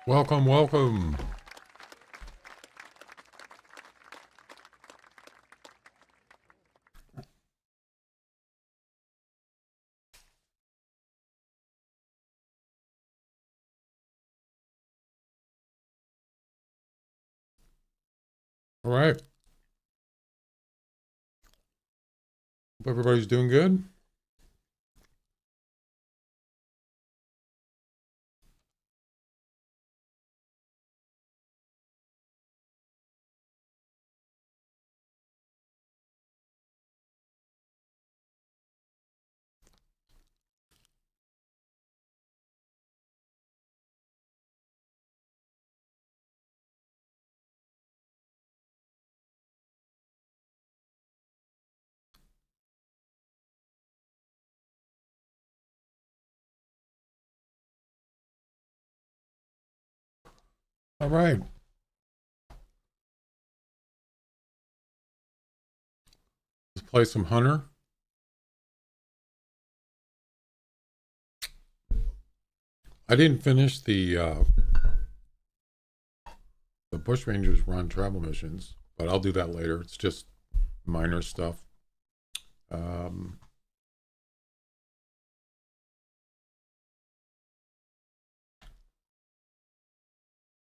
Welcome, welcome. All right. Hope everybody's doing good. All right. Let's play some Hunter. I didn't finish the Bushrangers run travel missions, but I'll do that later. It's just minor stuff. Um,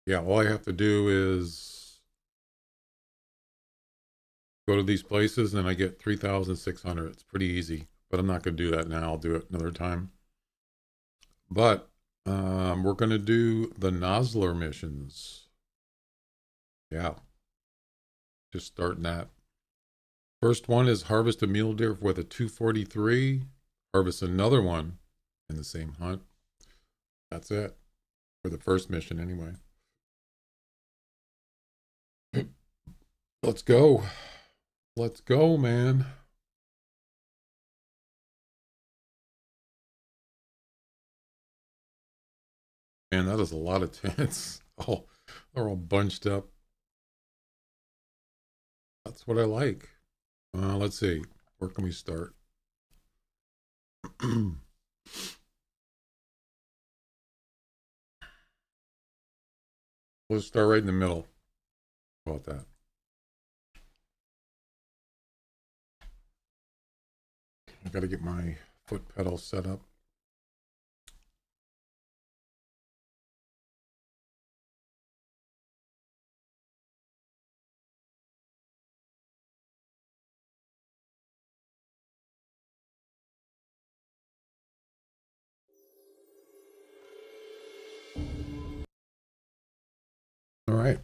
yeah, all I have to do is go to these places and I get 3,600. It's pretty easy, but I'm not going to do that now. I'll do it another time. But we're going to do the Nosler missions. Yeah, just starting that. First one is harvest a mule deer with a 243. Harvest another one in the same hunt. That's it for the first mission anyway. Let's go. Let's go, man. Man, that is a lot of tents. Oh, they're all bunched up. That's what I like. Let's see. Where can we start? Let's start right in the middle. How about that? I got to get my foot pedal set up. All right.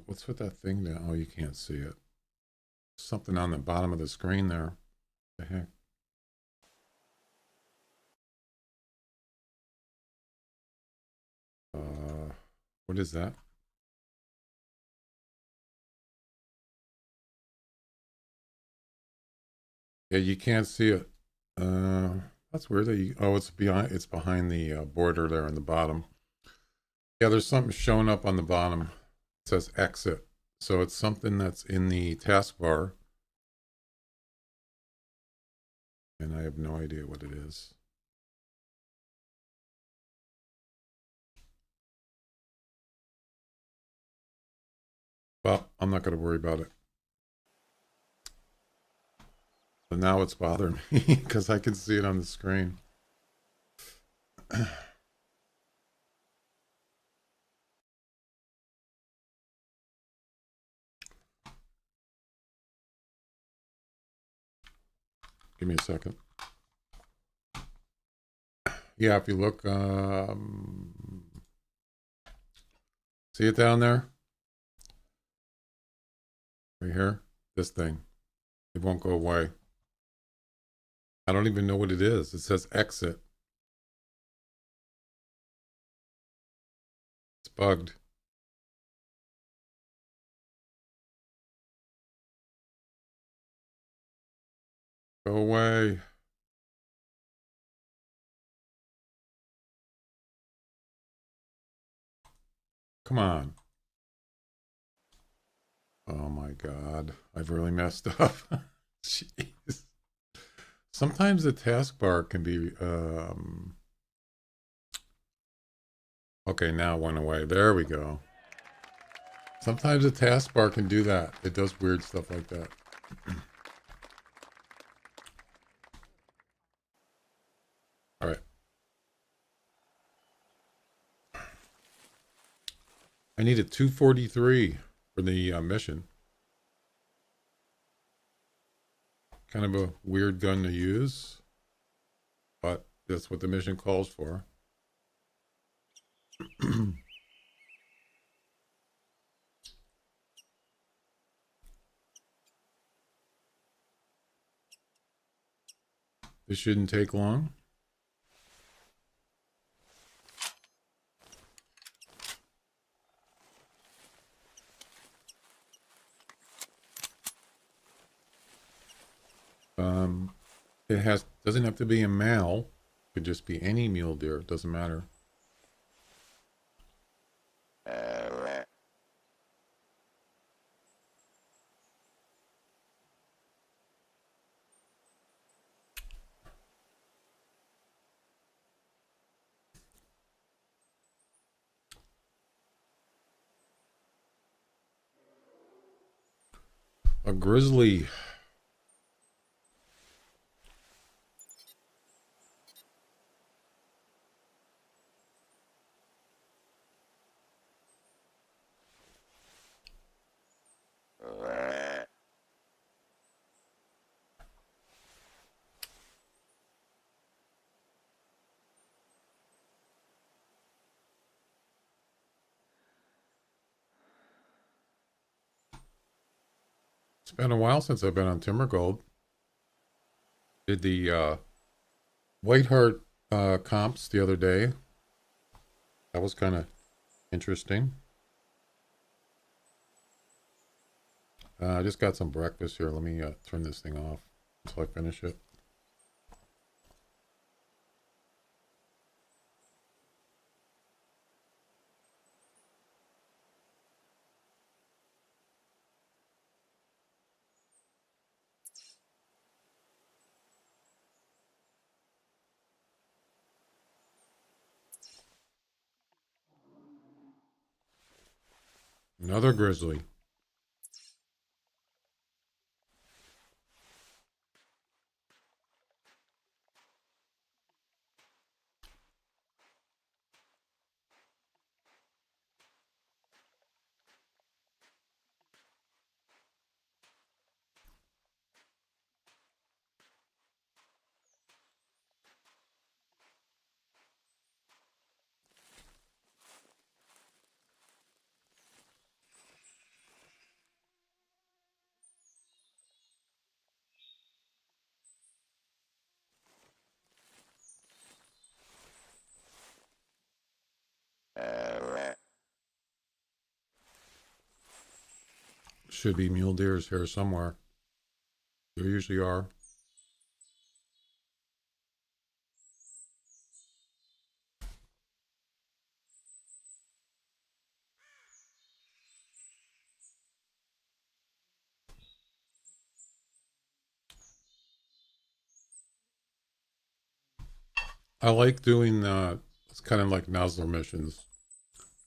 What's with that thing now? Oh, you can't see it. Something on the bottom of the screen there. What the heck? What is that? Yeah, you can't see it. That's weird. That you, oh, it's behind. It's behind the border there on the bottom. Yeah, there's something showing up on the bottom. It says exit. So it's something that's in the taskbar, and I have no idea what it is. Well, I'm not going to worry about it. But now it's bothering me because I can see it on the screen. Give me a second. Yeah, if you look, see it down there? Right here? This thing. It won't go away. I don't even know what it is. It says exit. It's bugged. Go away. Come on. Oh my God. I've really messed up. Jeez. Sometimes the taskbar can be, okay, now it went away. There we go. Sometimes the taskbar can do that. It does weird stuff like that. All right. I needed 243 for the mission. Kind of a weird gun to use, but that's what the mission calls for. This shouldn't take long. It doesn't have to be a male. It could just be any mule deer. It doesn't matter. A grizzly. It's been a while since I've been on Timber Gold. Did the Whiteheart comps the other day. That was kind of interesting. I just got some breakfast here. Let me turn this thing off until I finish it. Another grizzly. Should be mule deers here somewhere. There usually are. I like doing it's kind of like Nosler missions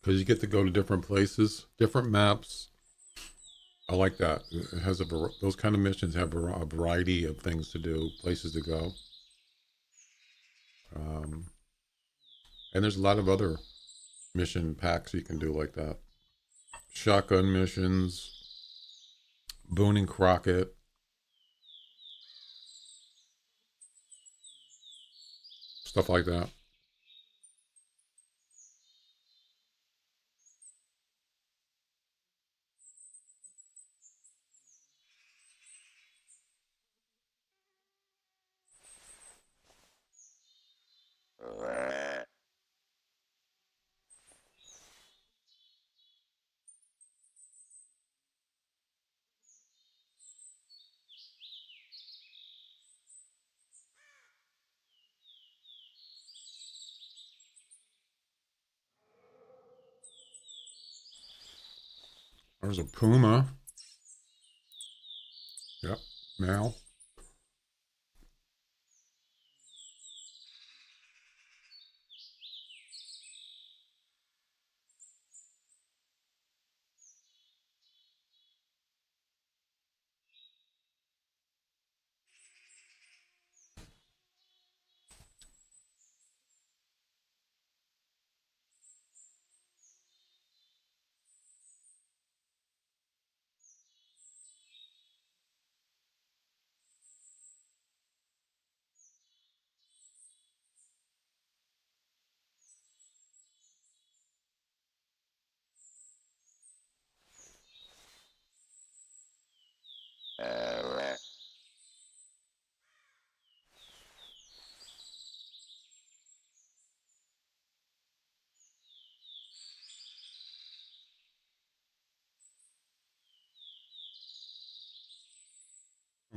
because you get to go to different places, different maps. I like that. It has those kind of missions have a variety of things to do, places to go. Um, and there's a lot of other mission packs you can do like that. Shotgun missions, Boone and Crockett, stuff like that. There's a puma. Now,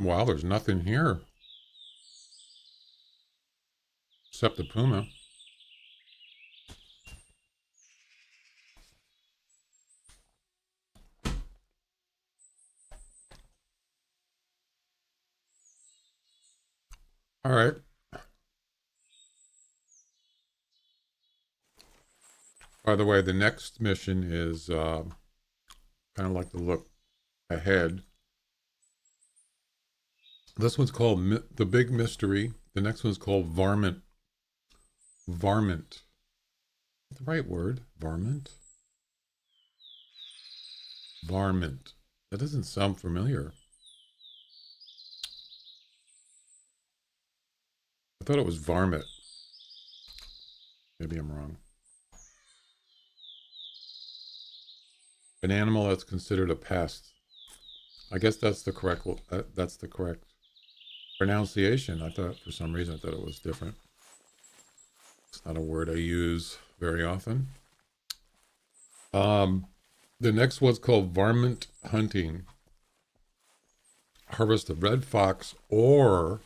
wow, there's nothing here except the puma. All right. By the way, the next mission is kind of like to look ahead. This one's called The Big Mystery. The next one's called Varmint. Varmint. The right word? Varmint? Varmint. That doesn't sound familiar. I thought it was varmint. Maybe I'm wrong. An animal that's considered a pest. I guess that's the correct pronunciation. I thought for some reason I thought it was different. It's not a word I use very often. The next one's called varmint hunting. Harvest a red fox or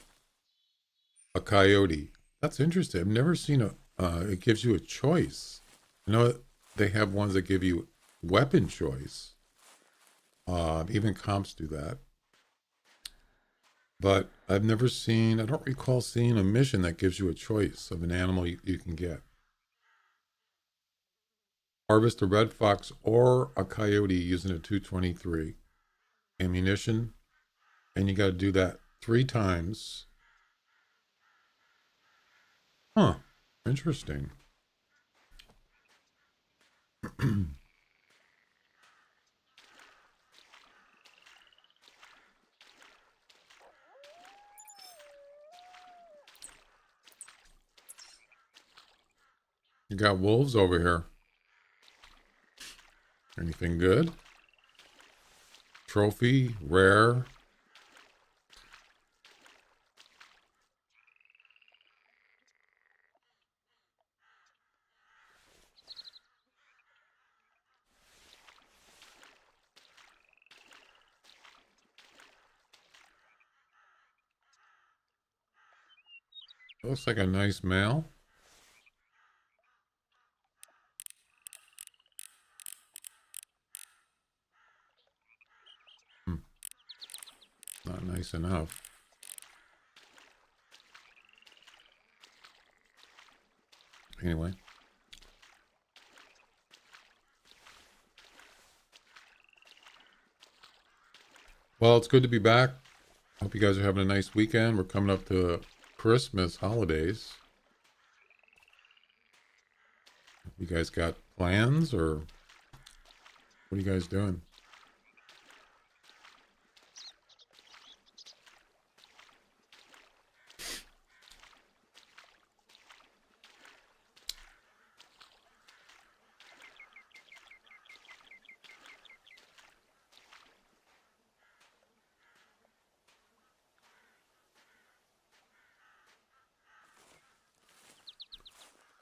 a coyote. That's interesting. I've never seen it gives you a choice. You know, they have ones that give you weapon choice. Even comps do that. But I don't recall seeing a mission that gives you a choice of an animal you can get. Harvest a red fox or a coyote using a 223 ammunition. And you got to do that 3 times. Huh. Interesting. You got wolves over here. Anything good? Trophy, rare. Looks like a nice male. Hmm. Not nice enough. Anyway. Well, it's good to be back. Hope you guys are having a nice weekend. We're coming up to Christmas holidays. You guys got plans or what are you guys doing?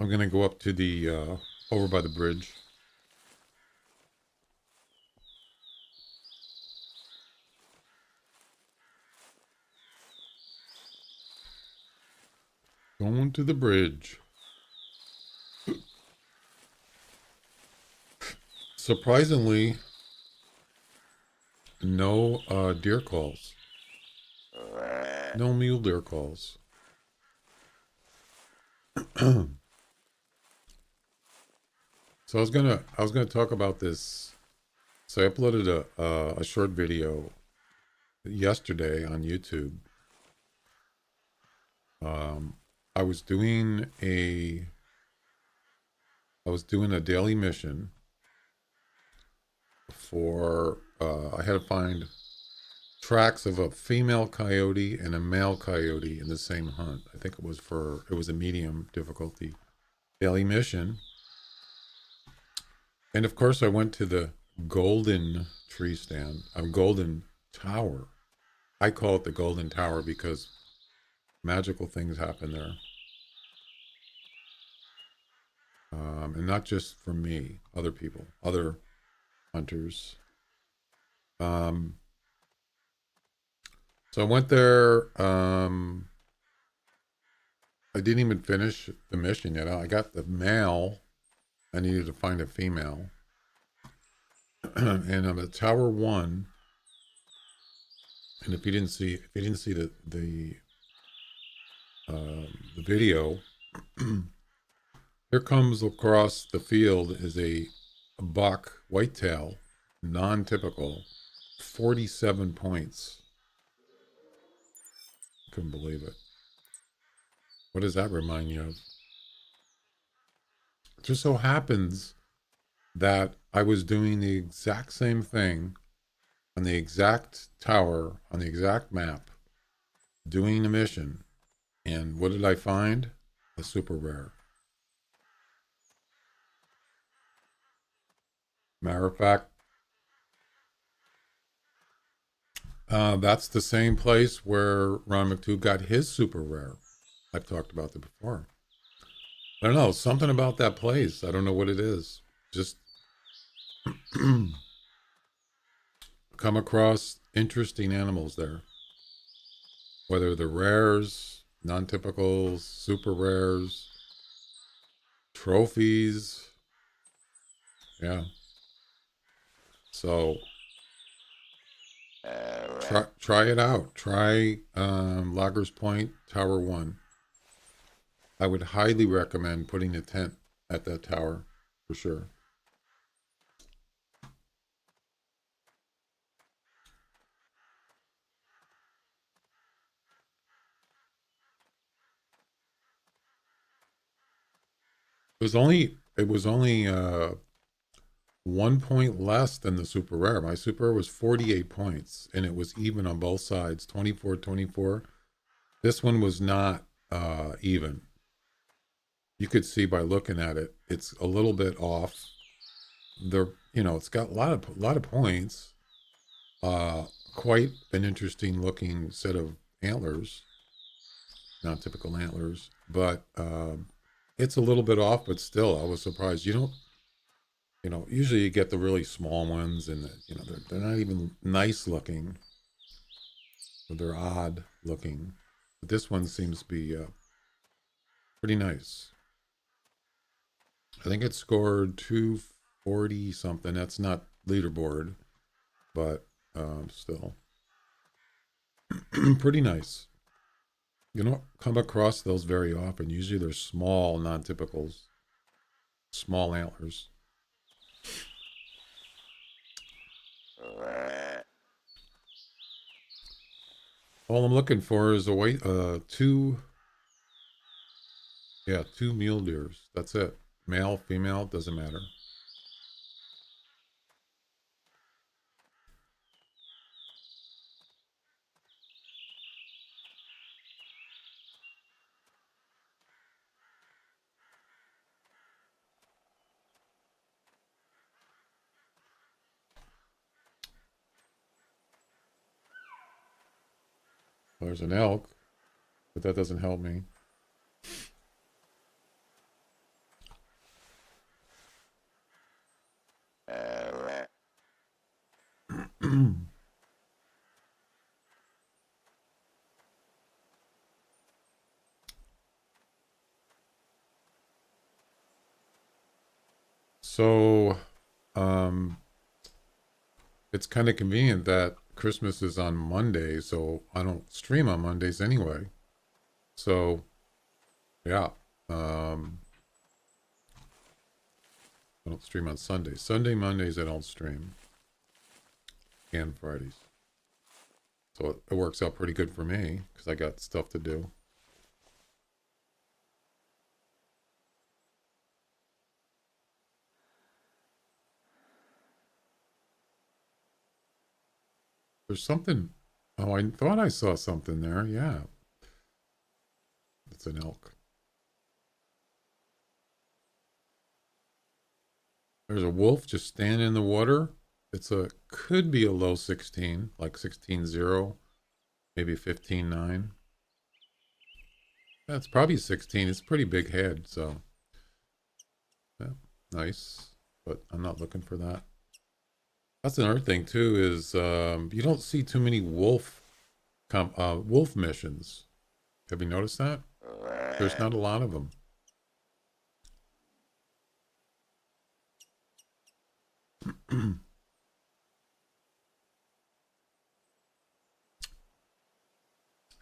I'm going to go up to the, over by the bridge. Going to the bridge. Surprisingly, no deer calls. No mule deer calls. So I was gonna talk about this. So I uploaded a short video yesterday on YouTube. Um, I was doing a I was doing a daily mission for I had to find tracks of a female coyote and a male coyote in the same hunt. I think it was a medium difficulty daily mission. And of course I went to the golden tree stand, a golden tower. I call it the golden tower because magical things happen there. And not just for me, other people, other hunters. Um, so I went there. I didn't even finish the mission yet. I got the male. I needed to find a female. And I'm at Tower One. And if you didn't see the video, here comes across the field is a buck whitetail, non-typical, 47 points. Couldn't believe it. What does that remind you of? It just so happens that I was doing the exact same thing on the exact tower, on the exact map, doing a mission. And what did I find? A super rare. Matter of fact, that's the same place where Ron McTube got his super rare. I've talked about that before. I don't know, something about that place. I don't know what it is. Just come across interesting animals there. Whether they're rares, non-typicals, super rares, trophies. Yeah. So try it out. Try Loggers Point Tower 1. I would highly recommend putting a tent at that tower for sure. It was only 1 point less than the super rare. My super rare was 48 points and it was even on both sides, 24-24. This one was not even. You could see by looking at it, it's a little bit off. It's got a lot of points. Quite an interesting looking set of antlers, not typical antlers, but it's a little bit off. But still, I was surprised. Usually you get the really small ones, and they're not even nice looking. They're odd looking. But this one seems to be pretty nice. I think it scored 240 something. That's not leaderboard, but still pretty nice. You don't come across those very often. Usually they're small, non-typicals, small antlers. All I'm looking for is two mule deers. That's it. Male, female, doesn't matter. There's an elk, but that doesn't help me. So, it's kind of convenient that Christmas is on Monday, so I don't stream on Mondays anyway. So yeah, I don't stream on Sundays. Mondays I don't stream, and Fridays. So it works out pretty good for me because I got stuff to do. There's something. Oh, I thought I saw something there. Yeah, it's an elk. There's a wolf just standing in the water. Could be a low 16, like 16.0, maybe 15.9. That's probably 16. It's a pretty big head, so yeah, nice. But I'm not looking for that. That's another thing too is you don't see too many wolf missions. Have you noticed that? There's not a lot of them.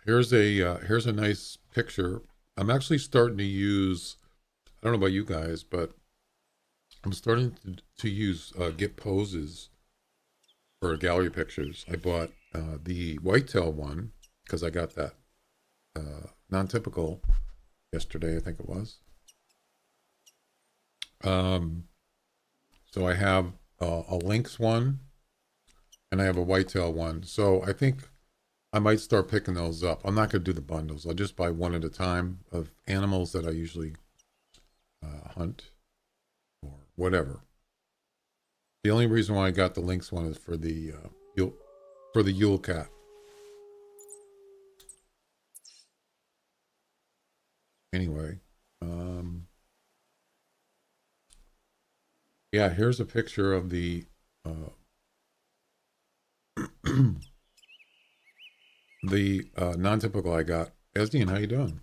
Here's a nice picture. I'm actually starting to use. I don't know about you guys, but I'm starting to use get poses for gallery pictures. I bought the whitetail one because I got that non-typical yesterday, I think it was. Um, so I have a lynx one and I have a whitetail one. So I think I might start picking those up. I'm not going to do the bundles. I'll just buy one at a time of animals that I usually hunt or whatever. The only reason why I got the lynx one is for the Yule cat. Anyway, yeah, here's a picture of the non-typical I got. Esdian, how you doing?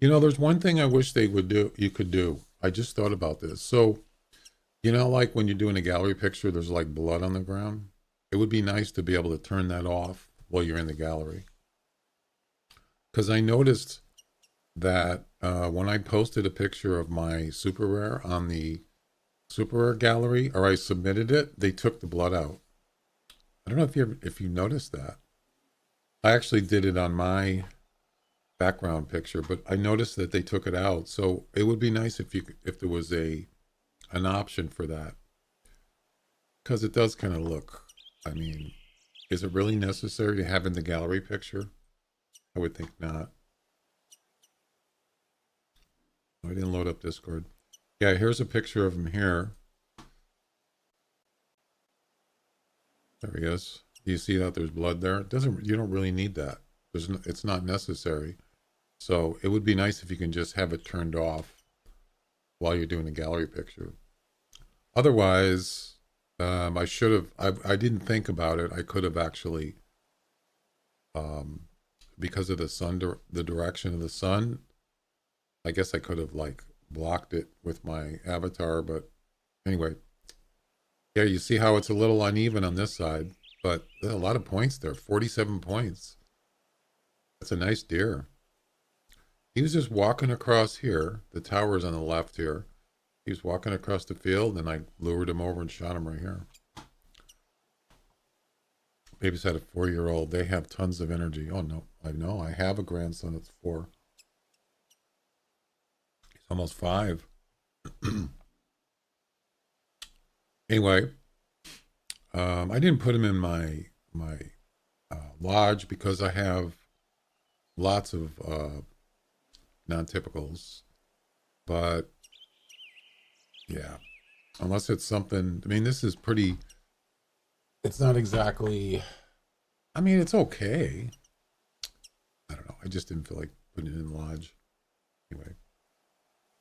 You know, there's one thing I wish they would do. You could do. I just thought about this. So, you know, like when you're doing a gallery picture, there's like blood on the ground. It would be nice to be able to turn that off while you're in the gallery. Because I noticed that when I posted a picture of my super rare on the super rare gallery, or I submitted it, they took the blood out. I don't know if you noticed that. I actually did it on my background picture, but I noticed that they took it out. So it would be nice if there was an option for that, because it does kind of look. I mean, is it really necessary to have in the gallery picture? I would think not. I didn't load up Discord. Yeah, here's a picture of him here. There he is. Do you see that there's blood there? It doesn't. You don't really need that. It's not necessary. So it would be nice if you can just have it turned off while you're doing a gallery picture. Otherwise, I should have. I didn't think about it. I could have actually, because of the sun, the direction of the sun. I guess I could have like blocked it with my avatar, but anyway, yeah, you see how it's a little uneven on this side, but there's a lot of points there. 47 points. That's a nice deer. He was just walking across here. The tower's on the left here. He was walking across the field, and I lured him over and shot him right here. Baby's had a 4-year-old. They have tons of energy. Oh, no. I know. I have a grandson that's 4. He's almost 5. Anyway, I didn't put him in my lodge because I have lots of non-typicals, but yeah, unless it's something. I mean, this is pretty. It's not exactly. I mean, it's okay. I don't know. I just didn't feel like putting it in the lodge. Anyway,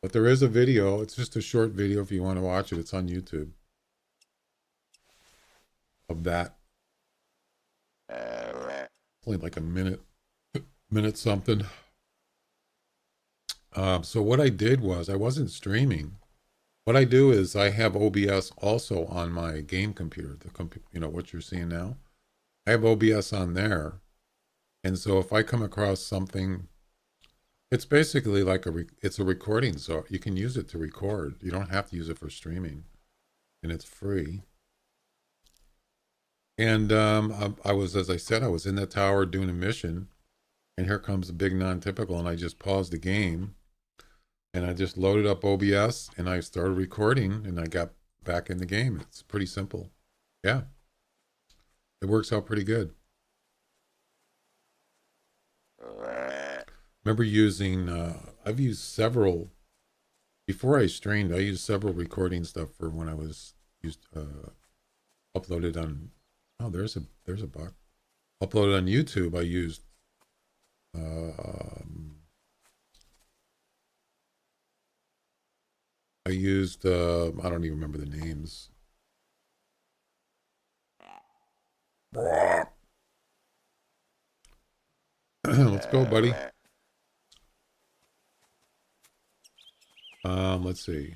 but there is a video. It's just a short video if you want to watch it. It's on YouTube. Of that. Only like a minute something. So what I did was I wasn't streaming. What I do is I have OBS also on my game computer, what you're seeing now. I have OBS on there. And so if I come across something, it's basically like it's a recording. So you can use it to record. You don't have to use it for streaming, and it's free. And I was, as I said, I was in the tower doing a mission, and here comes a big non-typical, and I just paused the game, and I just loaded up OBS, and I started recording, and I got back in the game. It's pretty simple. Yeah, it works out pretty good. Remember using, I've used several, before I streamed, I used several recording stuff for when I was uploaded on, oh, there's a buck. Uploaded on YouTube, I used, I don't even remember the names. Let's go, buddy. Let's see.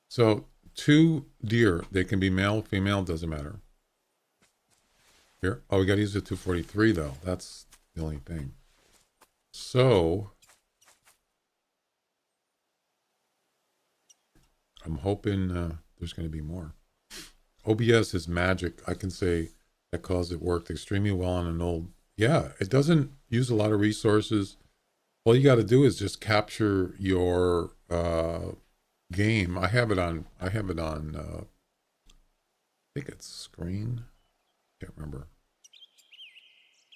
So 2 deer, they can be male, female, doesn't matter. Here, oh, we got to use the 243 though. That's the only thing. So I'm hoping there's going to be more. OBS is magic. I can say that cause it worked extremely well on an old. Yeah, it doesn't use a lot of resources. All you got to do is just capture your game. I have it on. I think it's screen. Can't remember.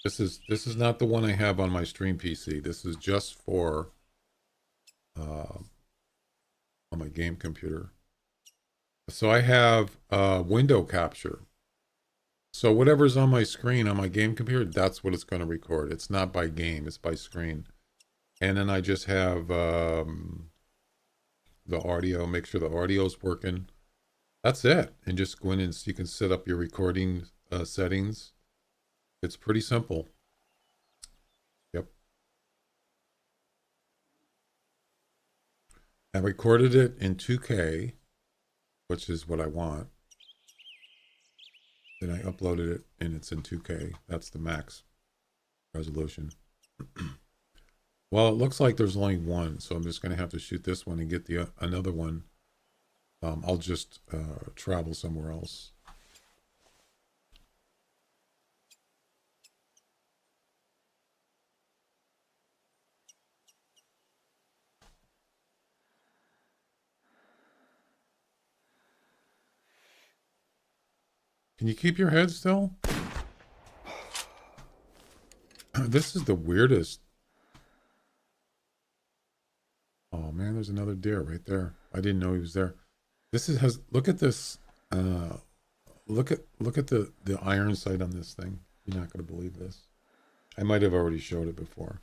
This is not the one I have on my stream PC. This is just for on my game computer. So I have window capture. So whatever's on my screen on my game computer, that's what it's going to record. It's not by game, it's by screen. And then I just have the audio, make sure the audio's working. That's it. And just go in and you can set up your recording settings. It's pretty simple. Yep. I recorded it in 2K, which is what I want. Then I uploaded it and it's in 2K. That's the max resolution. Well, it looks like there's only one, so I'm just going to have to shoot this one and get the another one. I'll just travel somewhere else. Can you keep your head still? This is the weirdest. Oh man, there's another deer right there. I didn't know he was there. This has look at this. Look at the iron sight on this thing. You're not going to believe this. I might have already showed it before.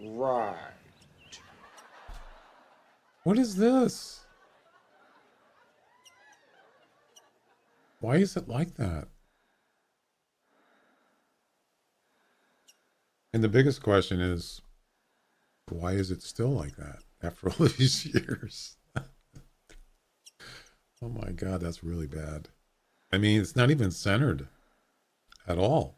Right. What is this? Why is it like that? And the biggest question is, why is it still like that after all these years? Oh my God, that's really bad. I mean, it's not even centered at all.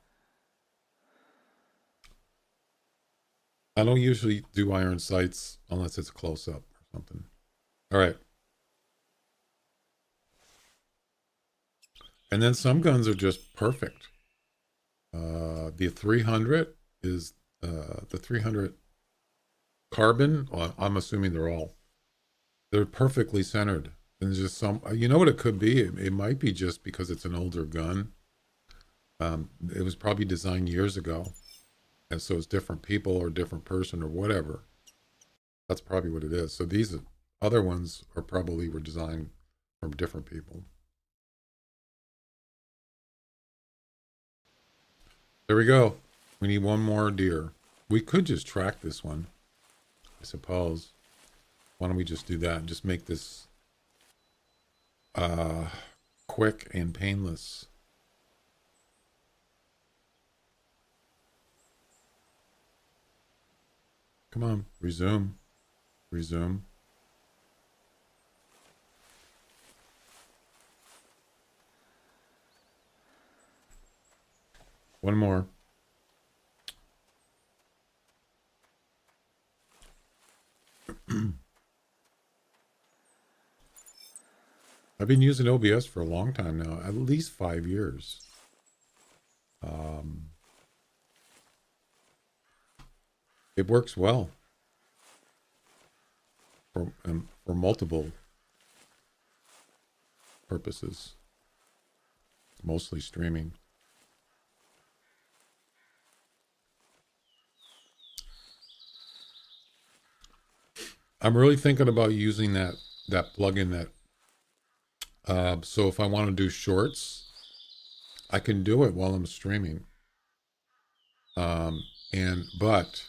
I don't usually do iron sights unless it's close up or something. All right. And then some guns are just perfect. The 300 is the 300 carbon. Well, I'm assuming they're perfectly centered. And there's just some, you know what it could be? It might be just because it's an older gun. It was probably designed years ago. And so it's different people or different person or whatever. That's probably what it is. So these other ones are probably were designed from different people. There we go. We need one more deer. We could just track this one, I suppose. Why don't we just do that and just make this quick and painless? Come on, resume, resume. One more. I've been using OBS for a long time now, at least 5 years. It works well for multiple purposes, mostly streaming. I'm really thinking about using that plugin that so if I want to do shorts, I can do it while I'm streaming. But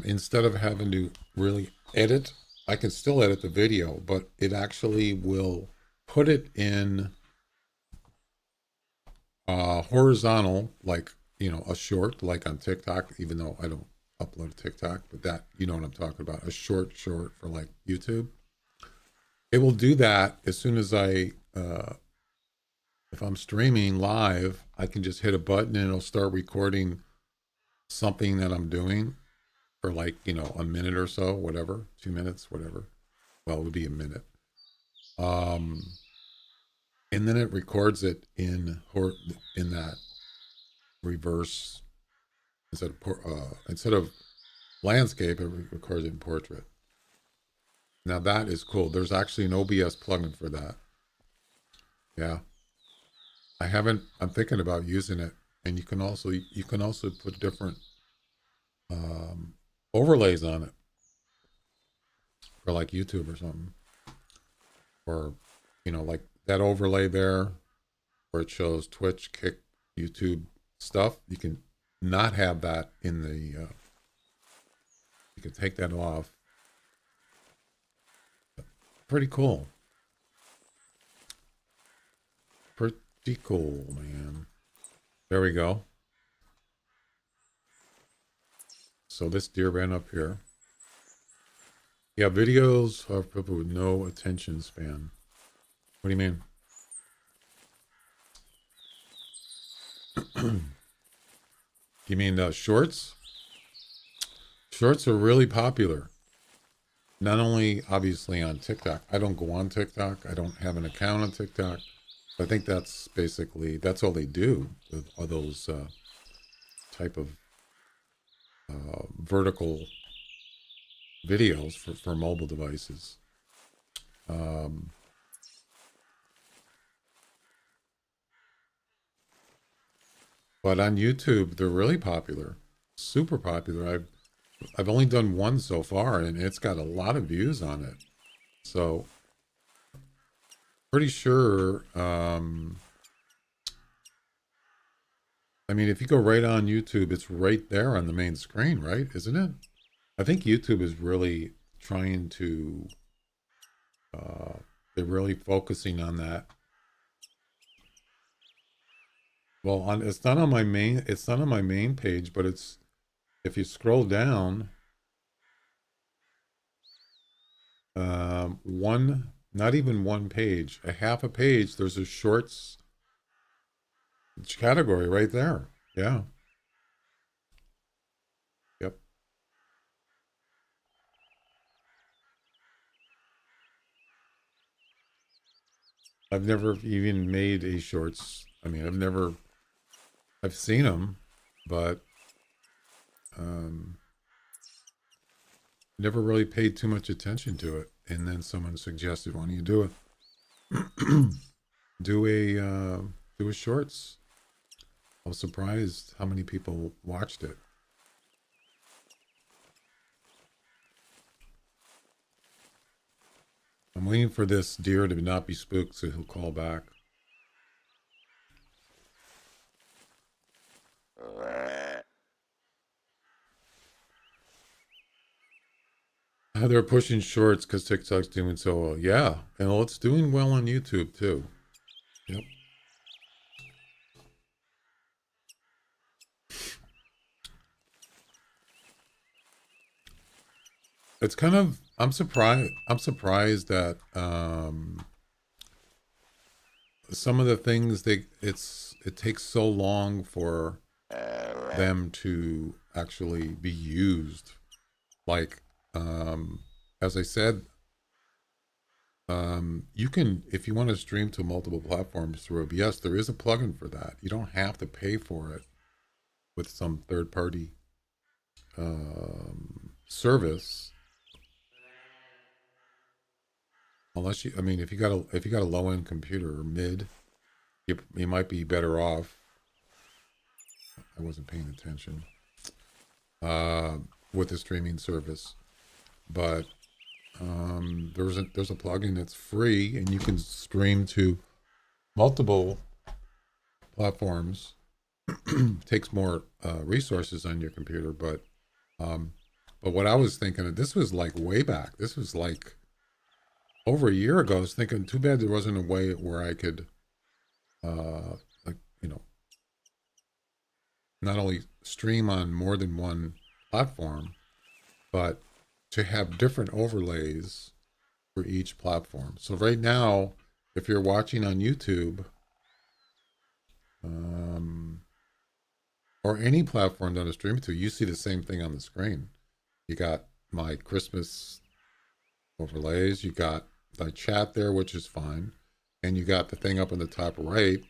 instead of having to really edit, I can still edit the video, but it actually will put it in horizontal, like, you know, a short, like on TikTok, even though I don't upload TikTok, but that, you know what I'm talking about, a short for like YouTube. It will do that as soon as if I'm streaming live, I can just hit a button and it'll start recording something that I'm doing for like, you know, a minute or so, whatever, 2 minutes, whatever. Well, it would be a minute. And then it records it in that reverse, instead of landscape, it records it in portrait. Now that is cool. There's actually an OBS plugin for that. Yeah. I'm thinking about using it. And you can also put different overlays on it for like YouTube or something. Or, you know, like that overlay there where it shows Twitch, Kick, YouTube stuff. You can not have that in the, you can take that off. Pretty cool. Pretty cool, man. There we go. So this deer ran up here. Yeah, videos of people with no attention span. What do you mean? You mean shorts? Shorts are really popular. Not only obviously on TikTok. I don't go on TikTok. I don't have an account on TikTok. I think that's all they do with all those type of vertical videos for mobile devices. But on YouTube, they're really popular, super popular. I've only done one so far, and it's got a lot of views on it. So, pretty sure. I mean, if you go right on YouTube, it's right there on the main screen, right? Isn't it? I think YouTube is really trying to. They're really focusing on that. Well, it's not on my main. It's not on my main page, but it's if you scroll down. Not even one page, a half a page. There's a shorts category right there. Yeah. Yep. I've never even made a shorts. I mean, I've seen them, but never really paid too much attention to it. And then someone suggested, why don't you do it? Do a shorts. I was surprised how many people watched it. I'm waiting for this deer to not be spooked so he'll call back. They're pushing shorts because TikTok's doing so well. Yeah, and it's doing well on YouTube too. Yep. It's kind of, I'm surprised that some of the things it takes so long for them to actually be used. Like, um, as I said, you can, if you want to stream to multiple platforms through OBS, there is a plugin for that. You don't have to pay for it with some third party service, unless you, I mean, if you got a low end computer or mid, you might be better off. I wasn't paying attention uh, with the streaming service, but there's a plugin that's free, and you can stream to multiple platforms. Takes more resources on your computer, um, but what I was thinking of, this was like way back. This was like over a year ago. I was thinking, too bad there wasn't a way where I could, like, not only stream on more than one platform, but to have different overlays for each platform. So right now, if you're watching on YouTube, um, or any platform that I'm streaming to, you see the same thing on the screen. You got my Christmas overlays, you got the chat there, which is fine, and you got the thing up in the top right.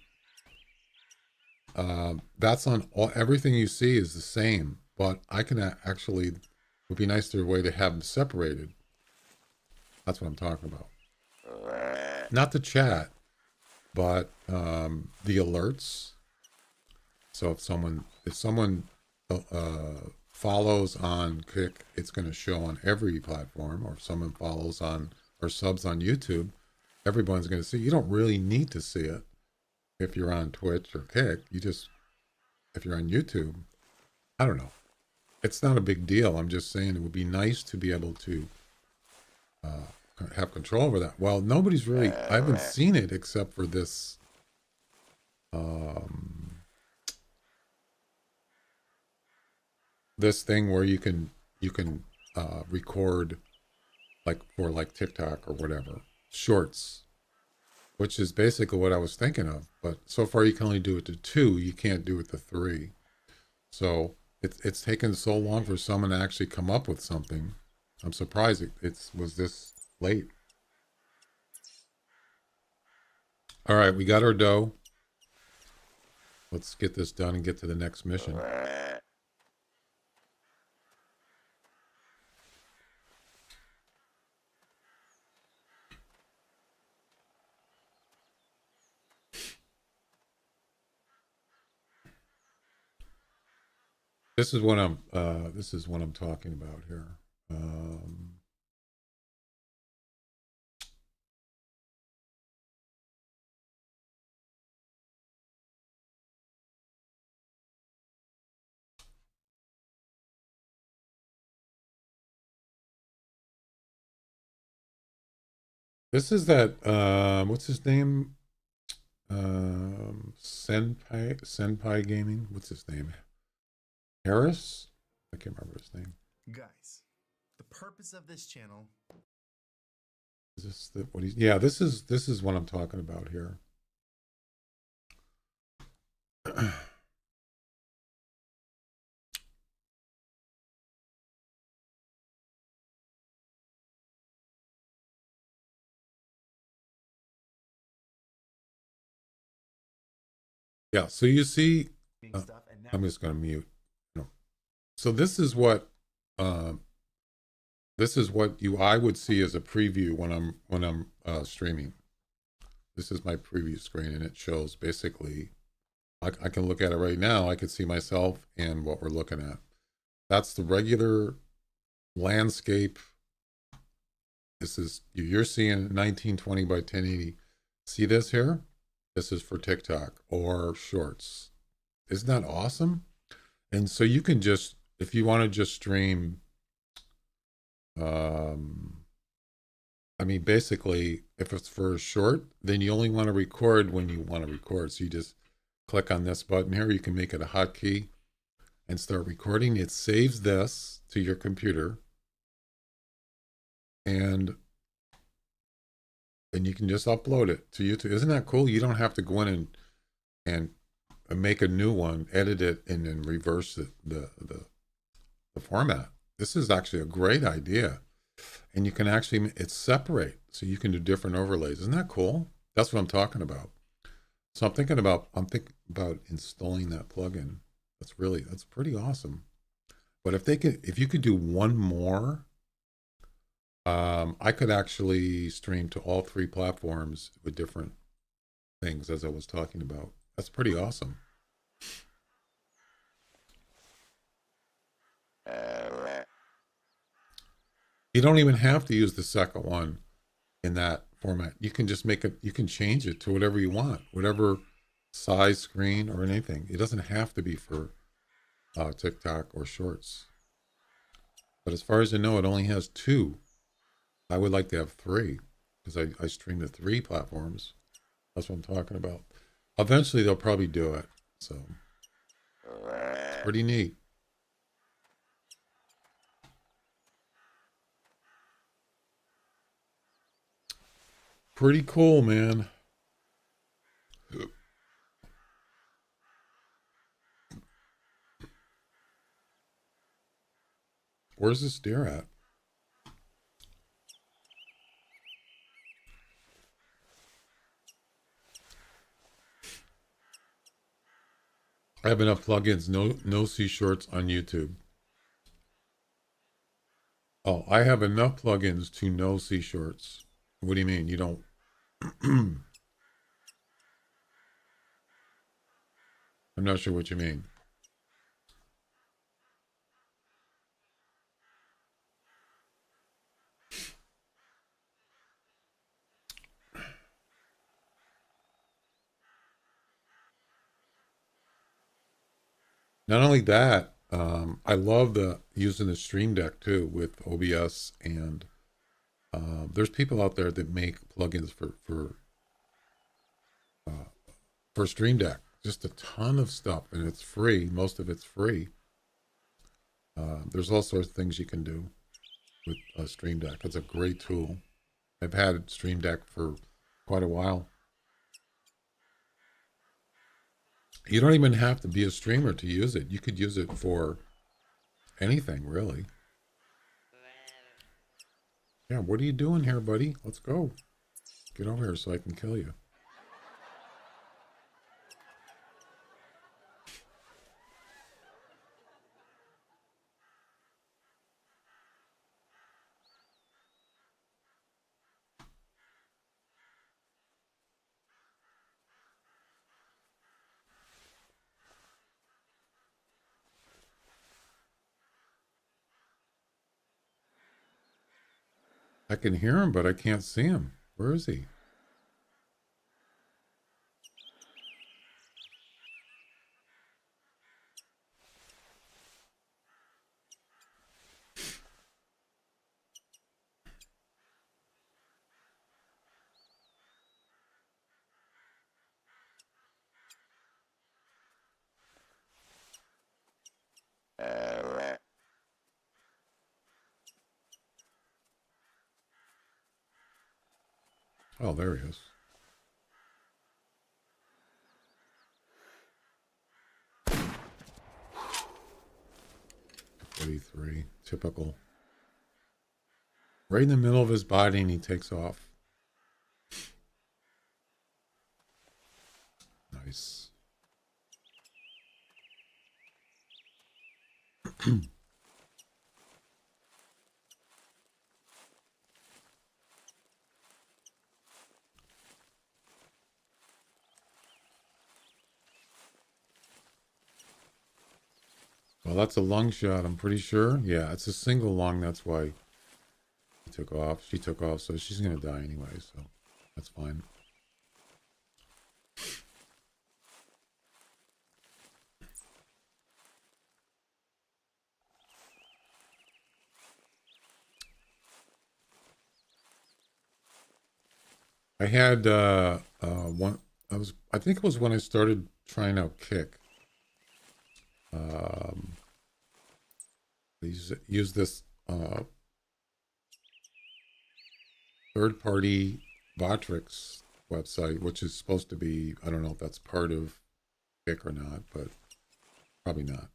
That's on all, everything you see is the same, but I can actually, it would be nice to a way to have them separated. That's what I'm talking about. Not the chat, but the alerts. So if someone follows on Kick, it's going to show on every platform. Or if someone follows on or subs on YouTube, everyone's going to see. You don't really need to see it if you're on Twitch or Kick. You just, if you're on YouTube, I don't know. It's not a big deal. I'm just saying it would be nice to be able to have control over that. Well, nobody's really, I haven't seen it except for this this thing where you can record, like for like TikTok or whatever, shorts, which is basically what I was thinking of. But so far you can only do it to 2. You can't do it to 3. So it's taken so long for someone to actually come up with something. I'm surprised it was this late. All right, we got our dough. Let's get this done and get to the next mission. This is what I'm talking about here. This is that what's his name? Senpai Gaming. What's his name? Harris? I can't remember his name. Guys, the purpose of this channel Is this what he's? Yeah, this is what I'm talking about here. Yeah, so you see, stuff and now I'm just going to mute. No. So this is what I would see as a preview when I'm streaming. This is my preview screen, and it shows basically. I can look at it right now. I can see myself and what we're looking at. That's the regular landscape. This is, you're seeing 1920 by 1080. See this here? This is for TikTok or Shorts. Isn't that awesome? And so you can just, if you want to just stream, I mean, basically, if it's for a short, then you only want to record when you want to record. So you just click on this button here. You can make it a hotkey and start recording. It saves this to your computer. and you can just upload it to YouTube. Isn't that cool? You don't have to go in and make a new one, edit it, and then reverse the format. This is actually a great idea. And you can actually, it's separate. So you can do different overlays. Isn't that cool? That's what I'm talking about. So I'm thinking about installing that plugin. That's pretty awesome. But if you could do one more, I could actually stream to all 3 platforms with different things, as I was talking about. That's pretty awesome. You don't even have to use the second one in that format. You can just you can change it to whatever you want, whatever size screen or anything. It doesn't have to be for TikTok or Shorts. But as far as I know, it only has 2. I would like to have 3 because I stream to 3 platforms. That's what I'm talking about. Eventually, they'll probably do it. So, pretty neat. Pretty cool, man. Where's this deer at? I have enough plugins. No C shorts on YouTube. Oh, I have enough plugins to no C shorts. What do you mean? You don't? I'm not sure what you mean. Not only that, I love using the Stream Deck too with OBS, and there's people out there that make plugins for Stream Deck. Just a ton of stuff, and it's free. Most of it's free. There's all sorts of things you can do with Stream Deck. It's a great tool. I've had Stream Deck for quite a while. You don't even have to be a streamer to use it. You could use it for anything, really. Yeah, what are you doing here, buddy? Let's go. Get over here so I can kill you. I can hear him, but I can't see him. Where is he? Oh, there he is. 43. Typical. Right in the middle of his body, and he takes off. Nice. Well, that's a lung shot, I'm pretty sure. Yeah, it's a single lung. That's why he took off. She took off, so she's going to die anyway, so that's fine. I had one. I think it was when I started trying out Kick. Use this third-party Votrix website, which is supposed to be, I don't know if that's part of Kick or not, but probably not.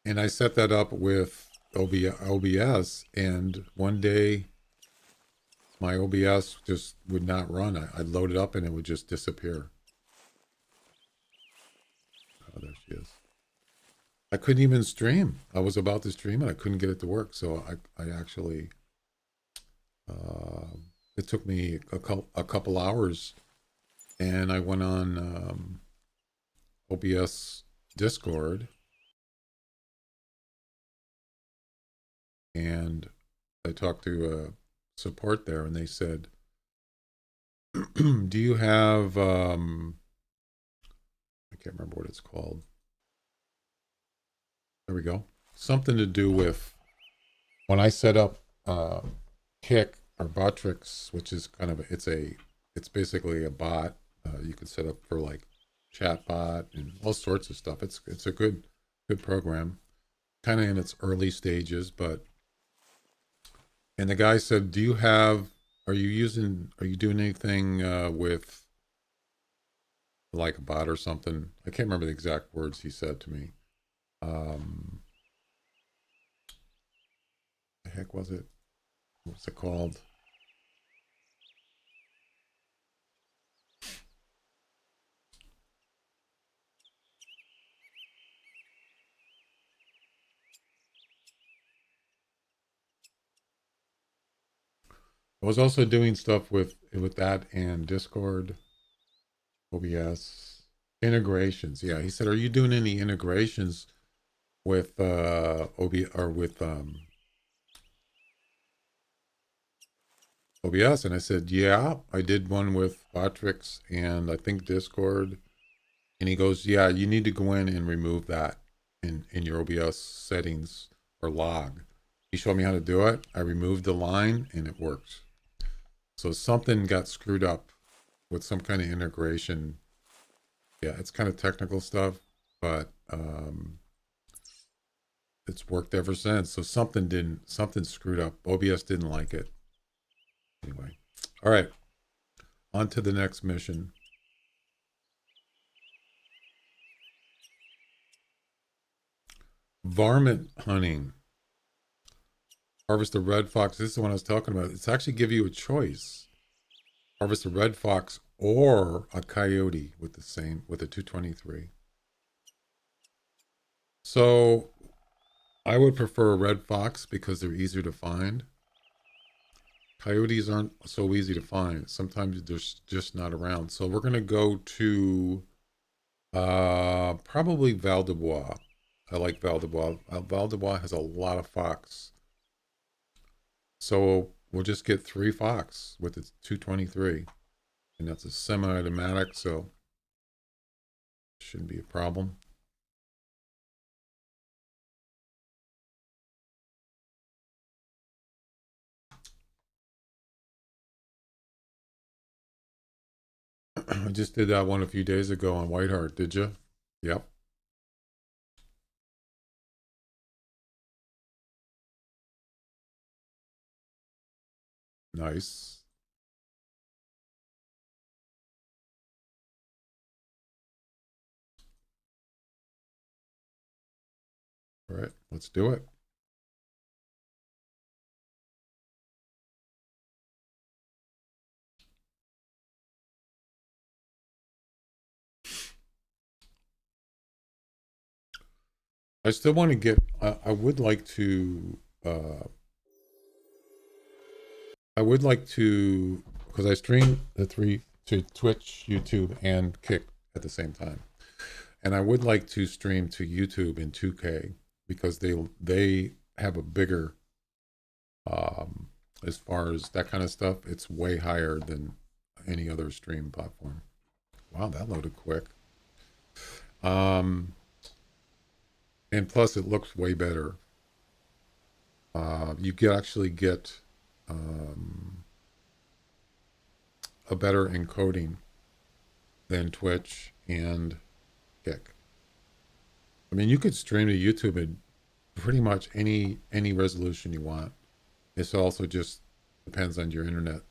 And I set that up with OBS, and one day my OBS just would not run. I'd load it up and it would just disappear. Oh, there she is. I couldn't even stream. I was about to stream and I couldn't get it to work. So I actually, it took me a couple hours, and I went on OBS Discord, and I talked to support there, and they said, do you have, I can't remember what it's called. There we go. Something to do with when I set up Kick or Botrix, which is kind of, it's basically a bot. You can set up for like chat bot and all sorts of stuff. It's a good program, kind of in its early stages, but, and the guy said, are you doing anything with like a bot or something? I can't remember the exact words he said to me. The heck was it? What's it called? I was also doing stuff with that and Discord, OBS integrations. Yeah, he said, "Are you doing any integrations with OBS?" And I said, "Yeah, I did one with Botrix and I think Discord." And he goes, "Yeah, you need to go in and remove that in your OBS settings or log." He showed me how to do it. I removed the line and it works. So something got screwed up with some kind of integration. Yeah, it's kind of technical stuff, but it's worked ever since. So something screwed up. OBS didn't like it. Anyway, all right, on to the next mission. Varmint hunting. Harvest a red fox. This is the one I was talking about. It's actually give you a choice. Harvest a red fox or a coyote with a 223. So I would prefer a red fox because they're easier to find. Coyotes aren't so easy to find. Sometimes they're just not around. So we're gonna go to probably Val de Bois. I like Val de Bois. Val de Bois has a lot of fox. So we'll just get 3 fox with its 223. And that's a semi-automatic, so shouldn't be a problem. I just did that one a few days ago on Whiteheart, did you? Yep. Nice. All right, let's do it. I still want to get, I would like to, because I stream the 3 to Twitch, YouTube, and Kick at the same time. And I would like to stream to YouTube in 2K because they have a bigger, as far as that kind of stuff, it's way higher than any other stream platform. Wow, that loaded quick. And plus it looks way better. You actually get a better encoding than Twitch and Kick. I mean, you could stream to YouTube at pretty much any resolution you want. This also just depends on your internet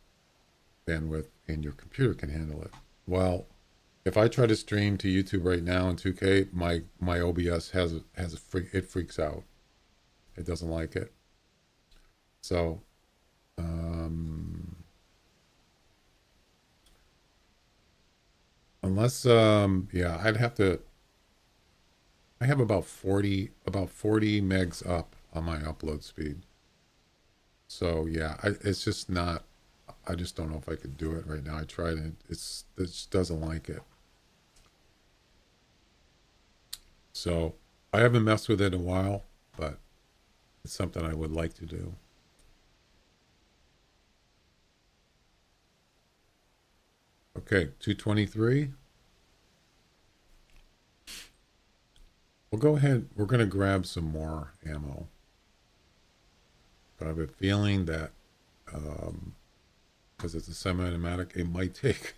bandwidth and your computer can handle it. Well, if I try to stream to YouTube right now in 2K, my OBS it freaks out. It doesn't like it. So, um, unless yeah, I'd have to. I have about 40 megs up on my upload speed. So yeah, it's just not. I just don't know if I could do it right now. I tried it. It just doesn't like it. So I haven't messed with it in a while, but it's something I would like to do. Okay, 223. We'll go ahead. We're going to grab some more ammo. But I have a feeling that because it's a semi-automatic, it might take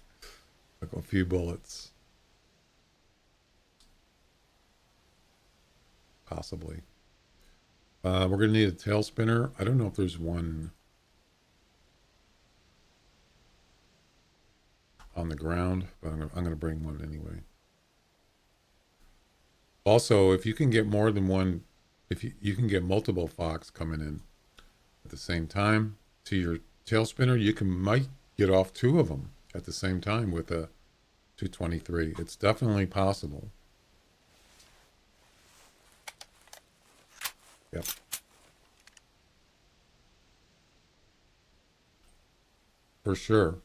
like a few bullets. Possibly. We're going to need a tail spinner. I don't know if there's one on the ground, but I'm going to bring one anyway. Also, if you can get more than one, if you can get multiple fox coming in at the same time to your tail spinner, might get off two of them at the same time with a 223. It's definitely possible. Yep. For sure.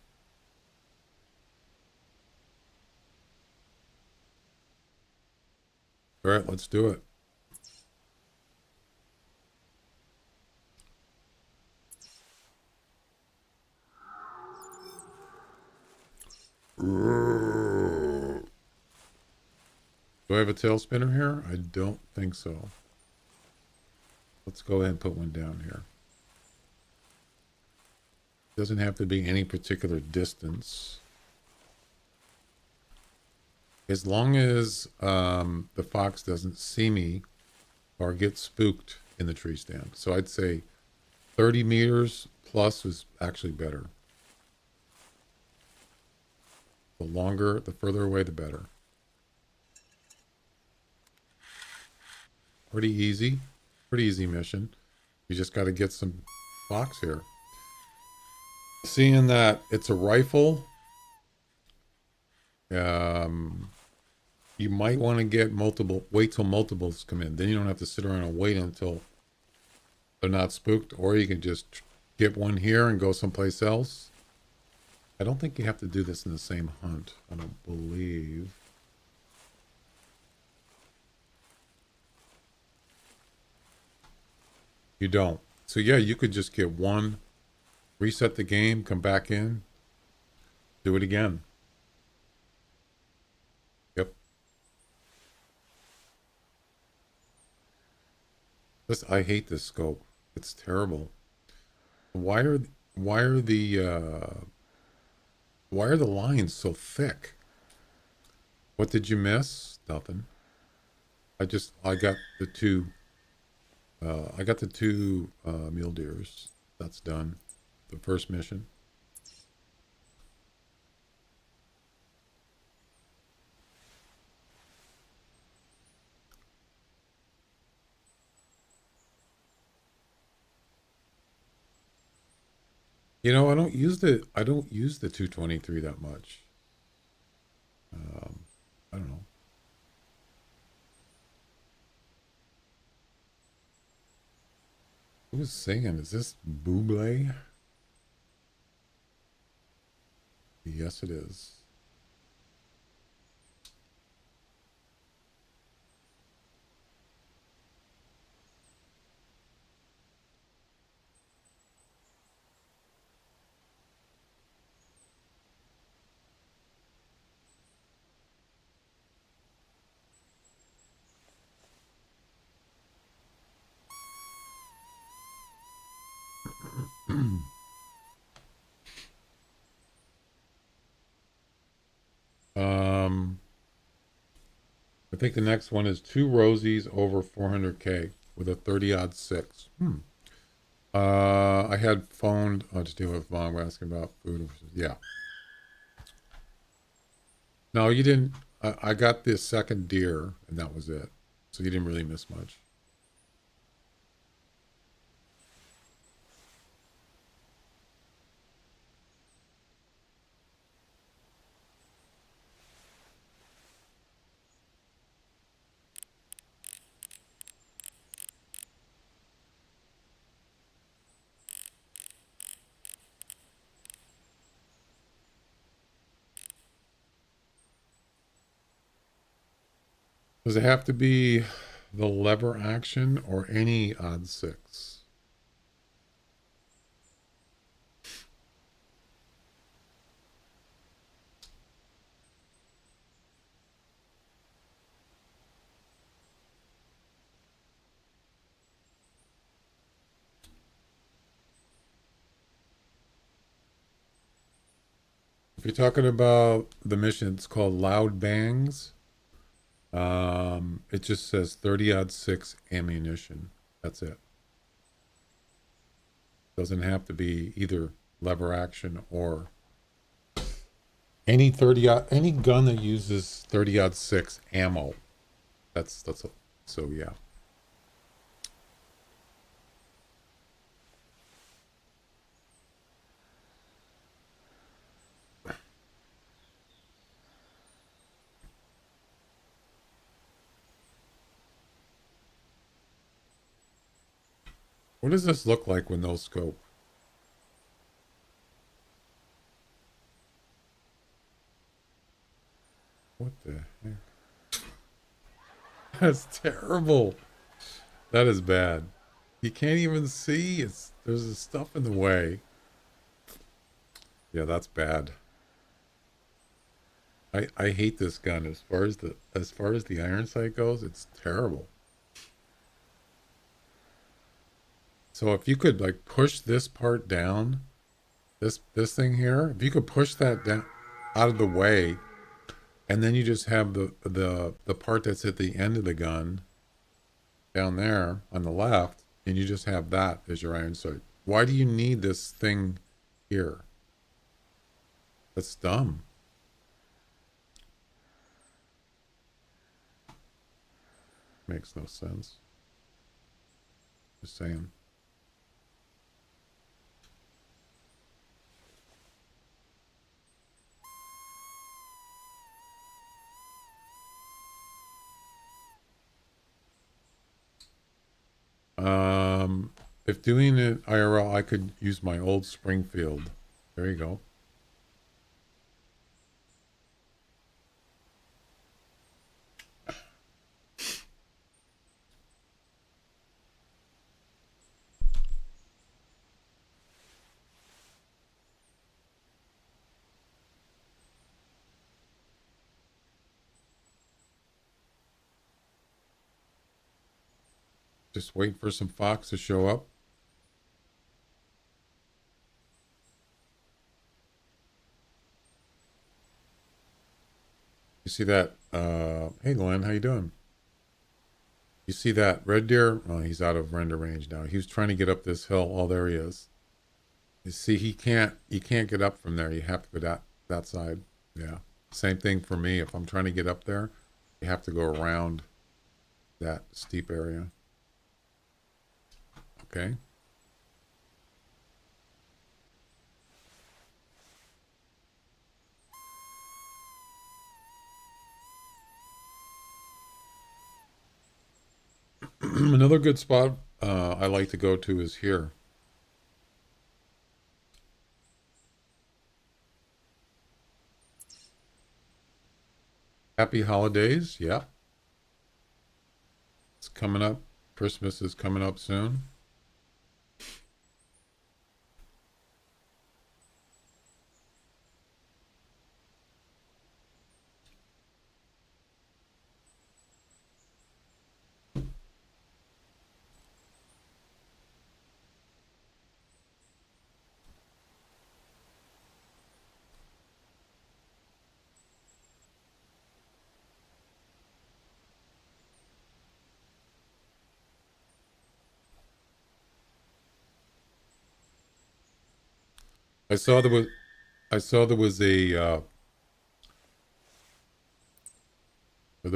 All right, let's do it. Do I have a tail spinner here? I don't think so. Let's go ahead and put one down here. Doesn't have to be any particular distance. As long as the fox doesn't see me or get spooked in the tree stand. So I'd say 30 meters plus is actually better. The further away, the better. Pretty easy mission. You just got to get some fox here. Seeing that it's a rifle, you might want to wait till multiples come in. Then you don't have to sit around and wait until they're not spooked, or you can just get one here and go someplace else. I don't think you have to do this in the same hunt. I don't believe. You don't. So yeah, you could just get one, reset the game, come back in, do it again. Yep. I hate this scope. It's terrible. Why are why are the why are the lines so thick? What did you miss? Nothing. I got the two mule deers. That's done. The first mission. You know, I don't use the 223 that much. I don't know. Who was singing? Is this Buble? Yes, it is. um, I think the next one is two Rosies over 400K with a 30 odd six. I had phoned to deal with mom asking about food. Yeah. No, you didn't. I got the second deer, and that was it. So you didn't really miss much. Does it have to be the lever action or any odd six? If you're talking about the mission, it's called Loud Bangs. It just says 30 odd six ammunition. That's it. Doesn't have to be either lever action or any gun that uses 30 odd six ammo. That's a, so yeah. What does this look like with no scope? What the heck? That's terrible. That is bad. You can't even see. There's stuff in the way. Yeah, that's bad. I hate this gun as far as the iron sight goes. It's terrible. So if you could like push this part down, this thing here, if you could push that down out of the way, and then you just have the part that's at the end of the gun down there on the left, and you just have that as your iron sight. Why do you need this thing here? That's dumb. Makes no sense. Just saying. Um, if doing it IRL, I could use my old Springfield. There you go. Just wait for some fox to show up. You see that? Hey, Glenn, how you doing? You see that red deer? Oh, he's out of render range now. He was trying to get up this hill. Oh, there he is. You see, he can't. You can't get up from there. You have to go that side. Yeah. Same thing for me. If I'm trying to get up there, you have to go around that steep area. Okay. Another good spot I like to go to is here. Happy holidays. Yeah. It's coming up. Christmas is coming up soon. I saw there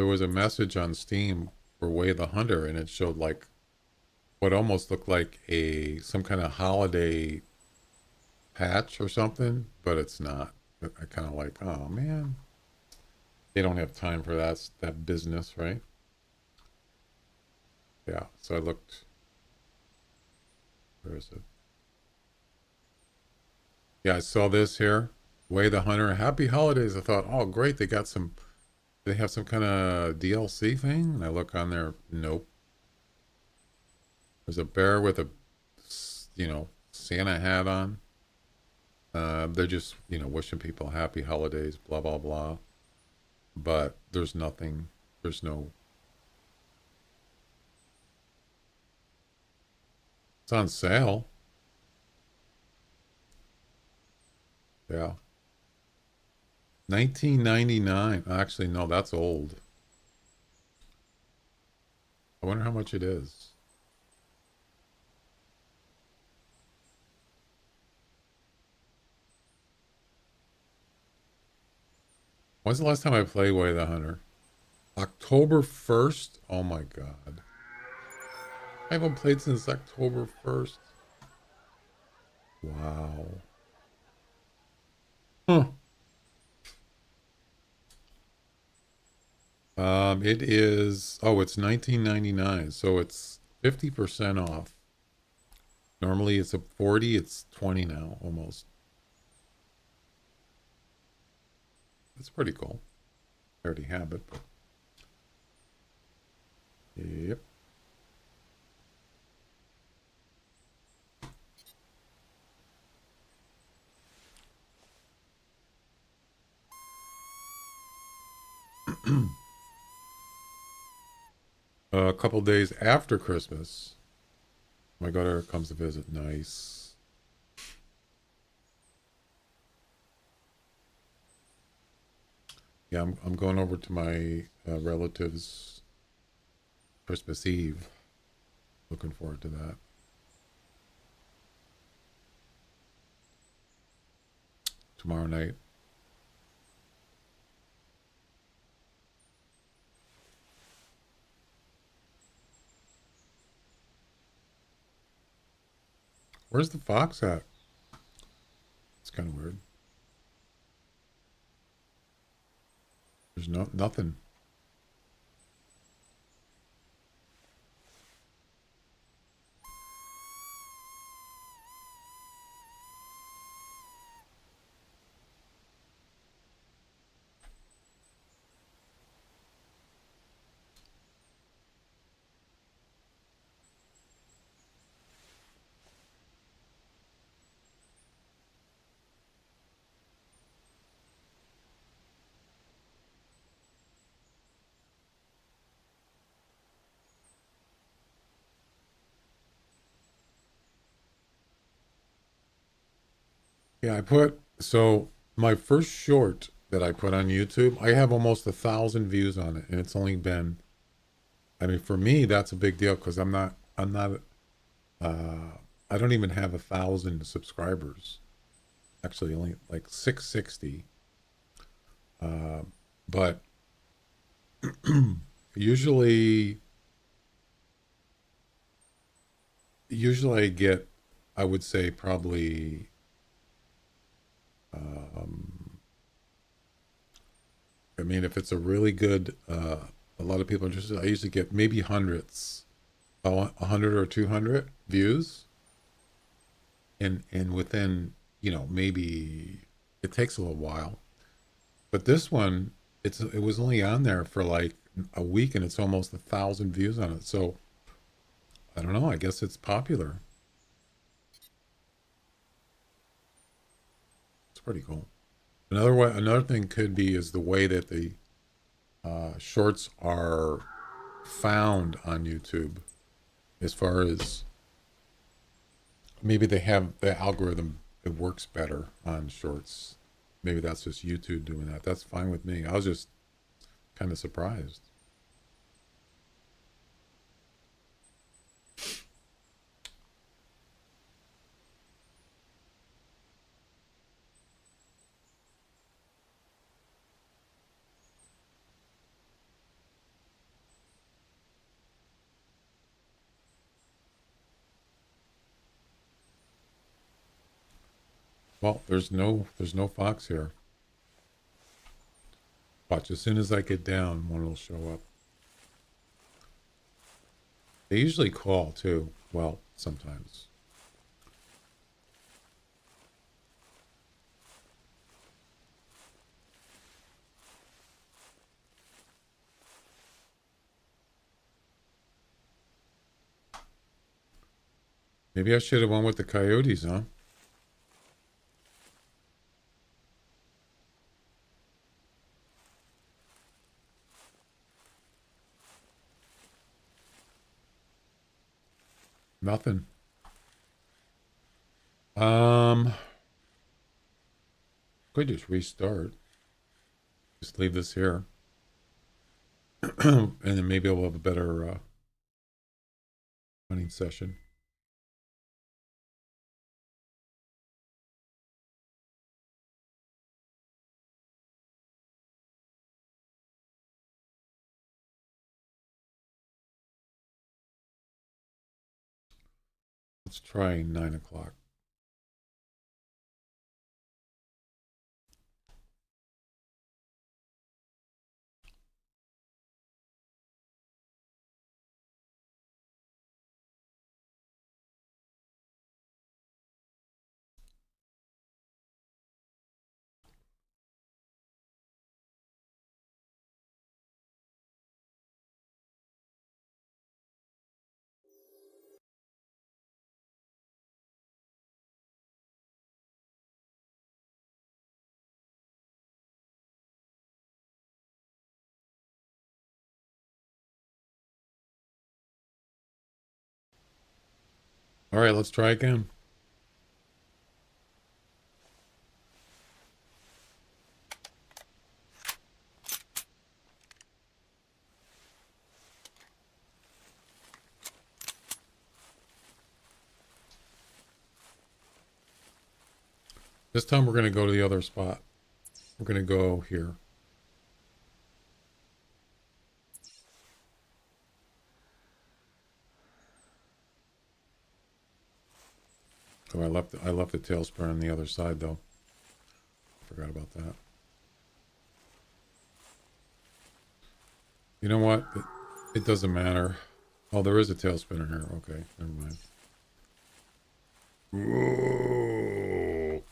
was a message on Steam for Way the Hunter, and it showed like what almost looked like a some kind of holiday patch or something, but it's not. I kind of like, oh man, they don't have time for that business, right? Yeah. So I looked. Where is it? Yeah, I saw this here. Way the Hunter. Happy holidays. I thought, oh great, they have some kind of DLC thing. And I look on there. Nope. There's a bear with a, Santa hat on. They're just, wishing people happy holidays, blah, blah, blah. But there's nothing, there's no, it's on sale. Yeah. 1999. Actually, no, that's old. I wonder how much it is. When's the last time I played Way the Hunter? October 1st? Oh my God. I haven't played since October 1st. Wow. Huh. It is, oh, it's 1999, so it's 50% off. Normally it's a 40, it's 20 now, almost. It's pretty cool. I already have it, but yep. A couple days after Christmas, my daughter comes to visit. Nice. Yeah, I'm going over to my relatives Christmas Eve. Looking forward to that. Tomorrow night. Where's the fox at? It's kind of weird. There's nothing. Yeah, so my first short that I put on YouTube, I have almost 1,000 views on it, and it's only been, I mean, for me, that's a big deal because uh, I don't even have 1,000 subscribers. Actually, only like 660. Uh, but usually, usually I get, I would say probably, um, I mean, if it's a really good, a lot of people are interested, I usually get maybe hundreds, 100 or 200 views, and within, maybe it takes a little while. But this one, it was only on there for like a week, and it's almost 1,000 views on it. So I don't know. I guess it's popular. It's pretty cool. Another thing could be is the way that the shorts are found on YouTube. As far as maybe they have the algorithm, it works better on shorts. Maybe that's just YouTube doing that. That's fine with me. I was just kind of surprised. Well, there's no fox here. Watch, as soon as I get down, one will show up. They usually call too. Well, sometimes. Maybe I should have went with the coyotes, huh? Nothing. Um, could just restart. Just leave this here. And then maybe I'll have a better hunting session. Let's try 9 o'clock. All right, let's try again. This time we're going to go to the other spot. We're going to go here. Oh, I left the tailspin on the other side though. Forgot about that. You know what? It doesn't matter. Oh, there is a tailspin in here. Okay, never mind. Whoa.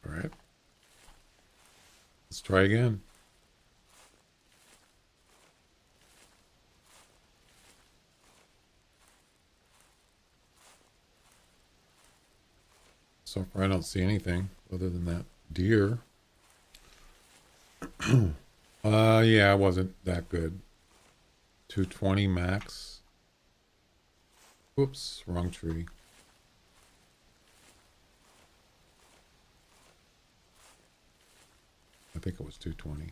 All right. Let's try again. So far, I don't see anything other than that deer. Yeah, it wasn't that good. 220 max. Whoops, wrong tree. I think it was 220.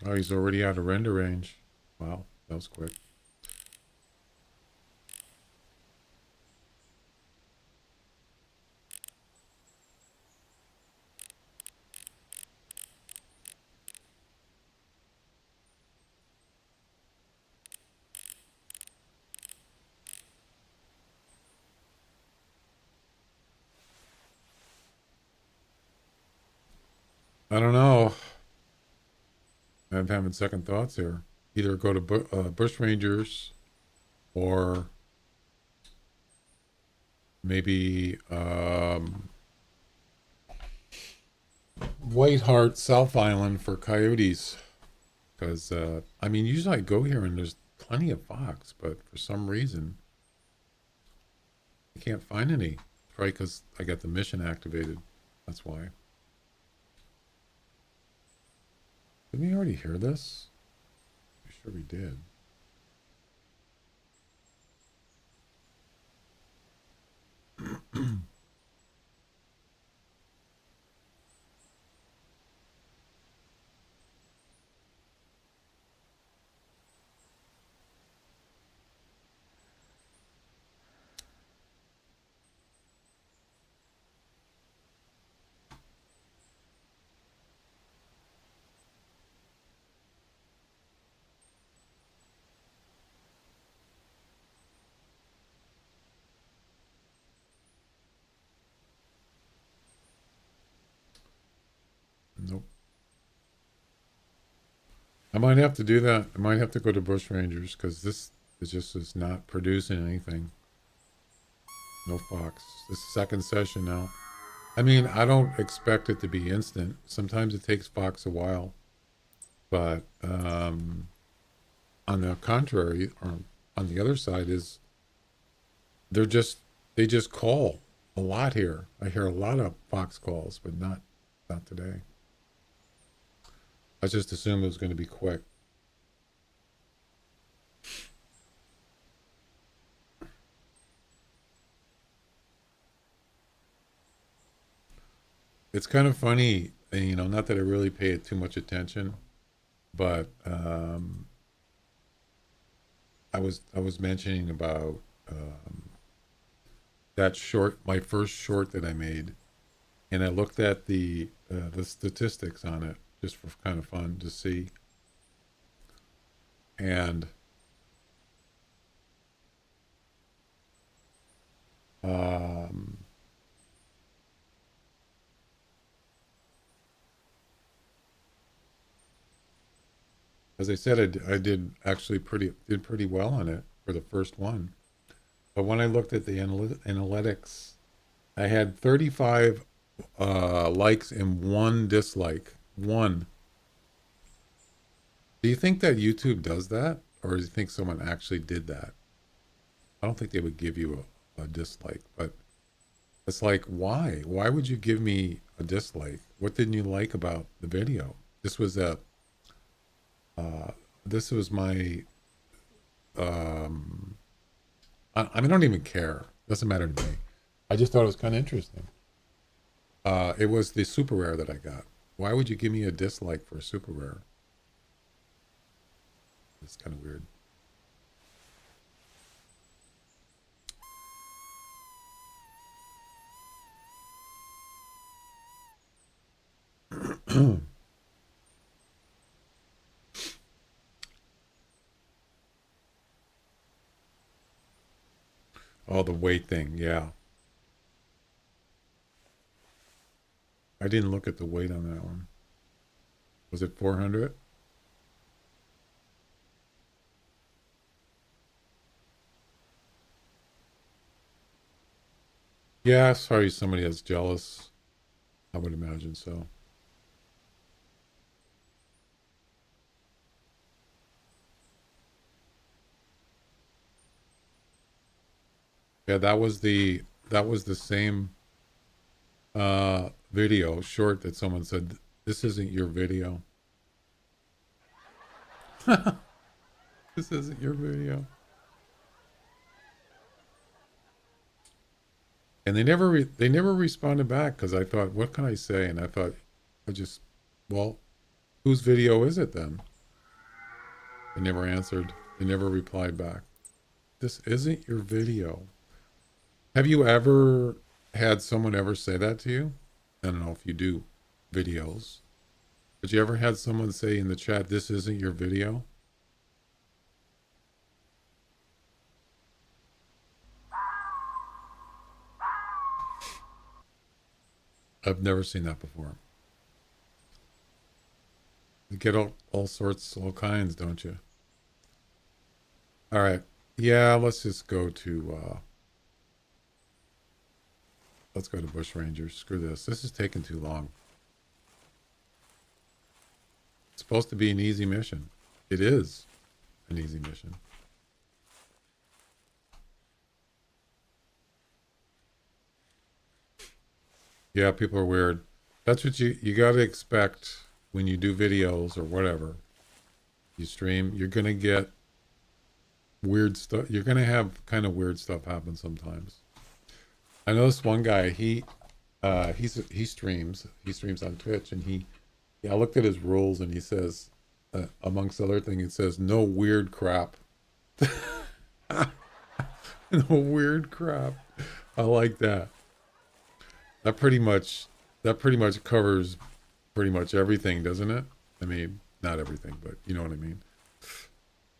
Oh, he's already out of render range. Wow, that was quick. I don't know. I'm having second thoughts here. Either go to Bush Rangers or maybe Whiteheart South Island for coyotes. Because, I mean, usually I go here and there's plenty of fox, but for some reason, I can't find any. Probably because I got the mission activated. That's why. Didn't we already hear this? I'm sure we did. Nope. I might have to do that. I might have to go to Bush Rangers because this is not producing anything. No Fox. This is second session now. I mean, I don't expect it to be instant. Sometimes it takes Fox a while. But on the contrary, or on the other side is they're just they just call a lot here. I hear a lot of Fox calls, but not today. I just assumed it was going to be quick. It's kind of funny, you know, not that I really pay it too much attention, but I was mentioning about that short, my first short that I made, and I looked at the statistics on it just for kind of fun to see, and um, as I said, I did actually pretty well on it for the first one. But when I looked at the analytics, I had 35 likes and one dislike. One. Do you think that YouTube does that, or do you think someone actually did that? I don't think they would give you a dislike, but it's like, why? Why would you give me a dislike? What didn't you like about the video? This was a uh, this was my um, I mean, I don't even care. Doesn't matter to me. I just thought it was kind of interesting. It was the super rare that I got. Why would you give me a dislike for a super rare? It's kind of weird. Oh, the weight thing. Yeah. I didn't look at the weight on that one. Was it 400? Yeah, sorry, somebody that's jealous. I would imagine so. Yeah, that was the same video short that someone said this isn't your video. This isn't your video. And they never responded back because I thought, what can I say? And I thought, I just, well, whose video is it then? They never answered. They never replied back. This isn't your video. Have you ever had someone ever say that to you? I don't know if you do videos. But you ever had someone say in the chat, this isn't your video? I've never seen that before. You get all sorts, all kinds, don't you? All right. Yeah, let's go to Bush Rangers. Screw this. This is taking too long. It's supposed to be an easy mission. It is an easy mission. Yeah, people are weird. That's what you got to expect when you do videos or whatever, you stream, you're going to get weird stuff. You're going to have kind of weird stuff happen sometimes. I know this one guy, he streams on Twitch, and I looked at his rules, and he says, amongst other things, it says no weird crap. No weird crap. I like that. That pretty much covers pretty much everything, doesn't it? I mean, not everything, but you know what I mean.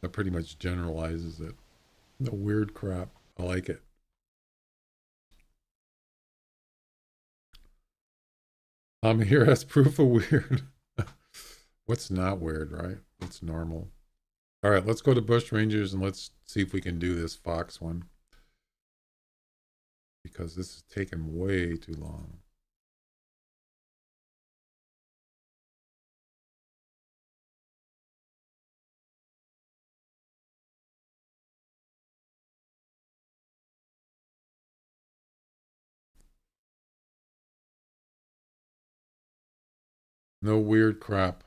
That pretty much generalizes it. No weird crap. I like it. I'm here as proof of weird. What's not weird, right? What's normal? All right, let's go to Bush Rangers and let's see if we can do this Fox one, because this is taking way too long. No weird crap.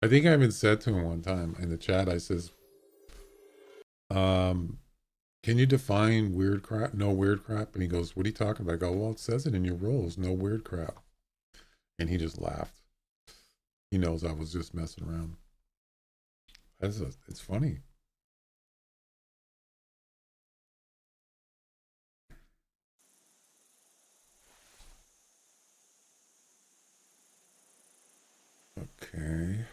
I think I even said to him one time in the chat, I says, can you define weird crap? No weird crap. And he goes, what are you talking about? I go, well, it says it in your rules. No weird crap. And he just laughed. He knows I was just messing around. It's funny. Okay.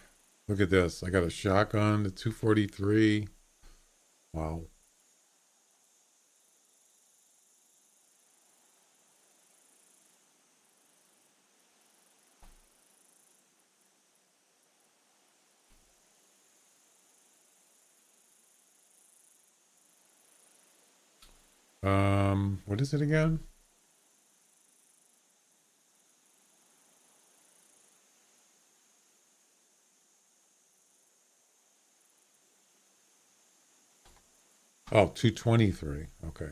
Look at this. I got a shotgun, the 243. Wow. What is it again? Oh, 223. Okay.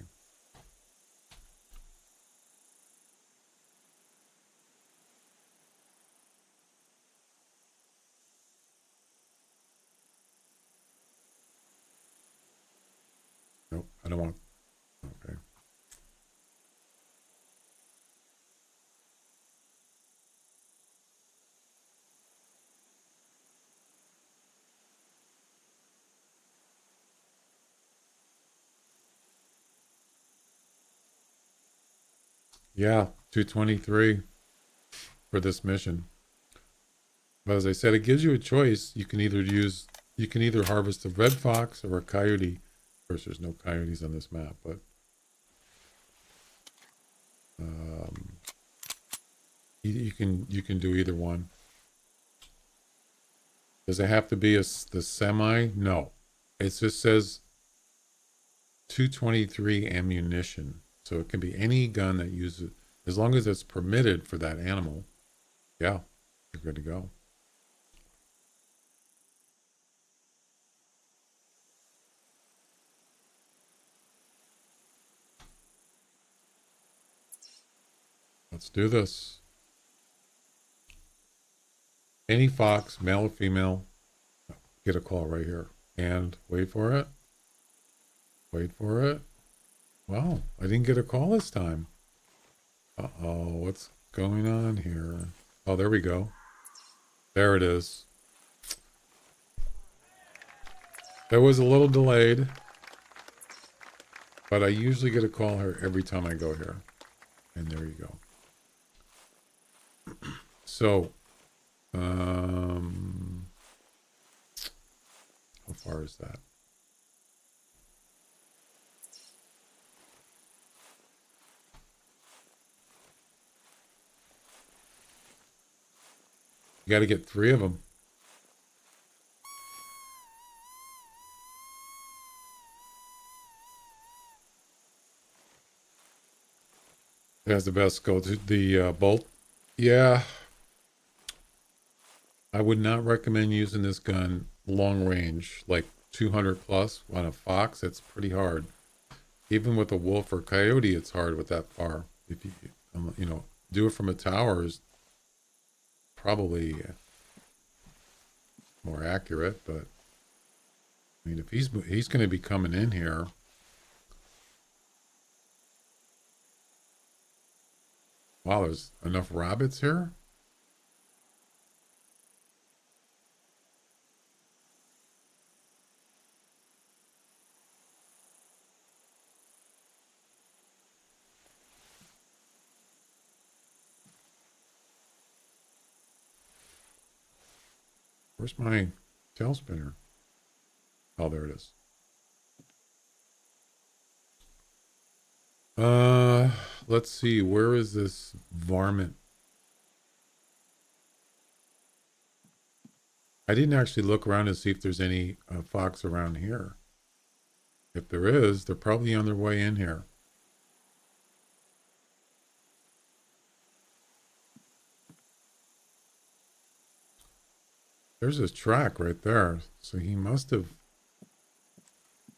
Nope, I don't want. Okay. Yeah, 223 for this mission. But as I said, it gives you a choice. You can either harvest a red fox or a coyote. Of course, there's no coyotes on this map, but you can do either one. Does it have to be the semi? No. It just says 223 ammunition. So it can be any gun that uses, as long as it's permitted for that animal. Yeah, you're good to go. Let's do this. Any fox, male or female, get a call right here. And wait for it. Wait for it. Wow, I didn't get a call this time. Uh-oh, what's going on here? Oh, there we go. There it is. That was a little delayed, but I usually get a call here every time I go here. And there you go. So, how far is that? You got to get 3 of them. It has the best go to the bolt. Yeah. I would not recommend using this gun long range, like 200 plus on a fox. It's pretty hard. Even with a wolf or coyote, it's hard with that far. If you, you know, do it from a tower is probably more accurate. But I mean, if he's going to be coming in here. Wow, there's enough rabbits here. Where's my tail spinner? Oh, there it is. Let's see. Where is this varmint? I didn't actually look around to see if there's any fox around here. If there is, they're probably on their way in here. There's his track right there. So he must have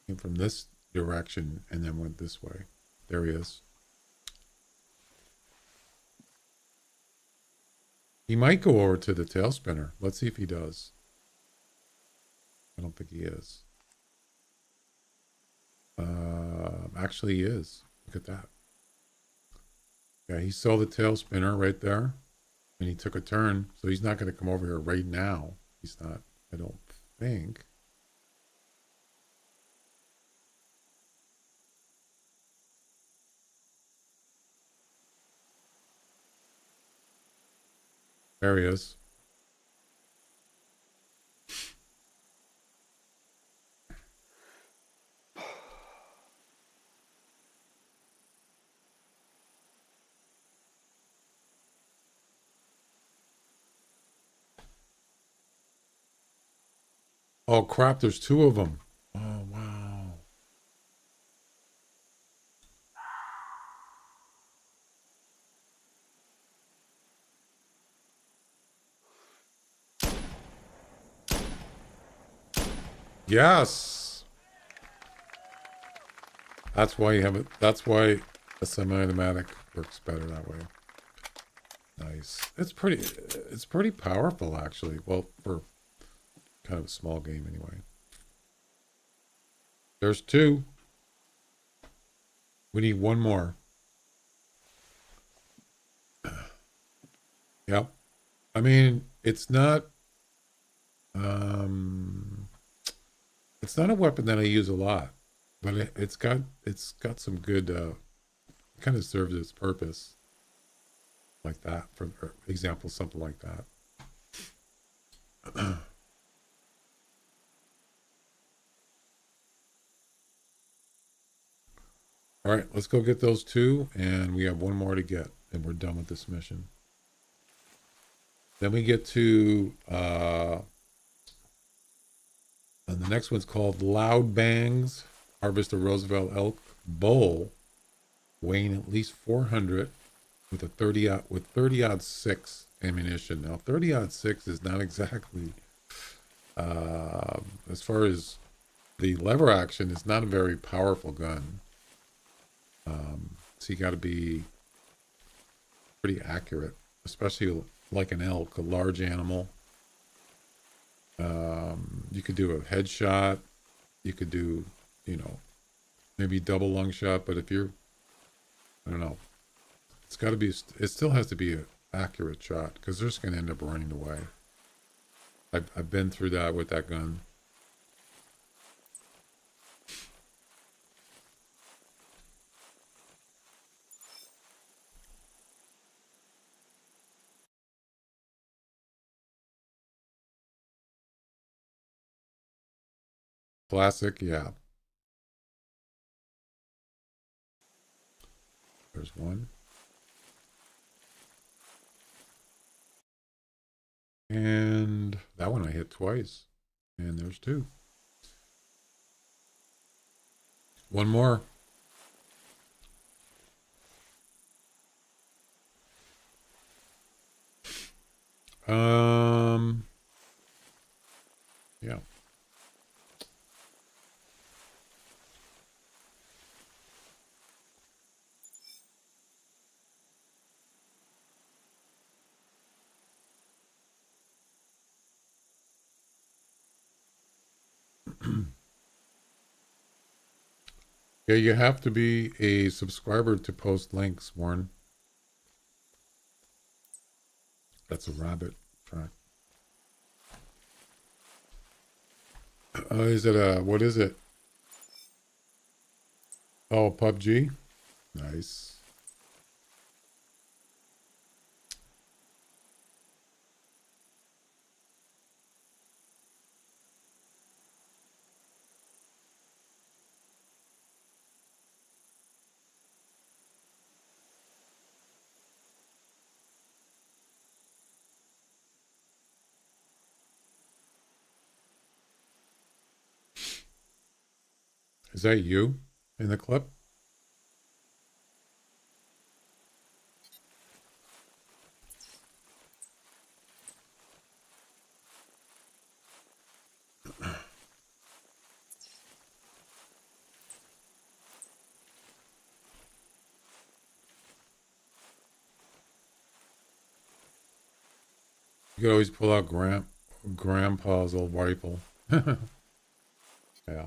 came from this direction and then went this way. There he is. He might go over to the tail spinner. Let's see if he does. I don't think he is. Actually, he is. Look at that. Yeah, he saw the tail spinner right there, and he took a turn. So he's not going to come over here right now. He's not. I don't think. There he is. Oh crap! There's two of them. Oh wow. Yes. That's why you have it. That's why a semi-automatic works better that way. Nice. It's pretty. It's pretty powerful, actually. Well, for kind of a small game, anyway. There's two. We need one more. Yep. I mean, it's not. It's not a weapon that I use a lot, but it's got some good. Kind of serves its purpose, like that. For example, something like that. All right, let's go get those two, and we have one more to get, and we're done with this mission. Then we get to, and the next one's called Loud Bangs. Harvest a Roosevelt elk bull, weighing at least 400, with a 30-06 ammunition. Now 30-06 is not exactly, as far as the lever action, it's not a very powerful gun. So you got to be pretty accurate, especially like an elk, a large animal. You could do a headshot. You could do, maybe double lung shot. But if you're, I don't know, it's got to be. It still has to be an accurate shot because they're just going to end up running away. I've been through that with that gun. Classic, yeah. There's one. And that one I hit twice. And there's two. One more. Yeah. Yeah, you have to be a subscriber to post links, Warren. That's a rabbit track. Is it what is it? Oh, PUBG? Nice. Is that you in the clip? You could always pull out grandpa's old rifle. Yeah.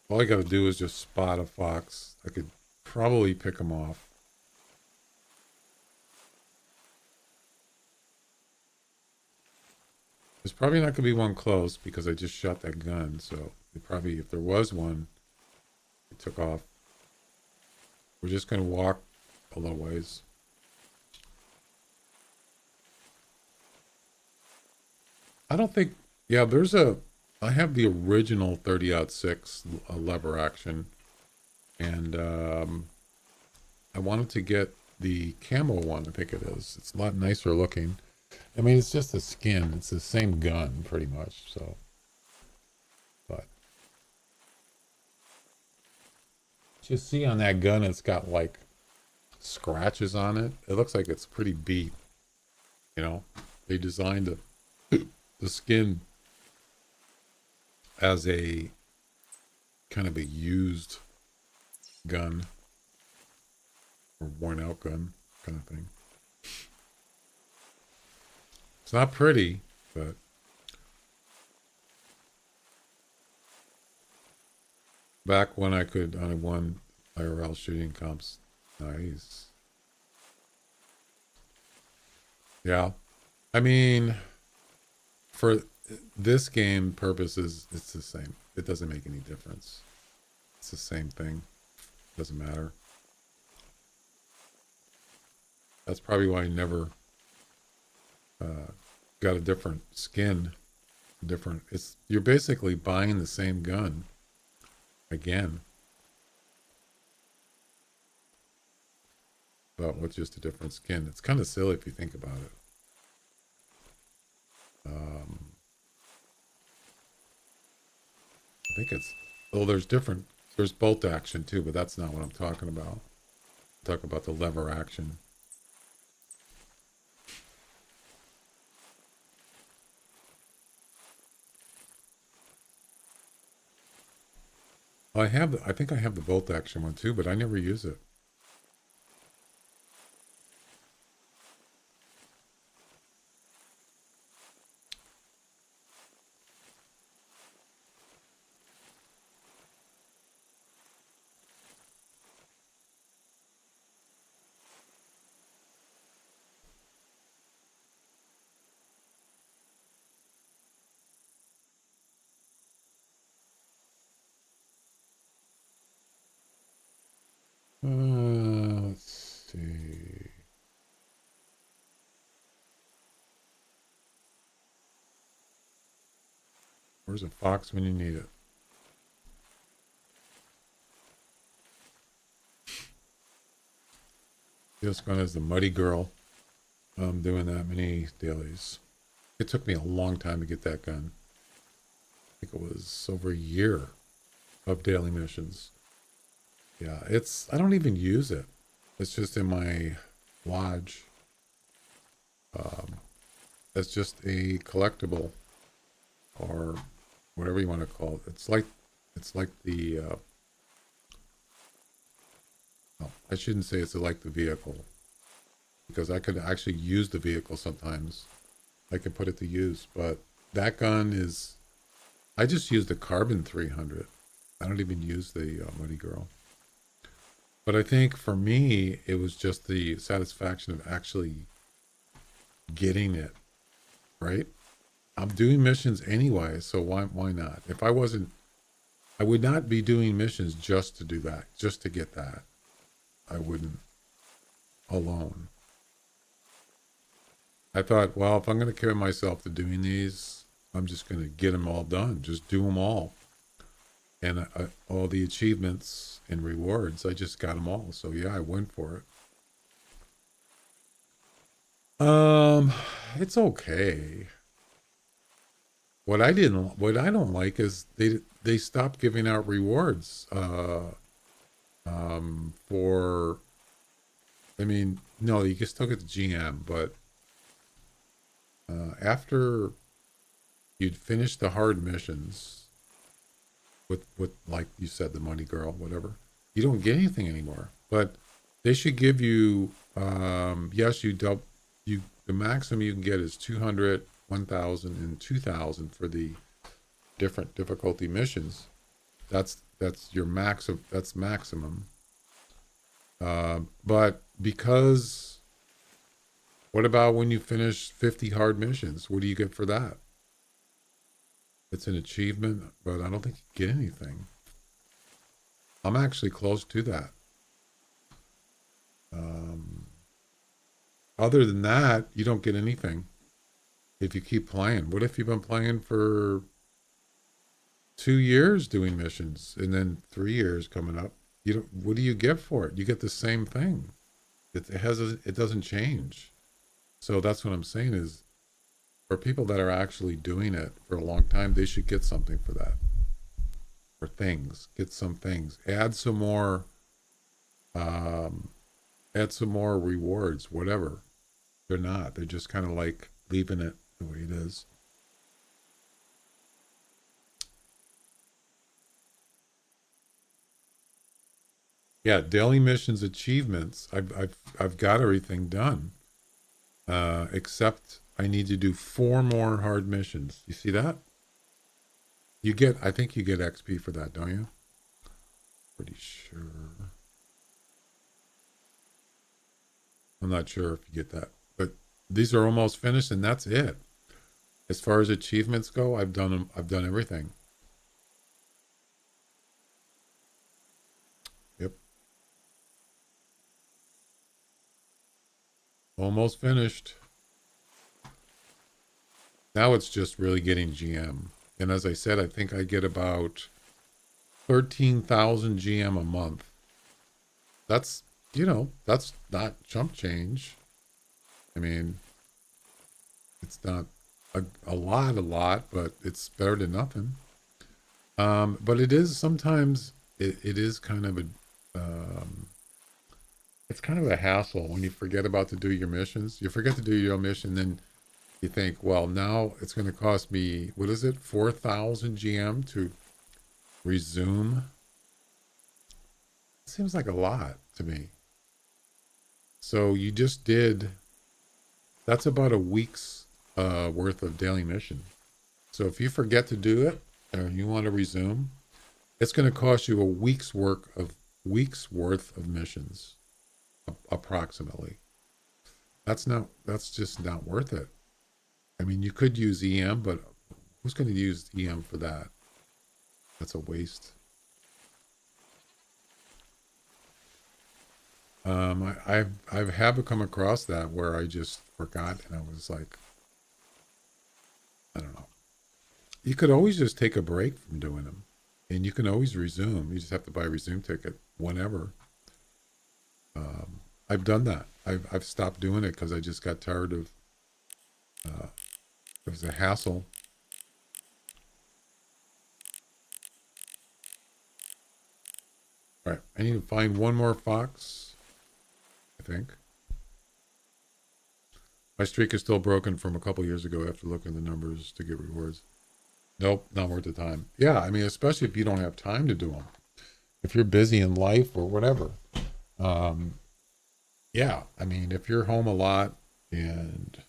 All I got to do is just spot a fox. I could probably pick him off. There's probably not going to be one close because I just shot that gun. So probably, if there was one, it took off. We're just going to walk a little ways. I don't think. Yeah, I have the original 30-06 lever action, and I wanted to get the camo one. I think it is. It's a lot nicer looking. I mean, it's just a skin. It's the same gun, pretty much. So, but you see on that gun, it's got like scratches on it. It looks like it's pretty beat. You know, they designed the skin as a kind of a used gun or worn out gun kind of thing. It's not pretty, but back when I won IRL shooting comps. Nice. Yeah. I mean, for this game purposes, it's the same. It doesn't make any difference. It's the same thing. Doesn't matter. That's probably why I never got a different skin. Different. You're basically buying the same gun again, but with just a different skin. It's kind of silly if you think about it. I think it's. Oh, there's bolt action too, but that's not what I'm talking about. I'm talking about the lever action. I think I have the bolt action one too, but I never use it. Let's see. Where's a fox when you need it? Just gone as the muddy girl. I'm doing that many dailies. It took me a long time to get that gun. I think it was over a year of daily missions. Yeah, I don't even use it. It's just in my lodge. It's just a collectible or whatever you want to call it. It's like the oh, I shouldn't say it's like the vehicle, because I could actually use the vehicle sometimes. I can put it to use, but that gun is, I just use the carbon 300. I don't even use the Muddy Girl. But I think for me, it was just the satisfaction of actually getting it, right? I'm doing missions anyway, so why not? If I wasn't, I would not be doing missions just to do that, just to get that. I wouldn't alone. I thought, well, if I'm going to commit myself to doing these, I'm just going to get them all done, just do them all. And all the achievements and rewards, I just got them all. So yeah, I went for it. It's okay. What I don't like is they stopped giving out rewards. For, I mean, no, you can still get the GM, but after you'd finish the hard missions with like you said, the money girl, whatever, you don't get anything anymore. But they should give you, yes, you the maximum you can get is 200, 1,000, and 2,000 for the different difficulty missions. That's your that's maximum. But because, what about when you finish 50 hard missions? What do you get for that? It's an achievement, but I don't think you get anything. I'm actually close to that. Um, Other than that, you don't get anything if you keep playing. What if you've been playing for 2 years doing missions and then 3 years coming up? You don't. What do you get for it? You get the same thing. It doesn't change. So that's what I'm saying is, for people that are actually doing it for a long time, they should get something for that. For things, get some things. Um, add some more rewards. Whatever. They're not. They're just kind of like leaving it the way it is. Yeah, daily missions achievements. I've got everything done. Except I need to do 4 more hard missions. You see that? I think you get XP for that, don't you? Pretty sure. I'm not sure if you get that, but these are almost finished, and that's it. As far as achievements go, I've done them. I've done everything. Yep, almost finished. Now it's just really getting GM. And as I said, I think I get about 13,000 GM a month. That's, that's not chump change. I mean, it's not a lot, but it's better than nothing. But it is sometimes, it is kind of it's kind of a hassle when you forget about to do your missions. You forget to do your mission, then you think, well, now it's going to cost me, what is it, 4,000 GM to resume? Seems like a lot to me. So you just did, that's about a week's worth of daily mission. So if you forget to do it or you want to resume, it's going to cost you a week's worth of missions, approximately. That's just not worth it. I mean, you could use EM, but who's going to use EM for that? That's a waste. I've have come across that where I just forgot and I was like, I don't know. You could always just take a break from doing them, and you can always resume. You just have to buy a resume ticket whenever. I've done that. I've stopped doing it because I just got tired of. It was a hassle. All right, I need to find one more fox. I think my streak is still broken from a couple years ago after looking at the numbers to get rewards. Nope, not worth the time. Yeah, I mean, especially if you don't have time to do them. If you're busy in life or whatever. Um, yeah, I mean, if you're home a lot and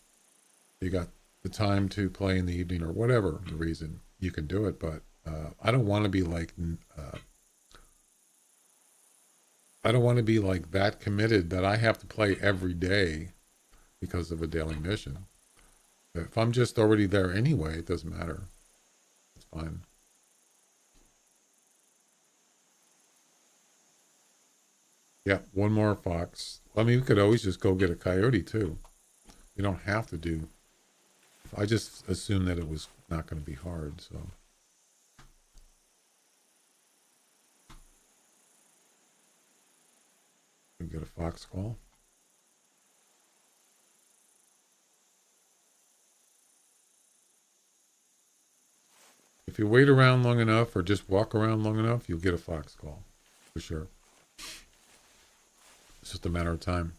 you got the time to play in the evening or whatever the reason, you can do it. But I don't want to be like I don't want to be like that committed that I have to play every day because of a daily mission. If I'm just already there anyway, it doesn't matter. It's fine. Yeah, one more fox. I mean, we could always just go get a coyote too. You don't have to do. I just assumed that it was not going to be hard. So we get a fox call. If you wait around long enough or just walk around long enough, you'll get a fox call for sure. It's just a matter of time.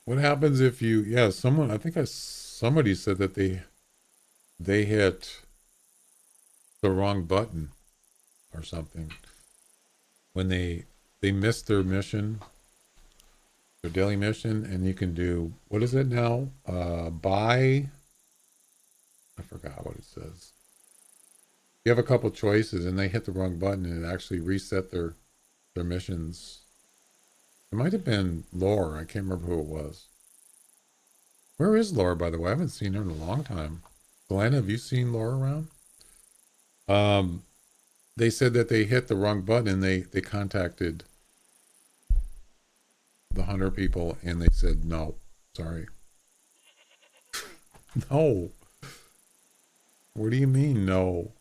What happens if you? Yeah, someone. I think somebody said that they hit the wrong button or something when they missed their mission, their daily mission, and you can do what is it now? Buy. I forgot what it says. You have a couple choices, and they hit the wrong button, and it actually reset their missions. It might have been Lore. I can't remember who it was. Where is Laura, by the way? I haven't seen her in a long time. Glenn, have you seen Laura around? Um, they said that they hit the wrong button and they contacted the hunter people and they said no, sorry. No. What do you mean no?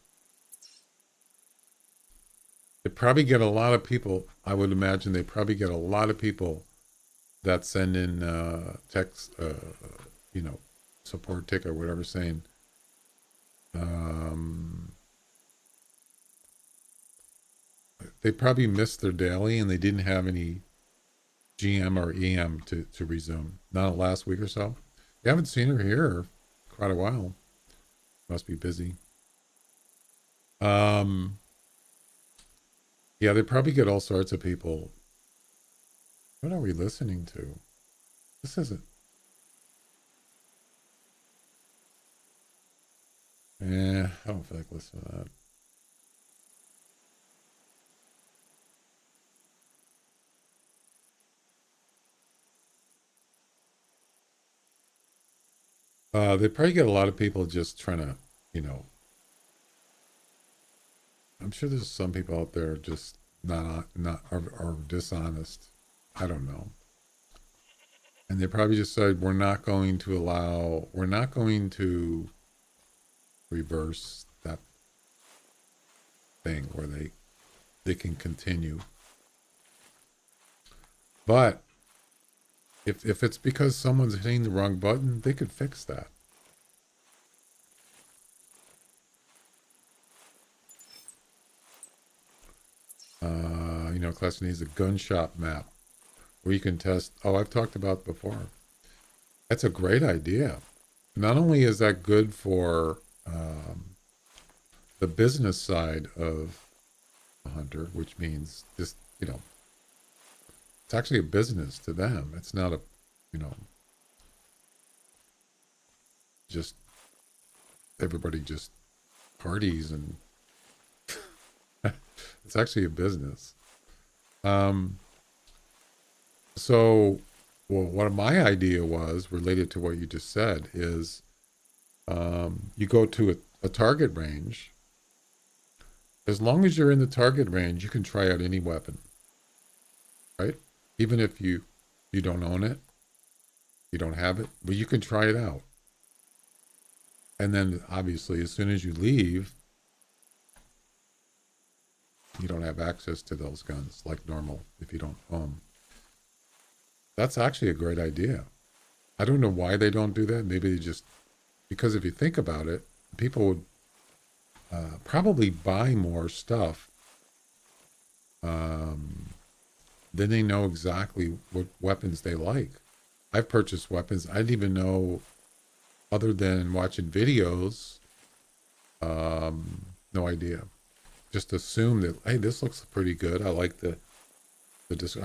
They probably get a lot of people. I would imagine they probably get a lot of people that send in text, you know, support ticket or whatever, saying, um, they probably missed their daily and they didn't have any GM or EM to resume. Not last week or so. You haven't seen her here quite a while. Must be busy. Um, yeah, they probably get all sorts of people. What are we listening to? This isn't. I don't feel like listening to that. They probably get a lot of people just trying to, you know. I'm sure there's some people out there just not are dishonest. I don't know. And they probably just said we're not going to reverse that thing where they can continue. But if it's because someone's hitting the wrong button, they could fix that. You know, class needs a gun shop map where you can test. Oh, I've talked about before. That's a great idea. Not only is that good for the business side of a hunter, which means just, you know, it's actually a business to them. It's not a, you know, just everybody just parties and it's actually a business. Um, so, well, what my idea was related to what you just said is you go to a target range. As long as you're in the target range, you can try out any weapon, right? Even if you don't own it, you don't have it, but you can try it out. And then obviously, as soon as you leave, you don't have access to those guns like normal if you don't own them. That's actually a great idea. I don't know why they don't do that. Maybe they just, because if you think about it, people would probably buy more stuff. Then they know exactly what weapons they like. I've purchased weapons I didn't even know, other than watching videos. No idea. Just assume that, hey, this looks pretty good. I like I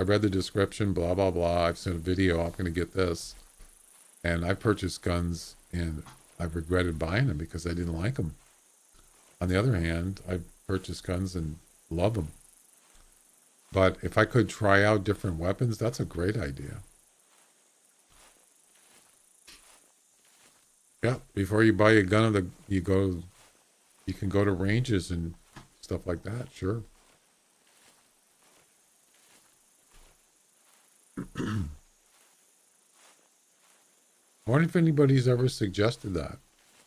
read the description, blah blah blah. I've seen a video. I'm going to get this, and I purchased guns, and I've regretted buying them because I didn't like them. On the other hand, I've purchased guns and love them. But if I could try out different weapons, that's a great idea. Yeah, before you buy a gun, you can go to ranges and stuff like that. Sure. I wonder if anybody's ever suggested that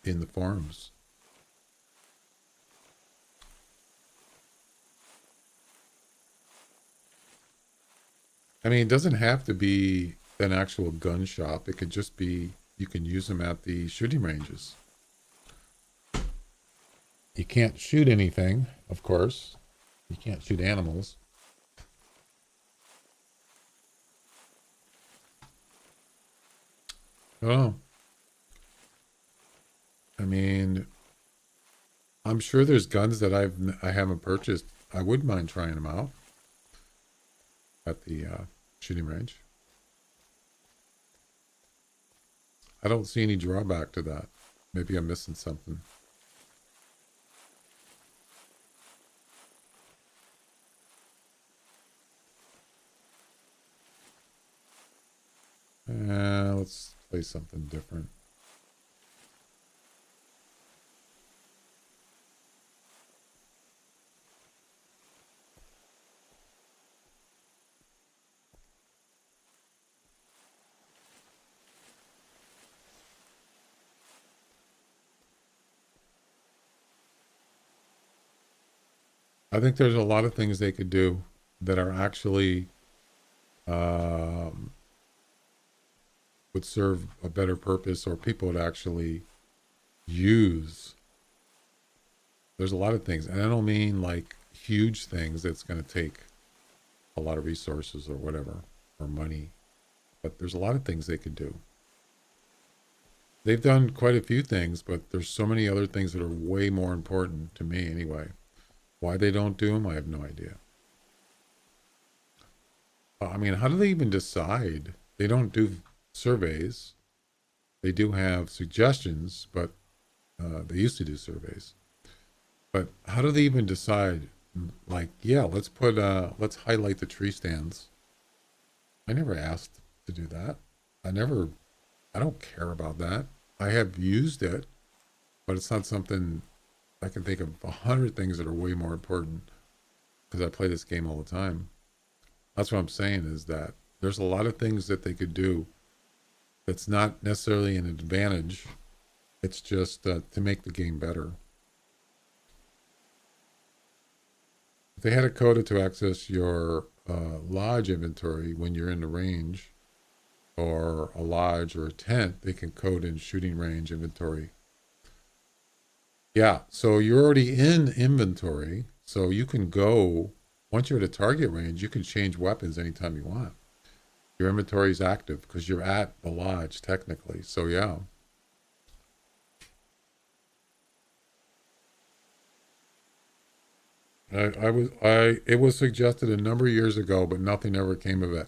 in the forums. I mean, it doesn't have to be an actual gun shop. It could just be, you can use them at the shooting ranges. You can't shoot anything, of course. You can't shoot animals. Oh, I mean, I'm sure there's guns that I haven't purchased. I wouldn't mind trying them out at the shooting range. I don't see any drawback to that. Maybe I'm missing something. Let's play something different. I think there's a lot of things they could do that are actually um, would serve a better purpose, or people would actually use. There's a lot of things, and I don't mean like huge things that's going to take a lot of resources or whatever, or money, but there's a lot of things they could do. They've done quite a few things, but there's so many other things that are way more important to me anyway. Why they don't do them, I have no idea. I mean, how do they even decide? They don't do surveys. They do have suggestions, but they used to do surveys. But how do they even decide? Like, yeah, let's highlight the tree stands. I never asked to do that. I don't care about that. I have used it, but it's not something. I can think of 100 things that are way more important because I play this game all the time. That's what I'm saying, is that there's a lot of things that they could do that's not necessarily an advantage. It's just to make the game better. If they had a quota to access your lodge inventory when you're in the range, or a lodge or a tent, they can code in shooting range inventory. Yeah, so you're already in inventory, so you can go, once you're at a target range, you can change weapons anytime you want. Your inventory is active because you're at the lodge technically. So yeah. It was suggested a number of years ago, but nothing ever came of it.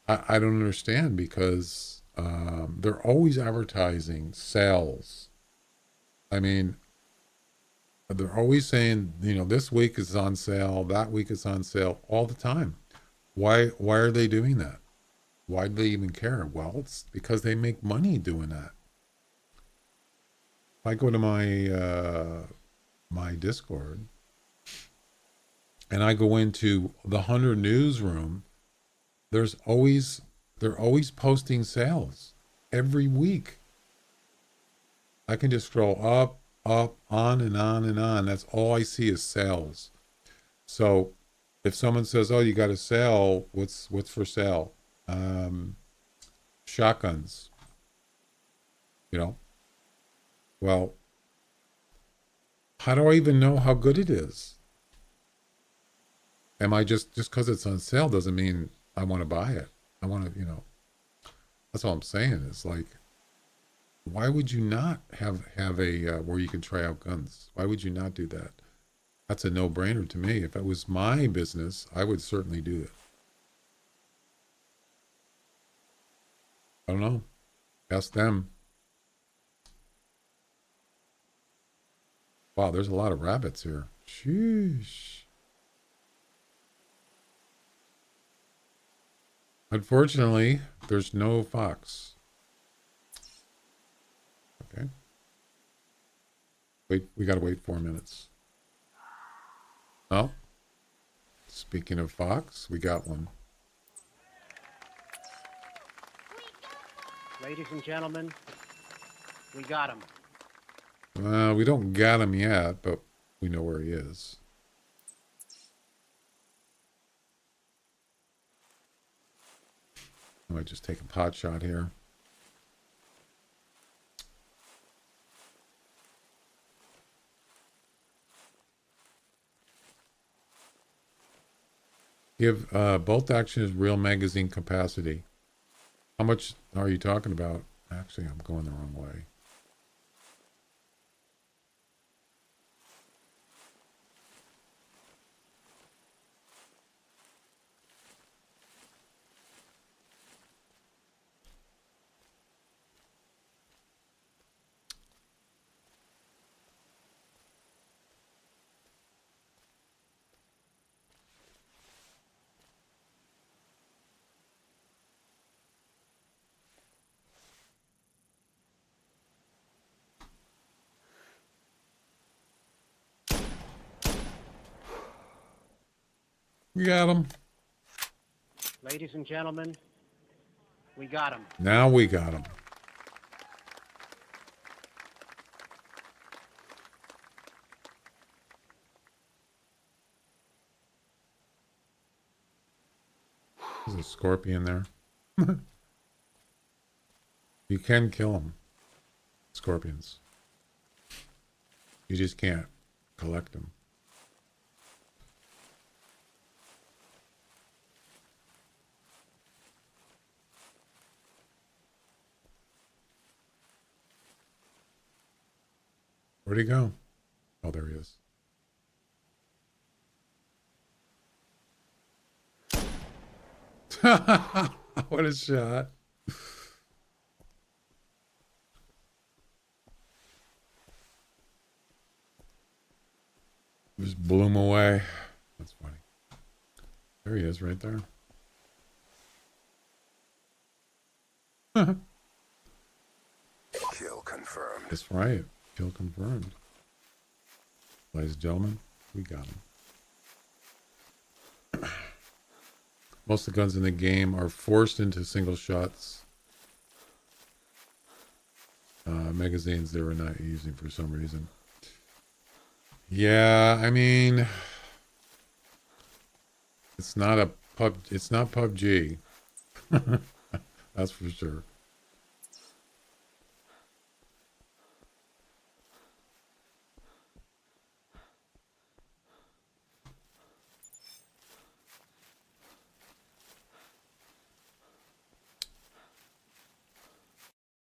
I don't understand, because they're always advertising sales. I mean, they're always saying, this week is on sale, that week is on sale, all the time. Why are they doing that? Why do they even care? Well, it's because they make money doing that. If I go to my Discord and I go into the Hunter newsroom, they're always posting sales every week. I can just scroll up, up, on and on and on. That's all I see is sales. So if someone says, "Oh, you got a sale, what's for sale?" Um, Shotguns, you know. Well, how do I even know how good it is? Am I just because it's on sale doesn't mean I want to buy it. I want to, you know. That's all I'm saying. Is like, why would you not have a where you can try out guns? Why would you not do that? That's a no-brainer to me. If it was my business, I would certainly do it. I don't know. Ask them. Wow, there's a lot of rabbits here. Sheesh. Unfortunately, there's no fox. Okay. Wait, we gotta wait 4 minutes. Oh, speaking of fox, we got one. Ladies and gentlemen, we got him. We don't got him yet, but we know where he is. I might just take a pot shot here. Give bolt action is real magazine capacity. How much are you talking about? Actually, I'm going the wrong way. We got him. Ladies and gentlemen, we got him. Now we got him. There's a scorpion there. You can kill them. Scorpions. You just can't collect them. Where'd he go? Oh, there he is. What a shot. Just blew him away. That's funny. There he is right there. Kill confirmed. That's right. Kill confirmed. Ladies and gentlemen, we got him. Most of the guns in the game are forced into single shots. Magazines they were not using for some reason. Yeah, I mean, it's not a pub. It's not PUBG. That's for sure.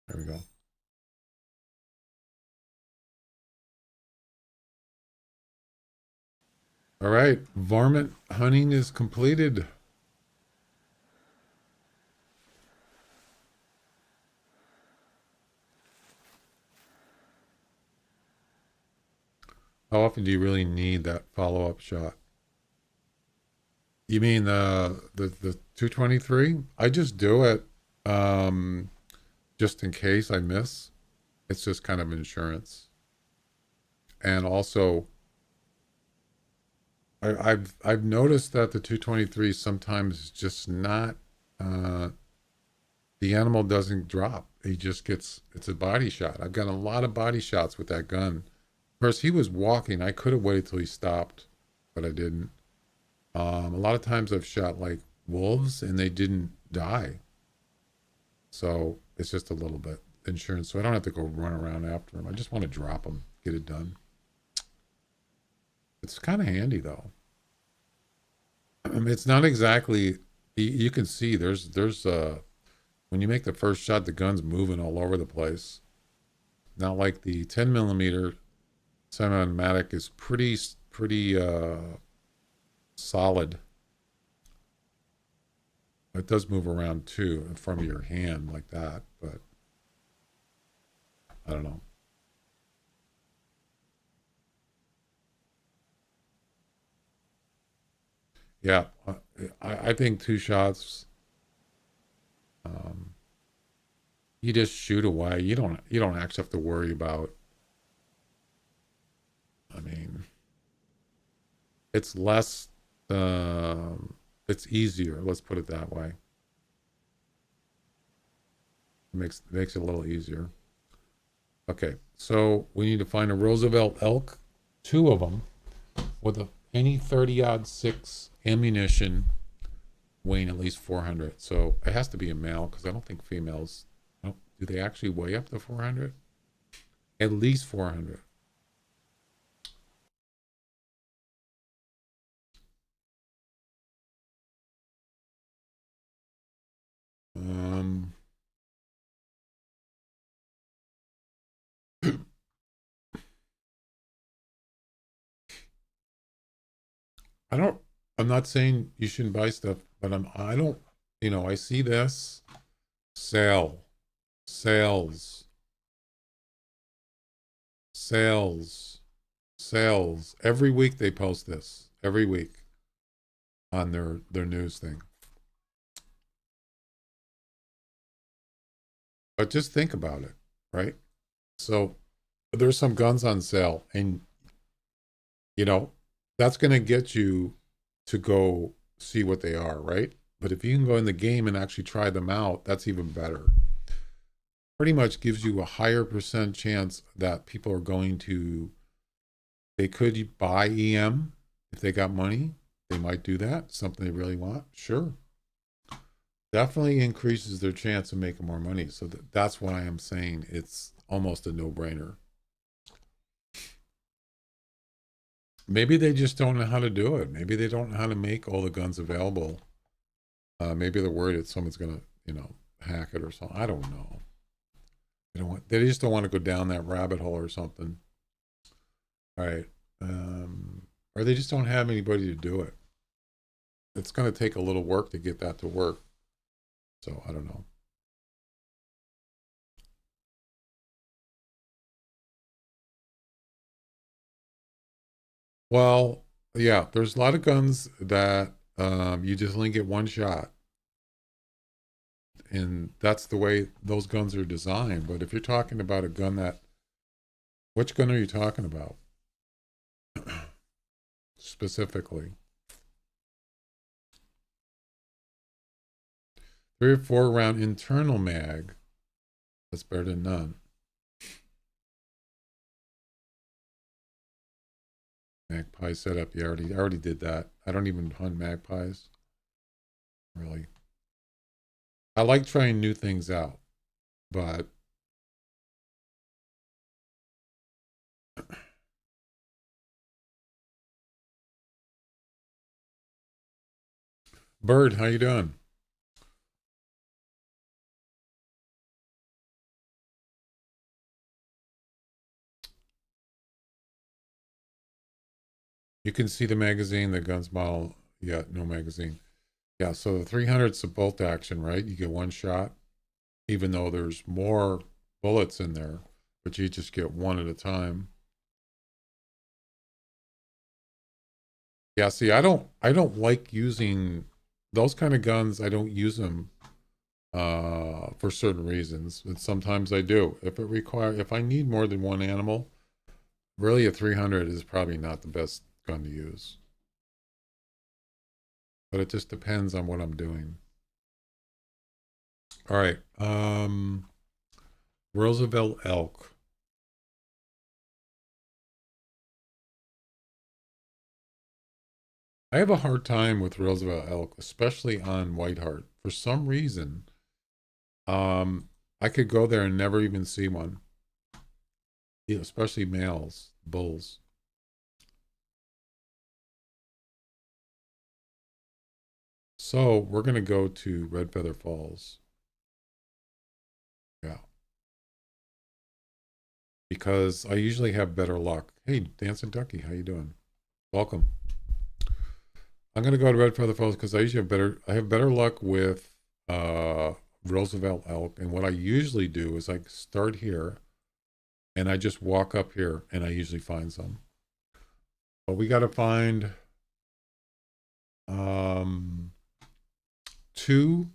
There we go. All right, varmint hunting is completed. How often do you really need that follow-up shot? You mean the 223? I just do it just in case I miss. It's just kind of insurance. And also I've noticed that the 223 sometimes is just not the animal doesn't drop. he just gets, it's a body shot. I've gotten a lot of body shots with that gun. Of course, he was walking. I could have waited till he stopped, but I didn't. A lot of times I've shot like wolves and they didn't die. So it's just a little bit insurance. So I don't have to go run around after him. I just want to drop him, get it done. It's kind of handy though. I mean, it's not exactly, you can see when you make the first shot, the gun's moving all over the place. Not like the 10 millimeter semi-automatic is pretty solid. It does move around too from your hand like that, but I don't know. Yeah, I think two shots. Um, you just shoot away. You don't actually have to worry about. I mean, it's less. It's easier. Let's put it that way. Makes it a little easier. Okay, so we need to find a Roosevelt elk, two of them, with any 30-06 ammunition weighing at least 400. So it has to be a male because I don't think females. Oh, do they actually weigh up to 400? At least 400. Um, I don't. I'm not saying you shouldn't buy stuff, but I don't. I see this sale, sales, sales, sales. Every week they post this. Every week on their news thing. But just think about it, right? So there's some guns on sale, and you know that's going to get you to go see what they are, right? But if you can go in the game and actually try them out, that's even better. Pretty much gives you a higher percent chance that people are going to, they could buy EM if they got money. They might do that, something they really want. Sure. Definitely increases their chance of making more money. So that's why I'm saying it's almost a no-brainer. Maybe they just don't know how to do it. Maybe they don't know how to make all the guns available. Maybe they're worried that someone's gonna, hack it or something. I don't know. They just don't want to go down that rabbit hole or something. All right. Or they just don't have anybody to do it. It's going to take a little work to get that to work. So I don't know. Well, yeah, there's a lot of guns that you just only get one shot. And that's the way those guns are designed. But if you're talking about a gun which gun are you talking about? Specifically. 3 or 4 round internal mag. That's better than none. Magpie setup. Yeah, I already did that. I don't even hunt magpies. Really. I like trying new things out, but Bird, how you doing? You can see the magazine, the guns model. Yeah, no magazine. Yeah, so the 300's a bolt action, right? You get one shot, even though there's more bullets in there, but you just get one at a time. Yeah, see, I don't like using those kind of guns. I don't use them for certain reasons, and sometimes I do. If I need more than one animal, really a 300 is probably not the best gun to use. But it just depends on what I'm doing. All right. Roosevelt elk. I have a hard time with Roosevelt elk, especially on Whiteheart. For some reason, I could go there and never even see one. Yeah, especially males, bulls. So we're gonna go to Red Feather Falls. Yeah. Because I usually have better luck. Hey, Dancing Ducky, how you doing? Welcome. I'm gonna go to Red Feather Falls because I have better luck with Roosevelt elk. And what I usually do is I start here and I just walk up here and I usually find some. But we gotta find two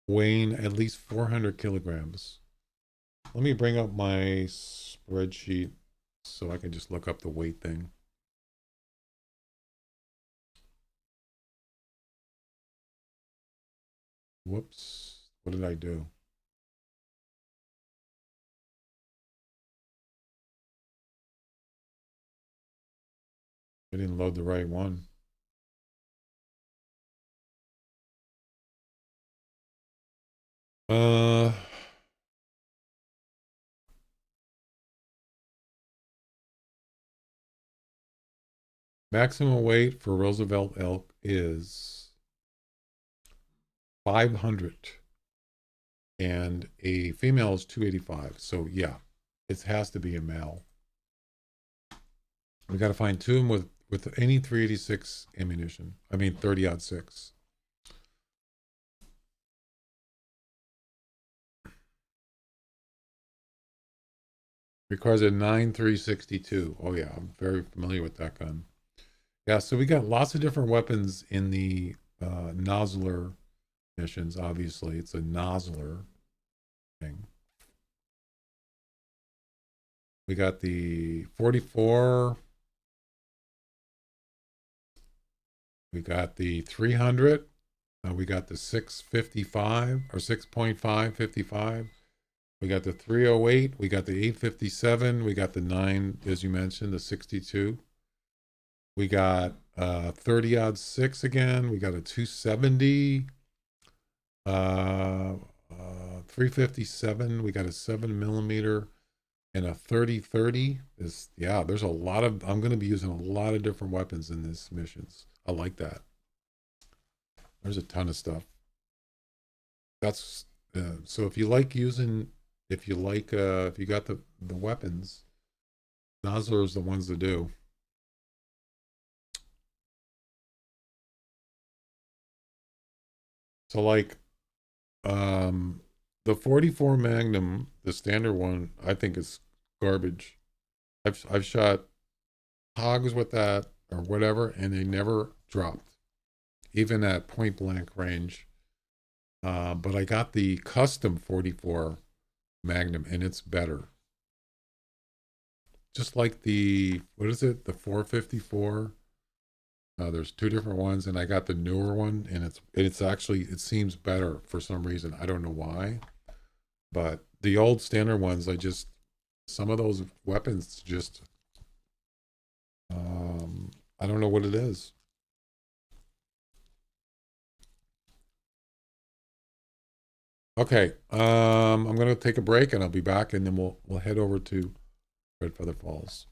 weighing at least 400 kilograms. Let me bring up my spreadsheet so I can just look up the weight thing. Whoops. What did I do? I didn't load the right one. Uh, Maximum weight for Roosevelt elk is 500 and a female is 285. So yeah, it has to be a male. We got to find two of them with any 386 ammunition. I mean 30-06. Requires a 9.362. Oh yeah, I'm very familiar with that gun. Yeah, so we got lots of different weapons in the Nosler missions. Obviously, it's a Nosler thing. We got the 44. We got the 300. We got the 655 or 6.555. We got the 308. We got the 857. We got the 9, as you mentioned, the 62. We got 30-06 again. We got a 270. 357. We got a 7mm and a 30-30. There's a lot of, I'm going to be using a lot of different weapons in this missions. I like that. There's a ton of stuff. That's so if you like using, if you got the weapons, Nosler is the ones to do. So like the 44 Magnum, the standard one, I think is garbage. I've shot hogs with that or whatever, and they never dropped, even at point blank range. But I got the custom 44 Magnum, and it's better. Just like the, what is it? The 454. There's two different ones, and I got the newer one, and it's actually, it seems better for some reason. I don't know why, but the old standard ones, some of those weapons just, I don't know what it is. Okay, I'm gonna take a break, and I'll be back, and then we'll head over to Red Feather Falls.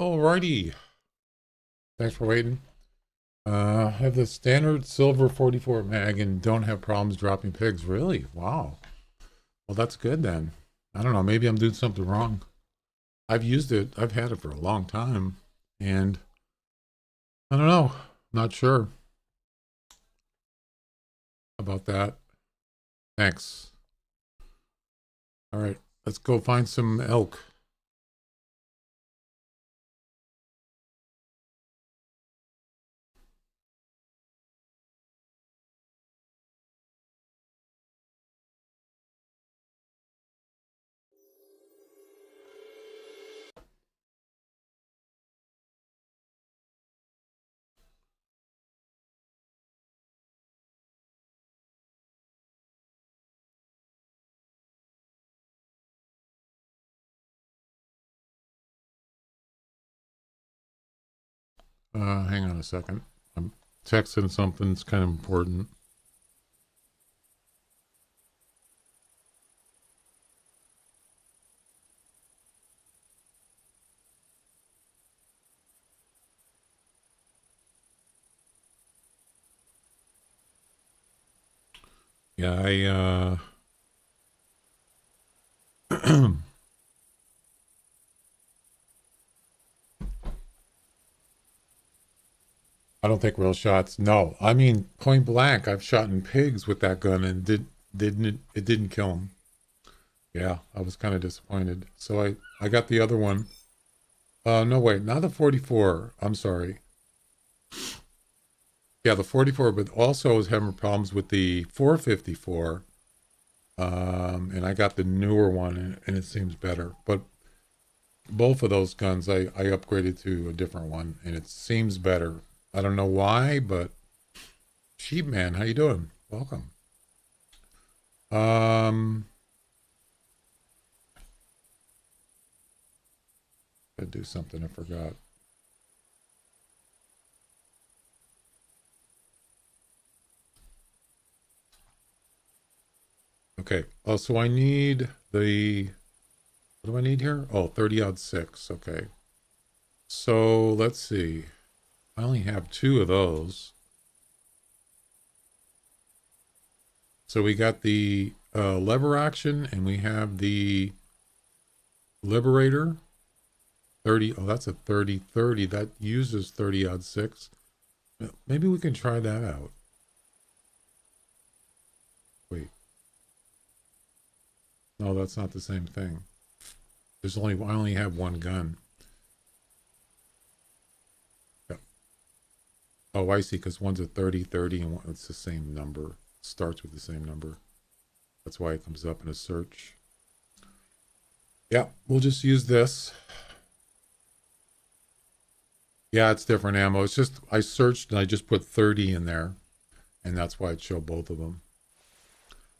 Alrighty. Thanks for waiting. I have the standard silver 44 mag and don't have problems dropping pigs. Really? Wow. Well, that's good then. I don't know. Maybe I'm doing something wrong. I've used it. I've had it for a long time. And I don't know. Not sure about that. Thanks. All right. Let's go find some elk. Hang on a second. I'm texting something that's kind of important. Yeah, I don't think real shots. No, I mean point blank. I've shot in pigs with that gun and it didn't kill them. Yeah, I was kind of disappointed. So I got the other one. No wait, not the 44. I'm sorry. Yeah, the 44, but also I was having problems with the 454. And I got the newer one and it seems better. But both of those guns I upgraded to a different one and it seems better. I don't know why, but Sheep Man, how you doing? Welcome. I do something I forgot. Okay. Oh, so I need the, what do I need here? Oh, 30-06. Okay. So let's see. I only have 2 of those. So we got the lever action and we have the Liberator 30. Oh, that's a 30-30. That uses 30-06. Maybe we can try that out. Wait. No, that's not the same thing. I only have one gun. Yeah. Oh, I see, because one's a 30-30 and it's the same number. Starts with the same number. That's why it comes up in a search. Yeah, we'll just use this. Yeah, it's different ammo. It's just, I searched and I just put 30 in there. And that's why it showed both of them.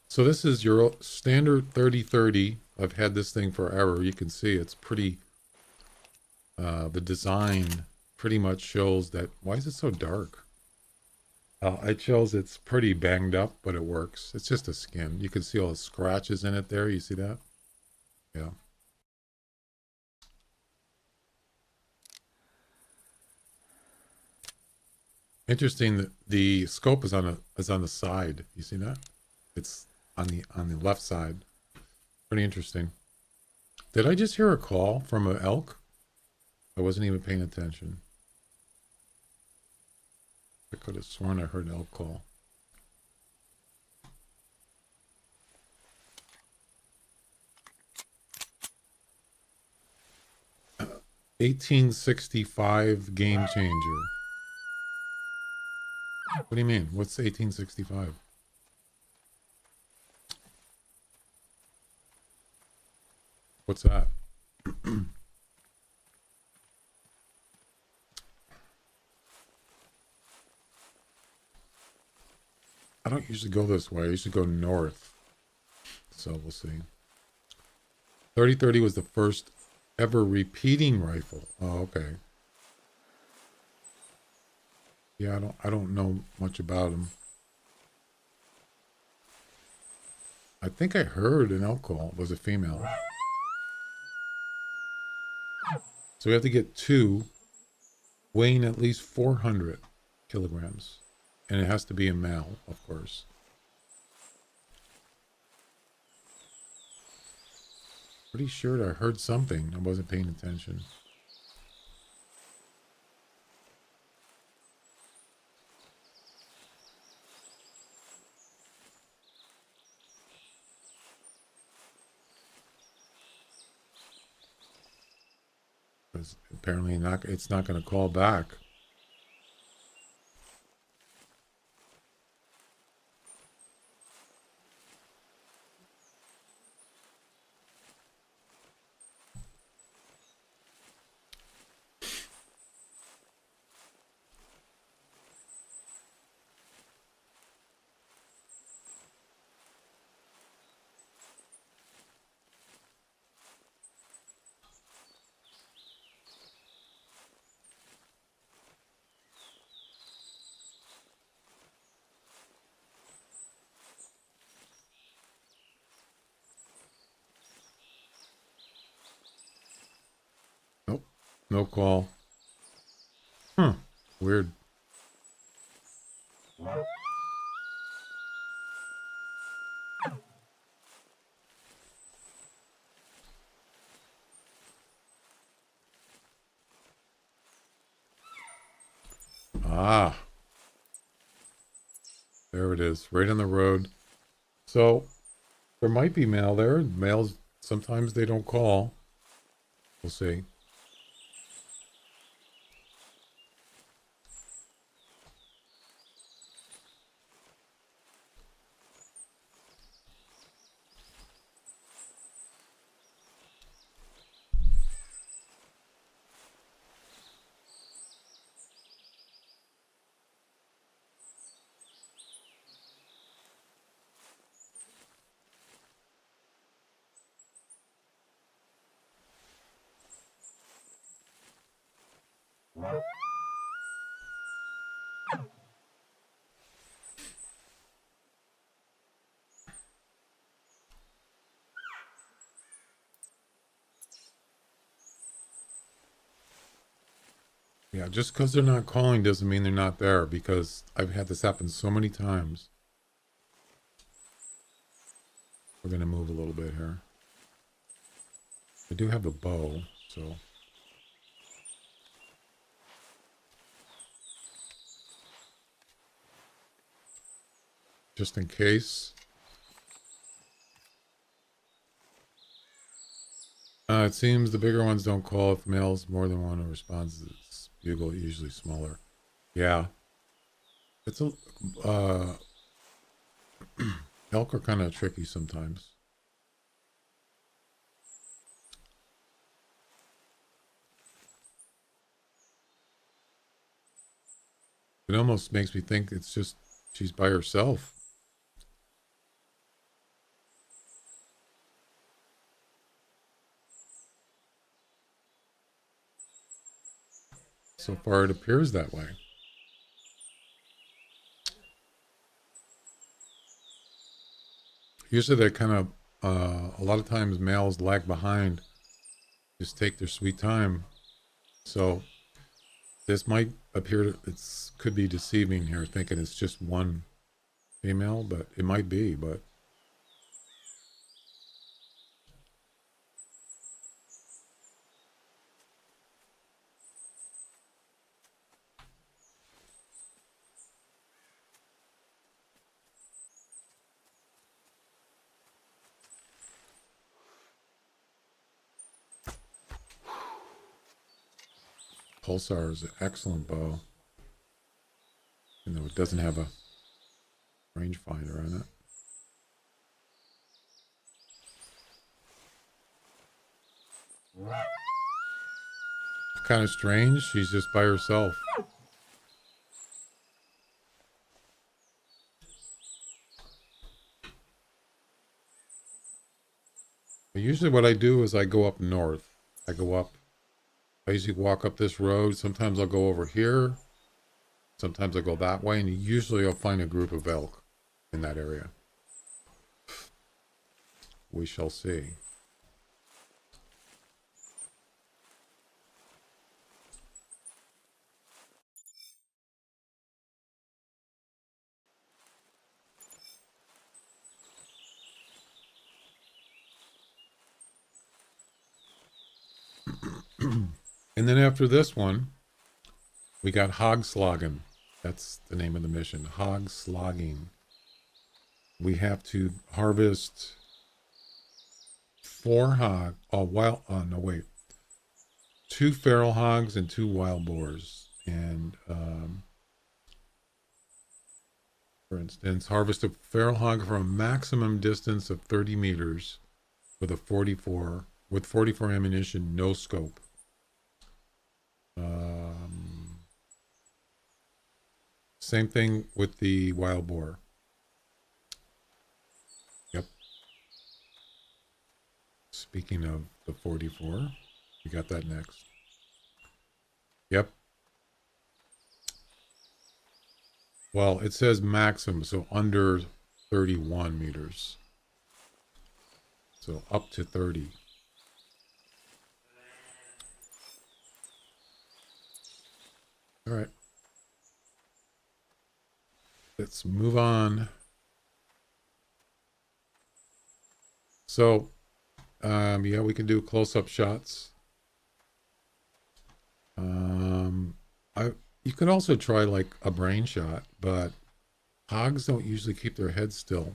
So this is your standard 30-30. I've had this thing forever. You can see it's pretty, the design pretty much shows that, why is it so dark? It shows it's pretty banged up, but it works. It's just a skin. You can see all the scratches in it there. You see that? Yeah. Interesting that the scope is on the side. You see that? It's on the left side. Pretty interesting. Did I just hear a call from an elk? I wasn't even paying attention. I could have sworn I heard an elk call. $1865 game changer. What do you mean? What's 1865? What's that? I don't usually go this way. I usually go north. So we'll see. 30-30 was the first ever repeating rifle. Oh, okay. Yeah, I don't know much about them. I think I heard an elk call. Was a female. So we have to get 2 weighing at least 400 kilograms. And it has to be a male, of course. Pretty sure I heard something. I wasn't paying attention. Because apparently it's not going to call back. Nope. No call. Huh. Weird. Ah. There it is. Right on the road. So there might be mail there. Males, sometimes they don't call. We'll see. Yeah, just because they're not calling doesn't mean they're not there, because I've had this happen so many times. We're going to move a little bit here. I do have a bow, so. Just in case. It seems the bigger ones don't call if males more than one responds. It's bugle usually smaller. Yeah. It's a, elk are kind of tricky sometimes. It almost makes me think it's just she's by herself. So far, it appears that way. Usually, they kind of, a lot of times, males lag behind, just take their sweet time. So, this might appear to, it's could be deceiving here, thinking it's just one female, but it might be. But Pulsar is an excellent bow, even though it doesn't have a rangefinder on it. Kind of strange. She's just by herself. But usually, what I do is I go up north. I go up. I usually walk up this road. Sometimes I'll go over here. Sometimes I go that way, and usually I'll find a group of elk in that area. We shall see. And then after this one, we got hog slogging. That's the name of the mission. Hog slogging. We have to harvest 4 hog. Oh, wild. Oh, no, wait. 2 feral hogs and 2 wild boars. And for instance, harvest a feral hog from a maximum distance of 30 meters with 44 ammunition, no scope. Same thing with the wild boar. Yep. Speaking of the 44, we got that next. Yep. Well, it says maximum, so under 31 meters. So up to 30. All right. Let's move on. So, yeah, we can do close-up shots. You could also try like a brain shot, but hogs don't usually keep their heads still.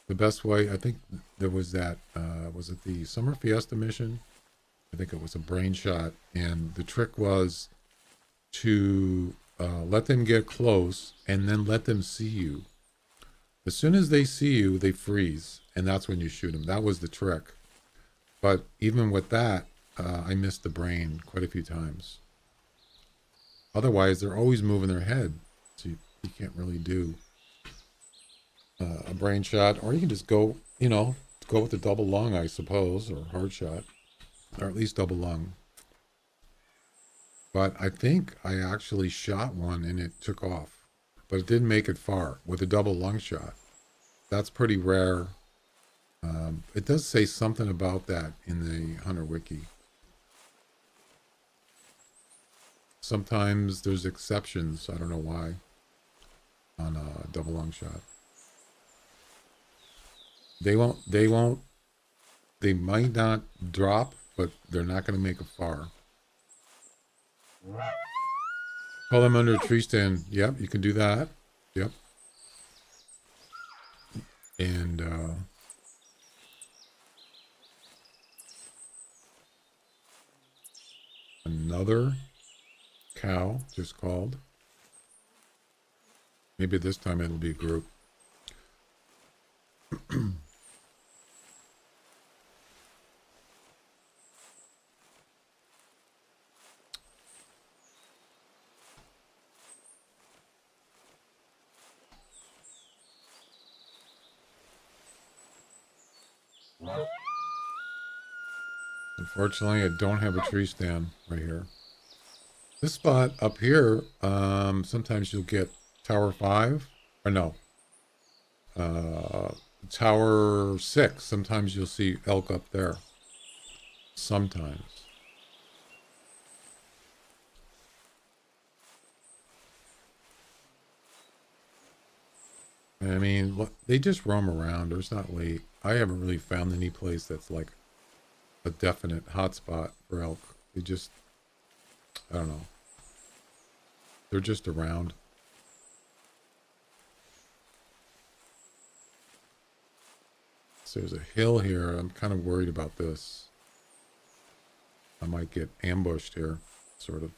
The best way, I think there was that, was it the Summer Fiesta mission? I think it was a brain shot. And the trick was to let them get close and then let them see you. As soon as they see you, they freeze. And that's when you shoot them. That was the trick. But even with that, I missed the brain quite a few times. Otherwise, they're always moving their head. So you can't really do a brain shot. Or you can just go, go with the double lung, I suppose, or hard shot. Or at least double lung. But I think I actually shot one and it took off. But it didn't make it far with a double lung shot. That's pretty rare. It does say something about that in the Hunter Wiki. Sometimes there's exceptions. I don't know why. On a double lung shot. They might not drop, but they're not going to make it far. Call them under a tree stand. Yep, you can do that. Yep. And another cow just called. Maybe this time it'll be a group. Unfortunately, I don't have a tree stand right here. This spot up here, sometimes you'll get Tower 5, or no, Tower 6. Sometimes you'll see elk up there. Sometimes. I mean, they just roam around. It's not late. I haven't really found any place that's like a definite hotspot for elk. They just, I don't know. They're just around. So there's a hill here. I'm kind of worried about this. I might get ambushed here, sort of.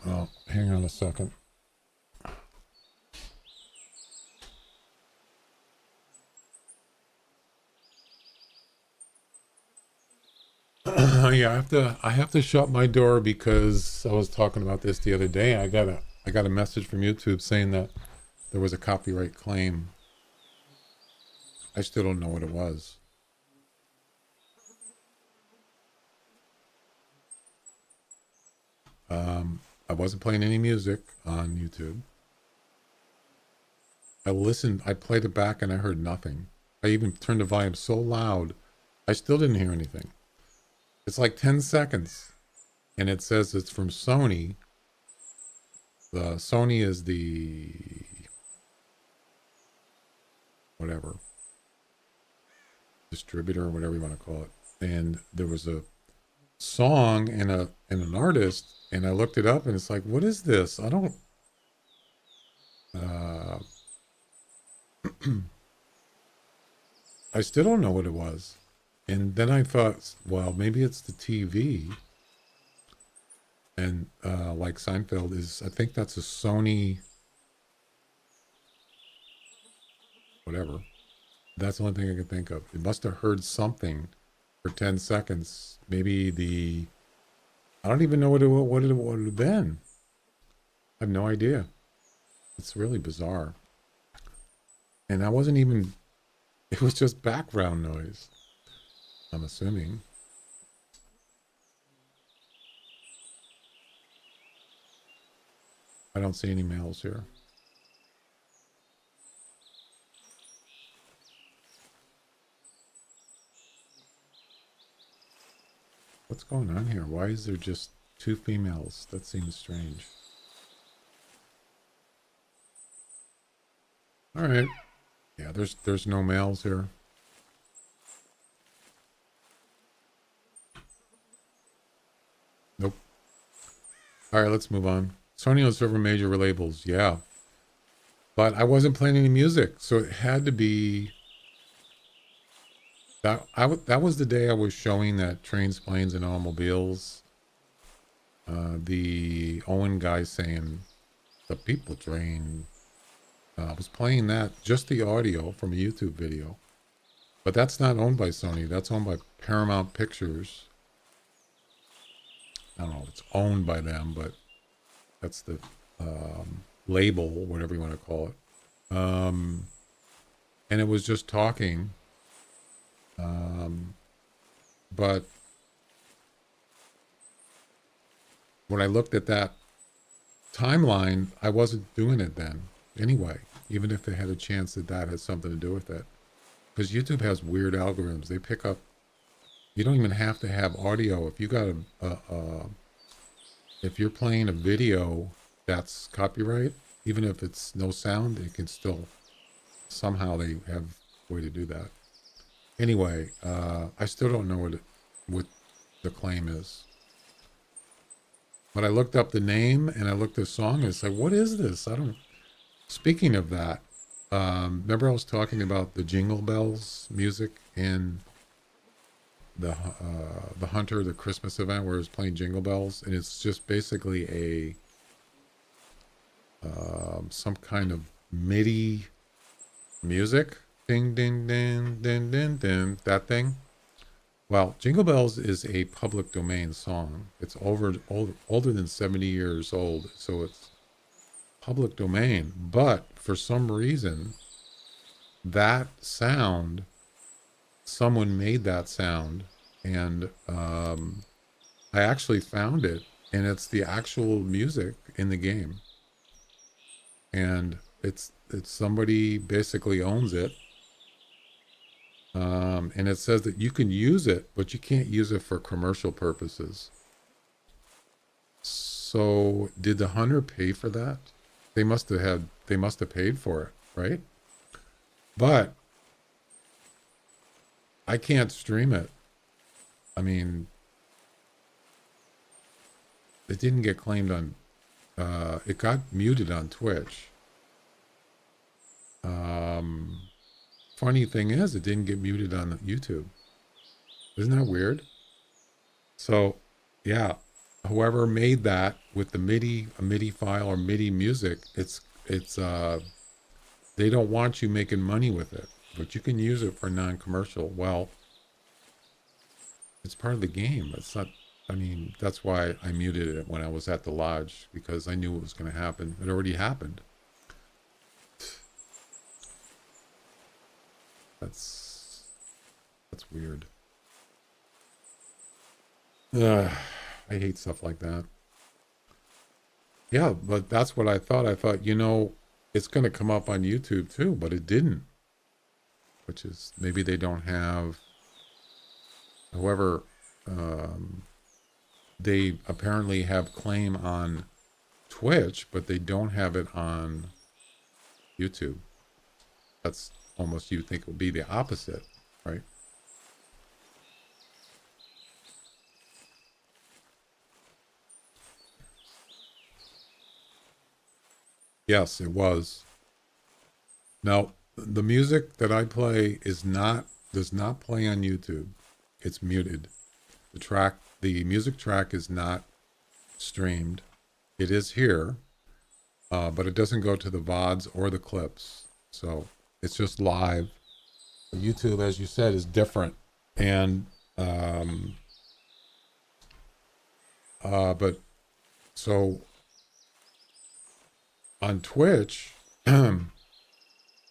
Oh, hang on a second. funny. I have to shut my door because I was talking about this the other day. I got a message from YouTube saying that there was a copyright claim. I still don't know what it was. I wasn't playing any music on YouTube. I played it back and I heard nothing. I even turned the volume so loud, I still didn't hear anything. It's like 10 seconds. And it says it's from Sony. The Sony is the whatever distributor or whatever you want to call it. And there was a song and an artist, and I looked it up and it's like, what is this? I don't I still don't know what it was. And then I thought, well, maybe it's the TV. And like Seinfeld is, I think that's a Sony, whatever. That's the only thing I can think of. It must have heard something for 10 seconds. Maybe I don't even know what it would have been. I have no idea. It's really bizarre. And I wasn't even, it was just background noise, I'm assuming. I don't see any mails here. What's going on here? Why is there just 2 females? That seems strange. All right. Yeah, there's no males here. Nope. All right, let's move on. Sony on several major labels, yeah. But I wasn't playing any music, so it had to be that. That was the day I was showing that Trains, Planes, and Automobiles. The Owen guy saying the people train. I was playing that, just the audio from a YouTube video. But that's not owned by Sony. That's owned by Paramount Pictures. I don't know if it's owned by them, but that's the label, whatever you want to call it. And it was just talking. But when I looked at that timeline, I wasn't doing it then anyway, even if they had a chance that that had something to do with it. Because YouTube has weird algorithms. They pick up, you don't even have to have audio. If you got if you're playing a video that's copyright, even if it's no sound, it can still, somehow they have a way to do that. Anyway, I still don't know what the claim is. But I looked up the name and I looked at the song and it's like, what is this? Speaking of that, remember I was talking about the Jingle Bells music in the Hunter, the Christmas event where it was playing Jingle Bells, and it's just basically some kind of MIDI music, ding ding ding ding ding ding, that thing. Well, Jingle Bells is a public domain song. It's older than 70 years old, so it's public domain. But for some reason, that sound, someone made that sound, and I actually found it, and it's the actual music in the game, and it's somebody basically owns it, and it says that you can use it, but you can't use it for commercial purposes. So did the hunter pay for that? They must have paid for it, right? But I can't stream it. I mean, it didn't get claimed on, it got muted on Twitch. Funny thing is, it didn't get muted on YouTube. Isn't that weird? So, yeah, whoever made that with the a MIDI file or MIDI music, it's they don't want you making money with it, but you can use it for non-commercial. Well, It's part of the game. It's not. I mean, that's why I muted it when I was at the lodge, because I knew what was going to happen. It already happened. That's weird. Ugh, I hate stuff like that. Yeah, but that's what I thought. I thought, it's going to come up on YouTube too, but it didn't. Which is, maybe they don't have. However, um, they apparently have claim on Twitch, but they don't have it on YouTube. That's almost, you think it would be the opposite, right? Yes, it was. Now, the music that I play does not play on YouTube. It's muted. The music track is not streamed. It is here, but it doesn't go to the VODs or the clips. So it's just live. YouTube, as you said, is different. And, but so on Twitch, I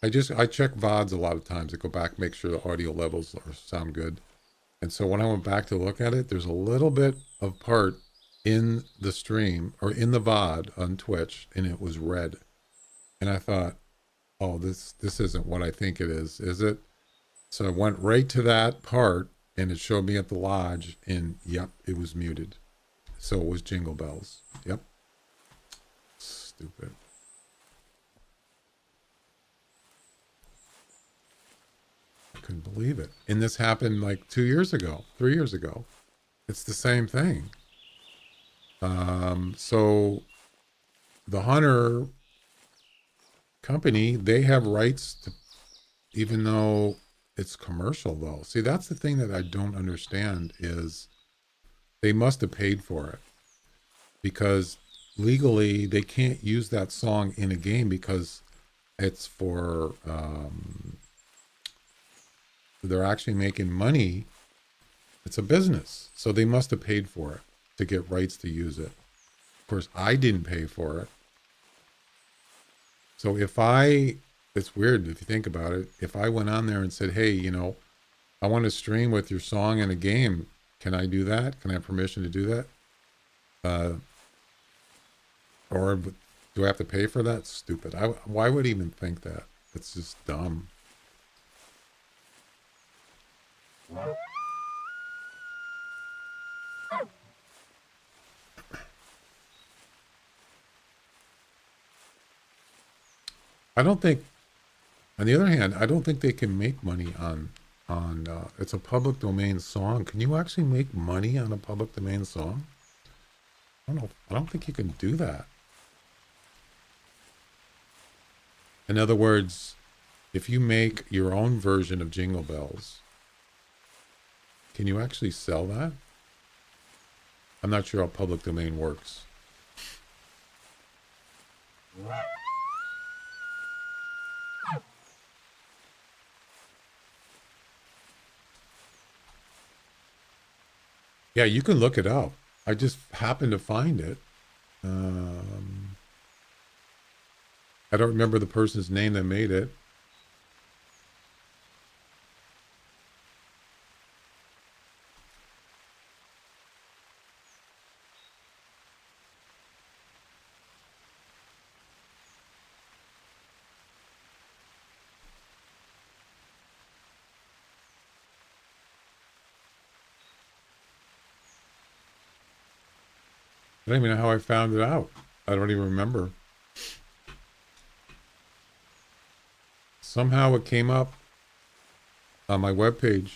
check VODs a lot of times. I go back, make sure the audio levels sound good. And so when I went back to look at it, there's a little bit of part in the stream or in the VOD on Twitch, and it was red. And I thought, oh, this isn't what I think it is it? So I went right to that part, and it showed me at the lodge, and yep, it was muted. So it was Jingle Bells. Yep. Stupid. I couldn't believe it. And this happened like 2 years ago, 3 years ago. It's the same thing. So the Hunter company, they have rights to, even though it's commercial though. See, that's the thing that I don't understand is they must have paid for it, because legally they can't use that song in a game because it's for, they're actually making money. It's a business. So they must have paid for it to get rights to use it. Of course, I didn't pay for it. So it's weird if you think about it. If I went on there and said, hey, I want to stream with your song in a game, can I do that? Can I have permission to do that? Or do I have to pay for that? Stupid. Why would I even think that? It's just dumb. I don't think, on the other hand, I don't think they can make money on it's a public domain song. Can you actually make money on a public domain song? I don't know. I don't think you can do that. In other words, if you make your own version of Jingle Bells, can you actually sell that? I'm not sure how public domain works. Yeah, you can look it up. I just happened to find it. I don't remember the person's name that made it. I don't even know how I found it out. I don't even remember. Somehow it came up on my webpage.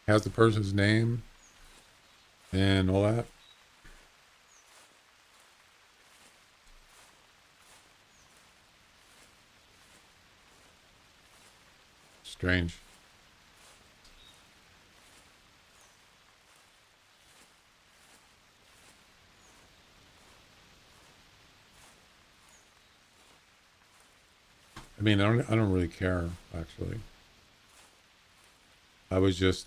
Has the person's name and all that. Strange. I mean, I don't really care, actually. I was just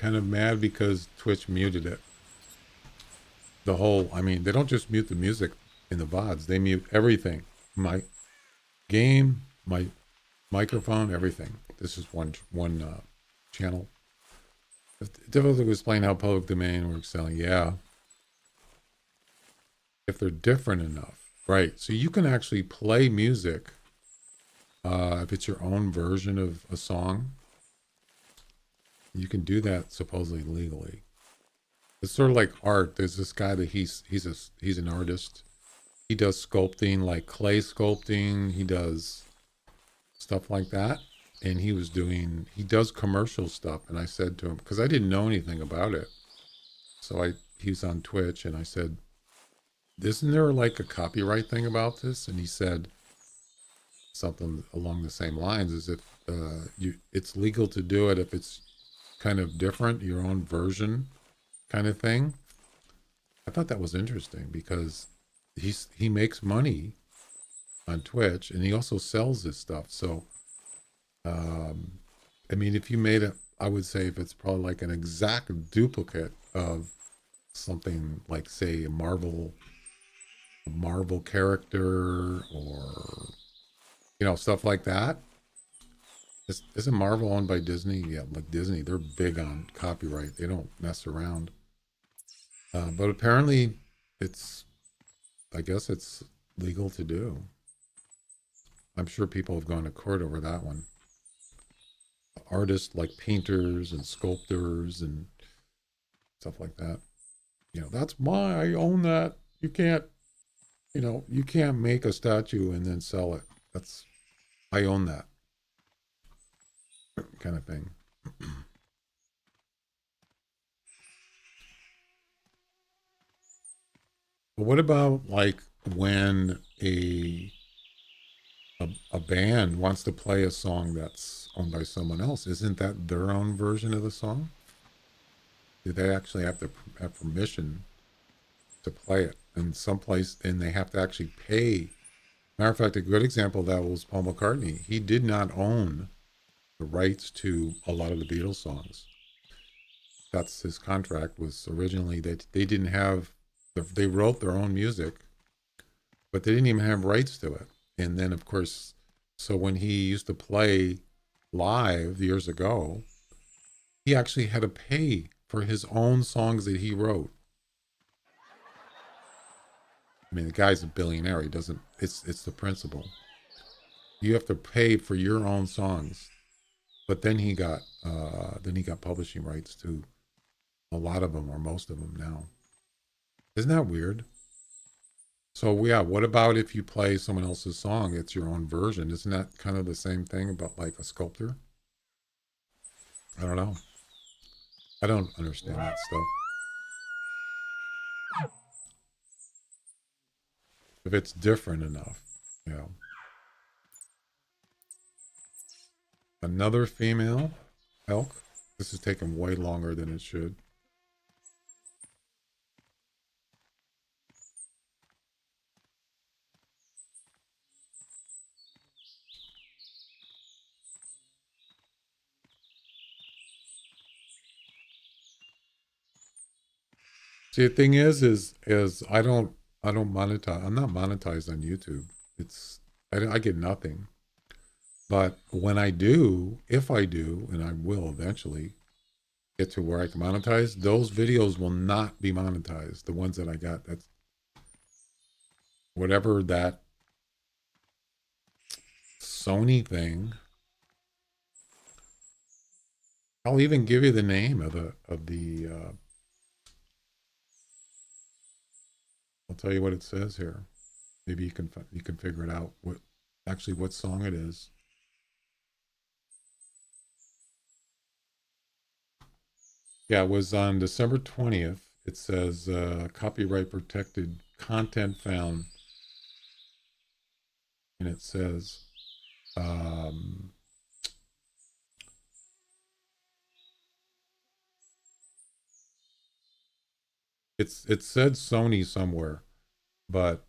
kind of mad because Twitch muted it. The whole, I mean, they don't just mute the music in the VODs, they mute everything. My game, my microphone, everything. This is one channel. It's difficult to explain how public domain works selling. Yeah. If they're different enough. Right. So you can actually play music if it's your own version of a song. You can do that supposedly legally. It's sort of like art. There's this guy that he's an artist. He does sculpting, like clay sculpting. He does stuff like that. And he does commercial stuff. And I said to him, because I didn't know anything about it. So he was on Twitch and I said, isn't there like a copyright thing about this? And he said something along the same lines as if it's legal to do it if it's kind of different, your own version kind of thing. I thought that was interesting because he makes money on Twitch and he also sells this stuff. So, I mean, if you made it, I would say if it's probably like an exact duplicate of something like, say, a Marvel character or, stuff like that. Isn't Marvel owned by Disney? Yeah, like Disney, they're big on copyright. They don't mess around. But apparently I guess it's legal to do. I'm sure people have gone to court over that one. Artists like painters and sculptors and stuff like that. That's I own that. You can't, you can't make a statue and then sell it. I own that kind of thing. But what about like when a band wants to play a song that's owned by someone else? Isn't that their own version of the song? Do they actually have to have permission to play it? And they have to actually pay. Matter of fact, a good example of that was Paul McCartney. He did not own the rights to a lot of the Beatles songs. That's his contract was originally that they didn't have, they wrote their own music, but they didn't even have rights to it. And then, of course, so when he used to play live years ago, he actually had to pay for his own songs that he wrote. I mean, the guy's a billionaire. He doesn't, it's the principle. You have to pay for your own songs. But then he got publishing rights to a lot of them or most of them now. Isn't that weird? So yeah, what about if you play someone else's song? It's your own version. Isn't that kind of the same thing about like a sculptor? I don't know. I don't understand that stuff. If it's different enough, you know. Another female elk. This is taking way longer than it should. See, the thing is I don't monetize. I'm not monetized on YouTube. I get nothing. But when I do, if I do, and I will eventually get to where I can monetize, those videos will not be monetized. The ones that I got, that's whatever that Sony thing. I'll even give you the name of the I'll tell you what it says here. Maybe you can figure it out what song it is. Yeah, it was on December 20th. It says copyright protected content found. And it says it said Sony somewhere, but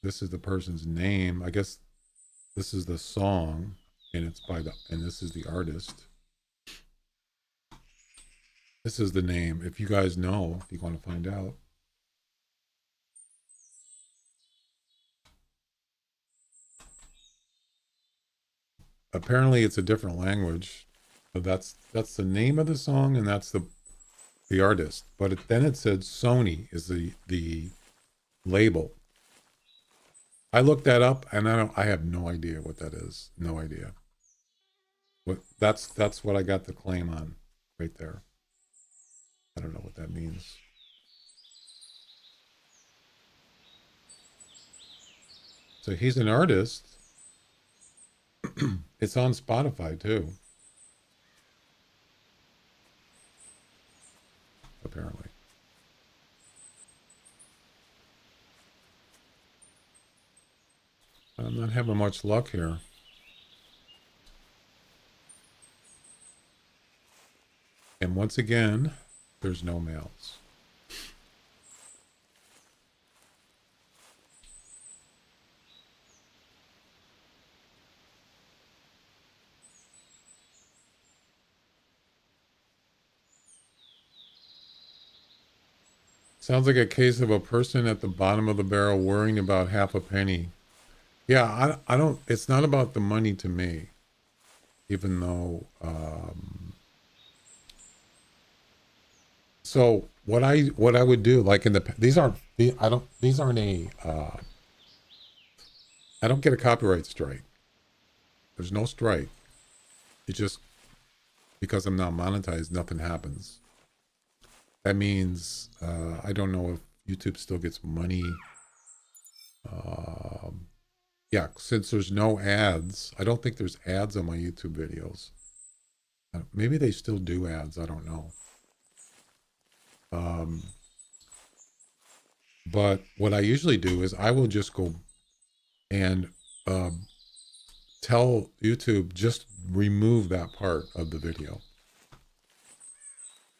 this is the person's name. I guess this is the song, and this is the artist. This is the name. If you guys know, if you want to find out. Apparently it's a different language. But that's the name of the song, and that's the artist. But then it said Sony is the label. I looked that up, and I have no idea what that is. No idea. That's what I got the claim on right there. I don't know what that means. So he's an artist. It's on Spotify too. Apparently. I'm not having much luck here. And once again, there's no mails. Sounds like a case of a person at the bottom of the barrel worrying about half a penny. Yeah, I don't, it's not about the money to me, even though, so what I would do, like these aren't I don't get a copyright strike. There's no strike. It just, because I'm not monetized, nothing happens. That means, I don't know if YouTube still gets money. Yeah, since there's no ads, I don't think there's ads on my YouTube videos. Maybe they still do ads, I don't know. But what I usually do is I will just go and tell YouTube, just remove that part of the video.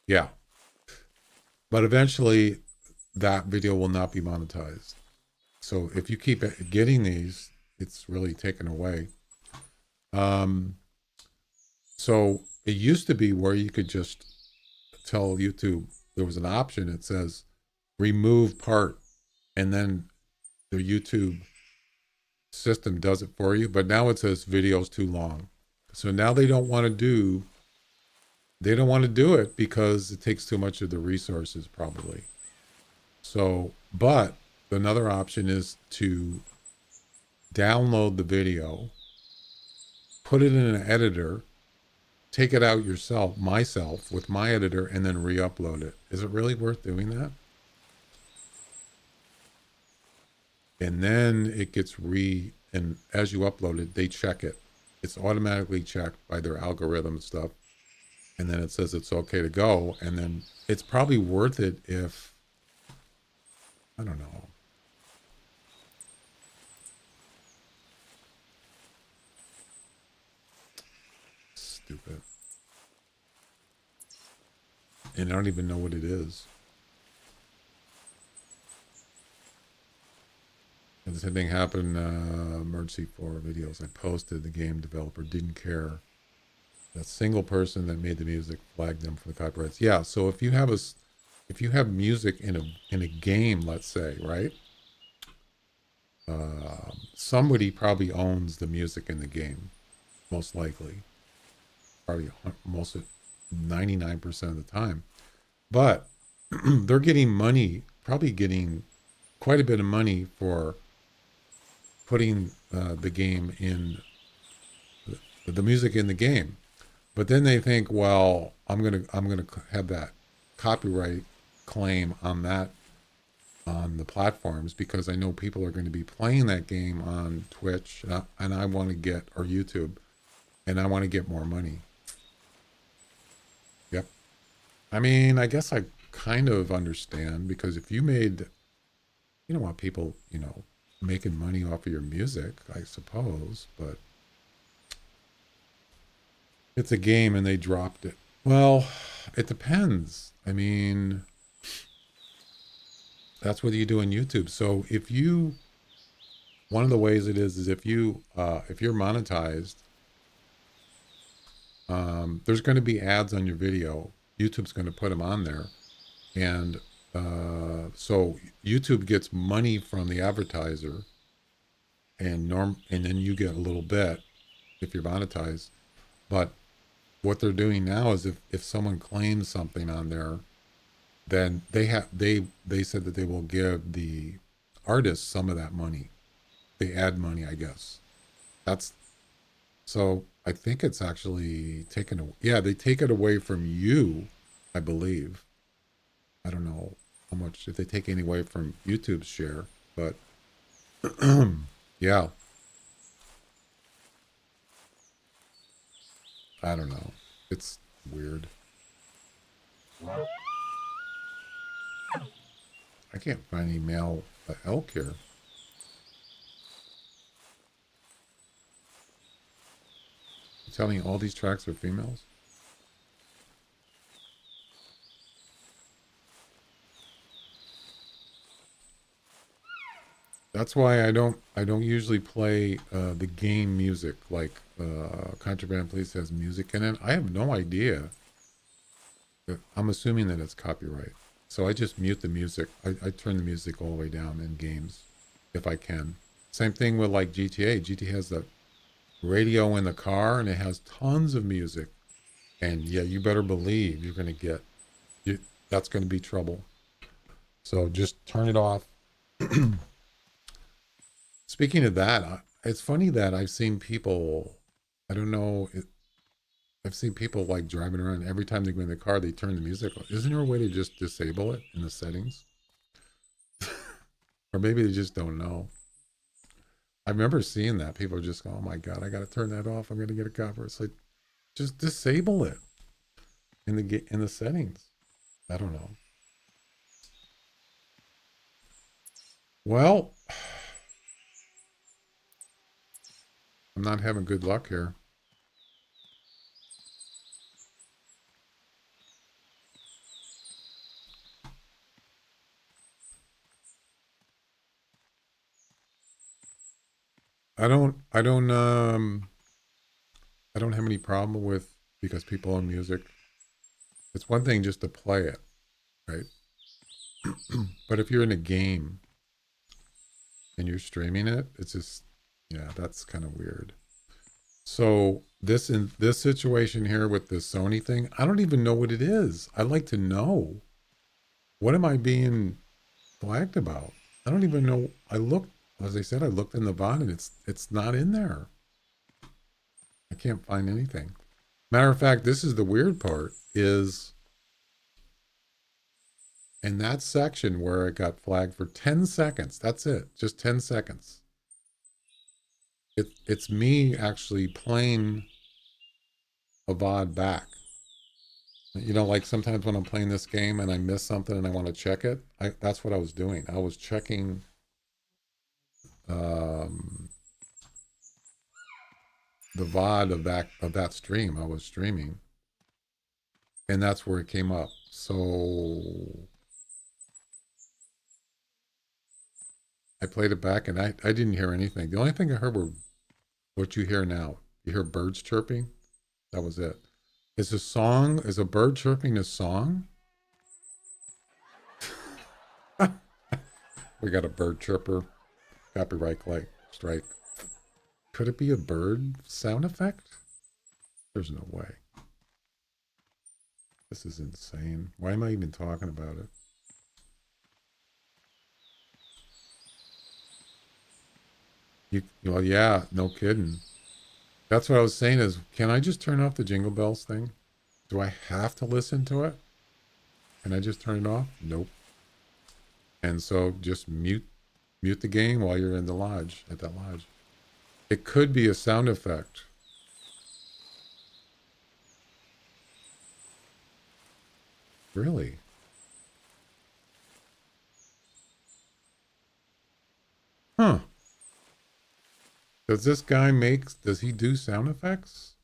Yeah. But eventually that video will not be monetized. So if you keep getting these, it's really taken away. So it used to be where you could just tell YouTube, there was an option, it says remove part, and then the YouTube system does it for you. But now it says video's too long. So now they don't want to do it because it takes too much of the resources probably. So, but another option is to download the video, put it in an editor, take it out myself with my editor, and then re-upload it. Is it really worth doing that? And then it gets and as you upload it, they check it. It's automatically checked by their algorithm and stuff. And then it says it's okay to go. And then it's probably worth it if, I don't know. Stupid. And I don't even know what it is. And the same thing happened, emergency for videos I posted. The game developer didn't care. That single person that made the music flagged them for the copyrights. Yeah, so if you have music in a game, let's say, right? Somebody probably owns the music in the game, most likely. Probably most of 99% of the time. But they're getting money, probably getting quite a bit of money for putting the game in the music in the game. But then they think, well, I'm gonna have that copyright claim on the platforms because I know people are going to be playing that game on Twitch, and I want to get, or YouTube, and I want to get more money. Yep. I mean, I guess I kind of understand, because if you don't want people, making money off of your music, I suppose, but it's a game and they dropped it. Well, it depends. I mean, that's what you do on YouTube. So one of the ways it is if you're monetized, there's going to be ads on your video. YouTube's going to put them on there. And so YouTube gets money from the advertiser, and then you get a little bit if you're monetized. But what they're doing now is if someone claims something on there, then they said that they will give the artist some of that money. They add money, I guess. That's so I think it's actually taken away. Yeah, they take it away from you, I believe. I don't know how much if they take any away from YouTube's share, but yeah, I don't know. It's weird. I can't find any male elk here. You telling me all these tracks are females? That's why I don't usually play the game music like Contraband Police has music in it. I have no idea. I'm assuming that it's copyright. So I just mute the music. I turn the music all the way down in games if I can. Same thing with like GTA. GTA has the radio in the car and it has tons of music. And yeah, you better believe you're going to get, you, that's going to be trouble. So just turn it off. Speaking of that, it's funny that I've seen people, I don't know, I've seen people like driving around every time they go in the car, they turn the music on. Isn't there a way to just disable it in the settings? Or maybe they just don't know. I remember seeing that. People are just going, oh my God, I got to turn that off. I'm going to get a cover. It's like, just disable it in the settings. I don't know. Well, I'm not having good luck here. I don't have any problem with because people own music. It's one thing just to play it, right? But if you're in a game and you're streaming it, it's just, yeah, that's kind of weird. So in this situation here with the Sony thing, I don't even know what it is. I'd like to know. What am I being flagged about? I don't even know. I looked, as I said, I looked in the VOD and it's not in there. I can't find anything. Matter of fact, this is the weird part is in that section where it got flagged for 10 seconds. That's it. Just 10 seconds. It's me actually playing a VOD back. You know, like sometimes when I'm playing this game and I miss something and I want to check it, that's what I was doing. I was checking um, the VOD of that stream. I was streaming, and that's where it came up. So I played it back, and I didn't hear anything. The only thing I heard were what you hear now. You hear birds chirping. That was it. Is a bird chirping a song? We got a bird chirper. Copyright strike. Could it be a bird sound effect? There's no way. This is insane. Why am I even talking about it? Well, yeah, no kidding. That's what I was saying is, can I just turn off the Jingle Bells thing? Do I have to listen to it? Can I just turn it off? Nope. And so just mute the game while you're in the lodge, at that lodge. It could be a sound effect. Really? Huh. Does he do sound effects?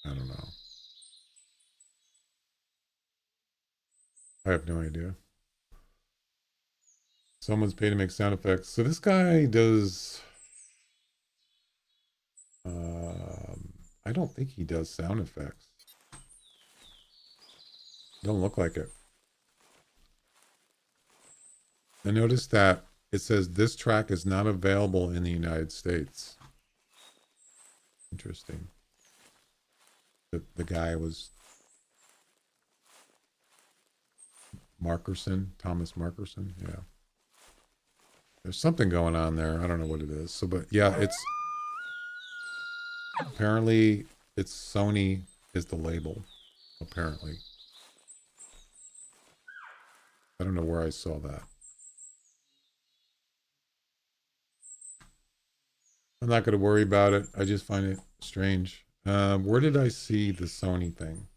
I don't know. I have no idea. Someone's paid to make sound effects. So this guy does. I don't think he does sound effects. Don't look like it. I noticed that it says this track is not available in the United States. Interesting. The guy was Markerson, Thomas Markerson. Yeah. There's something going on there. I don't know what it is. So, but yeah, it's apparently it's Sony is the label. Apparently. I don't know where I saw that. I'm not going to worry about it. I just find it strange. Where did I see the Sony thing?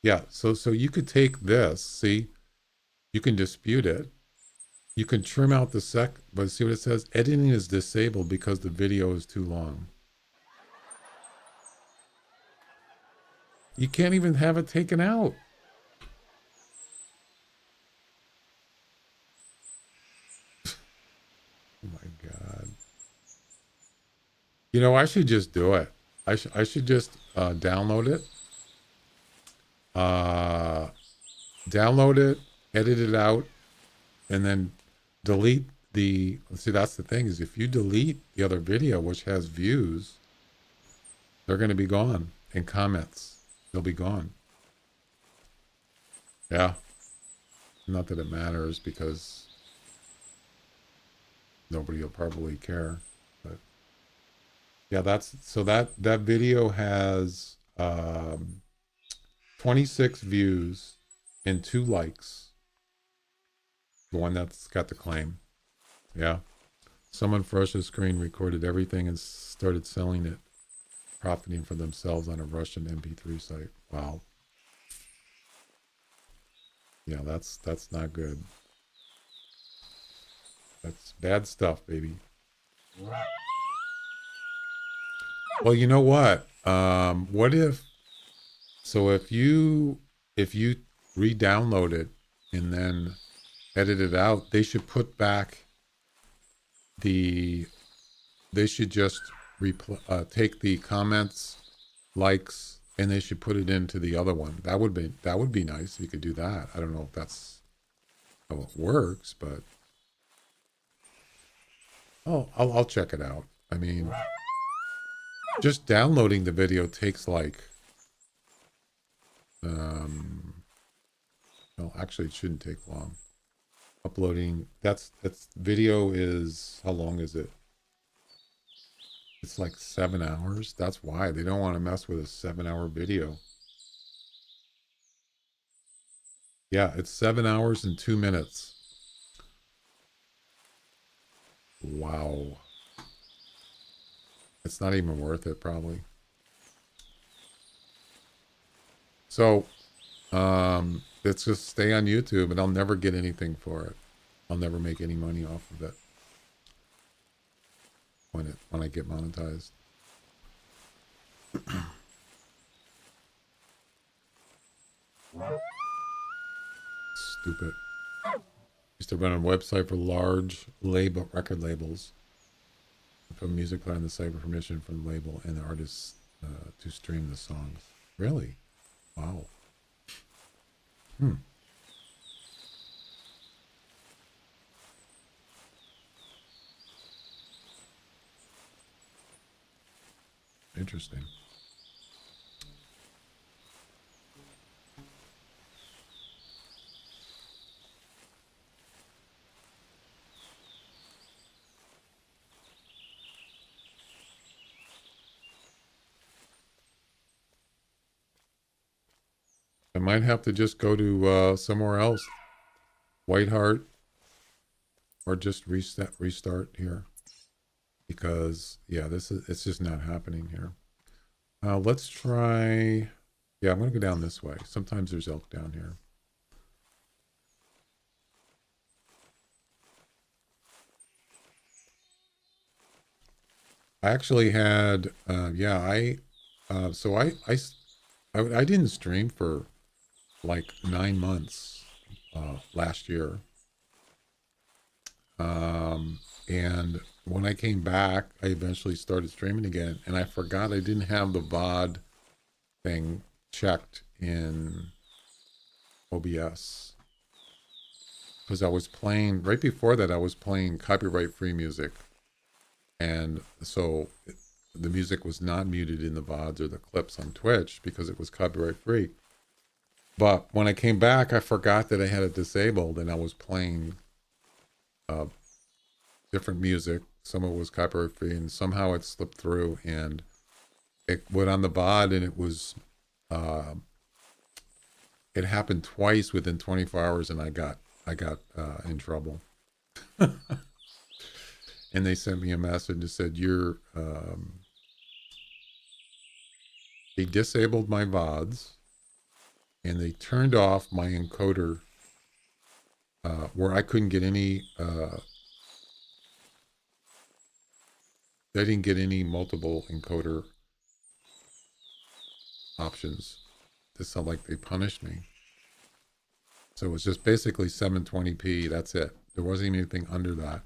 Yeah, so you could take this, see, you can dispute it. You can trim out the but see what it says? Editing is disabled because the video is too long. You can't even have it taken out. Oh my God. You know, I should just do it. I should just download it. Download it, edit it out, and then delete the, see, that's the thing is if you delete the other video, which has views, they're going to be gone, and comments, they'll be gone. Yeah. Not that it matters because nobody will probably care, but yeah, that's, so that video has 26 views and 2 likes. The one that's got the claim. Yeah. Someone for Russia's screen recorded everything and started selling it, profiting for themselves on a Russian MP3 site. Wow. Yeah, that's not good. That's bad stuff, baby. Well, you know what? What if, so if you re-download it and then edit it out, they should put back they should just take the comments, likes, and they should put it into the other one. That would be nice if you could do that. I don't know if that's how it works, but I'll check it out. I mean, just downloading the video takes like well, actually it shouldn't take long. Uploading, that's video is, how long is it? It's like 7 hours. That's why they don't want to mess with a 7-hour video. Yeah, it's 7 hours and 2 minutes. Wow. It's not even worth it, probably. So, let's just stay on YouTube and I'll never get anything for it. I'll never make any money off of it when I get monetized. Stupid. Used to run a website for large record labels. Put music play on the site with permission from the label and the artists to stream the songs. Really? Wow. Interesting. I might have to just go to somewhere else. Whiteheart. Or just restart here. Because, yeah, it's just not happening here. Let's try, yeah, I'm going to go down this way. Sometimes there's elk down here. I actually had, yeah, so I I didn't stream for like 9 months last year. And when I came back, I eventually started streaming again, and I forgot I didn't have the VOD thing checked in OBS because I was playing right before that. I was playing copyright-free music, and so the music was not muted in the VODs or the clips on Twitch because it was copyright-free. But when I came back, I forgot that I had it disabled, and I was playing different music. Some of it was copyright-free, and somehow it slipped through, and it went on the VOD, and it was it happened twice within 24 hours, and I got in trouble. And they sent me a message that said, "You're they disabled my VODs, and they turned off my encoder where I couldn't get any. They didn't get any multiple encoder options. This sounded like they punished me. So it was just basically 720p. That's it. There wasn't anything under that."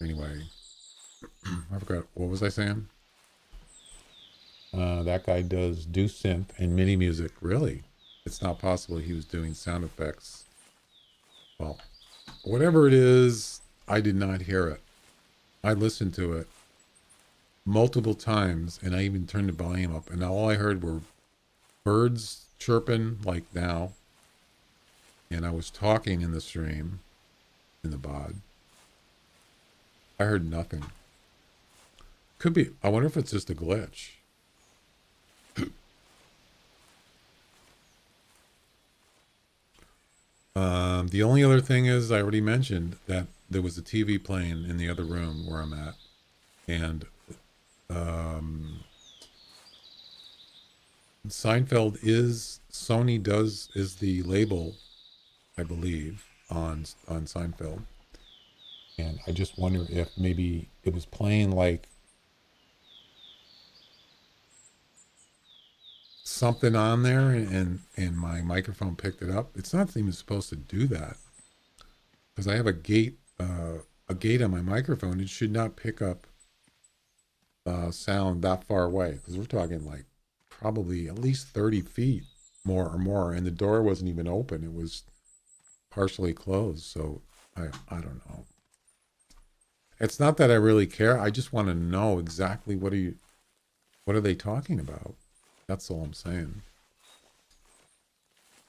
Anyway, I forgot, what was I saying? That guy does synth and MIDI music. Really? It's not possible he was doing sound effects. Well, whatever it is, I did not hear it. I listened to it multiple times, and I even turned the volume up, and all I heard were birds chirping like now. And I was talking in the stream, in the bod. I heard nothing. Could be, I wonder if it's just a glitch. The only other thing is, I already mentioned that there was a TV playing in the other room where I'm at, and Seinfeld is the label, I believe, on Seinfeld, and I just wonder if maybe it was playing like something on there, and my microphone picked it up. It's not even supposed to do that because I have a gate on my microphone. It should not pick up sound that far away, because we're talking like probably at least 30 feet more, and the door wasn't even open. It was partially closed. So I don't know. It's not that I really care. I just want to know exactly what are they talking about. That's all I'm saying.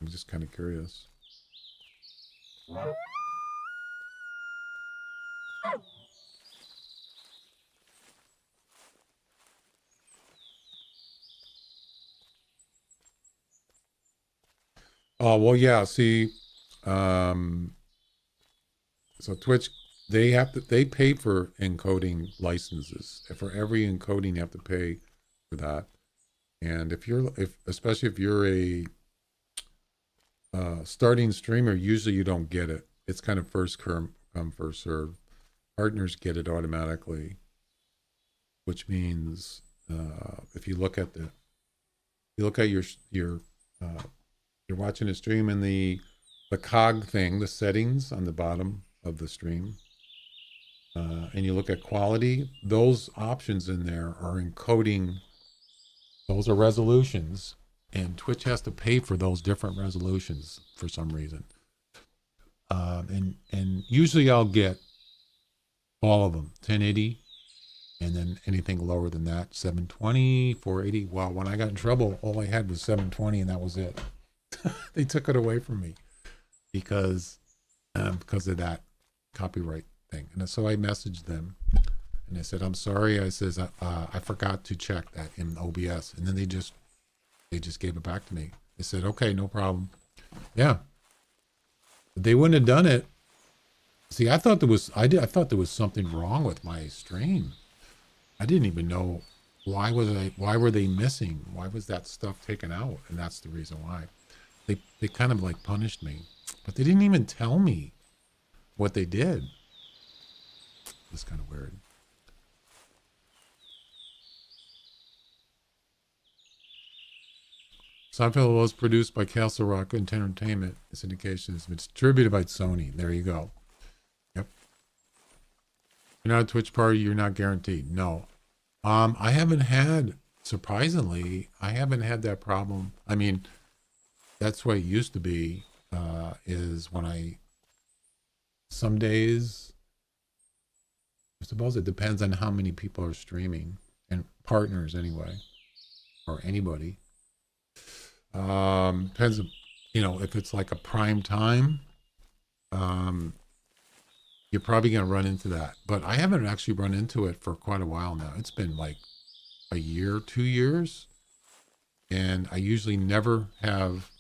I'm just kind of curious. Oh, well, yeah, see, so Twitch, they pay for encoding licenses. For every encoding, you have to pay for that. And especially if you're a starting streamer, usually you don't get it. It's kind of first come, first serve. Partners get it automatically, which means if you look at you're watching a stream, and the cog thing, the settings on the bottom of the stream, and you look at quality, those options in there are encoding. Those are resolutions, and Twitch has to pay for those different resolutions for some reason. And usually I'll get all of them, 1080, and then anything lower than that, 720, 480. Well, when I got in trouble, all I had was 720, and that was it. They took it away from me because of that copyright thing. And so I messaged them and I said, I'm sorry. I says, I forgot to check that in OBS. And then they just gave it back to me. They said, okay, no problem. Yeah. They wouldn't have done it. See, I thought there was something wrong with my stream. I didn't even know why were they missing? Why was that stuff taken out? And that's the reason why. They kind of like punished me. But they didn't even tell me what they did. It's kind of weird. Seinfeld was produced by Castle Rock Entertainment. Syndication has been distributed by Sony. There you go. Yep. You're not a Twitch party, you're not guaranteed. No. I haven't had, surprisingly, I haven't had that problem. I mean, that's what it used to be, is when some days, I suppose it depends on how many people are streaming, and partners anyway, or anybody. Depends, if it's like a prime time, you're probably going to run into that. But I haven't actually run into it for quite a while now. It's been like a year, 2 years. And I usually never have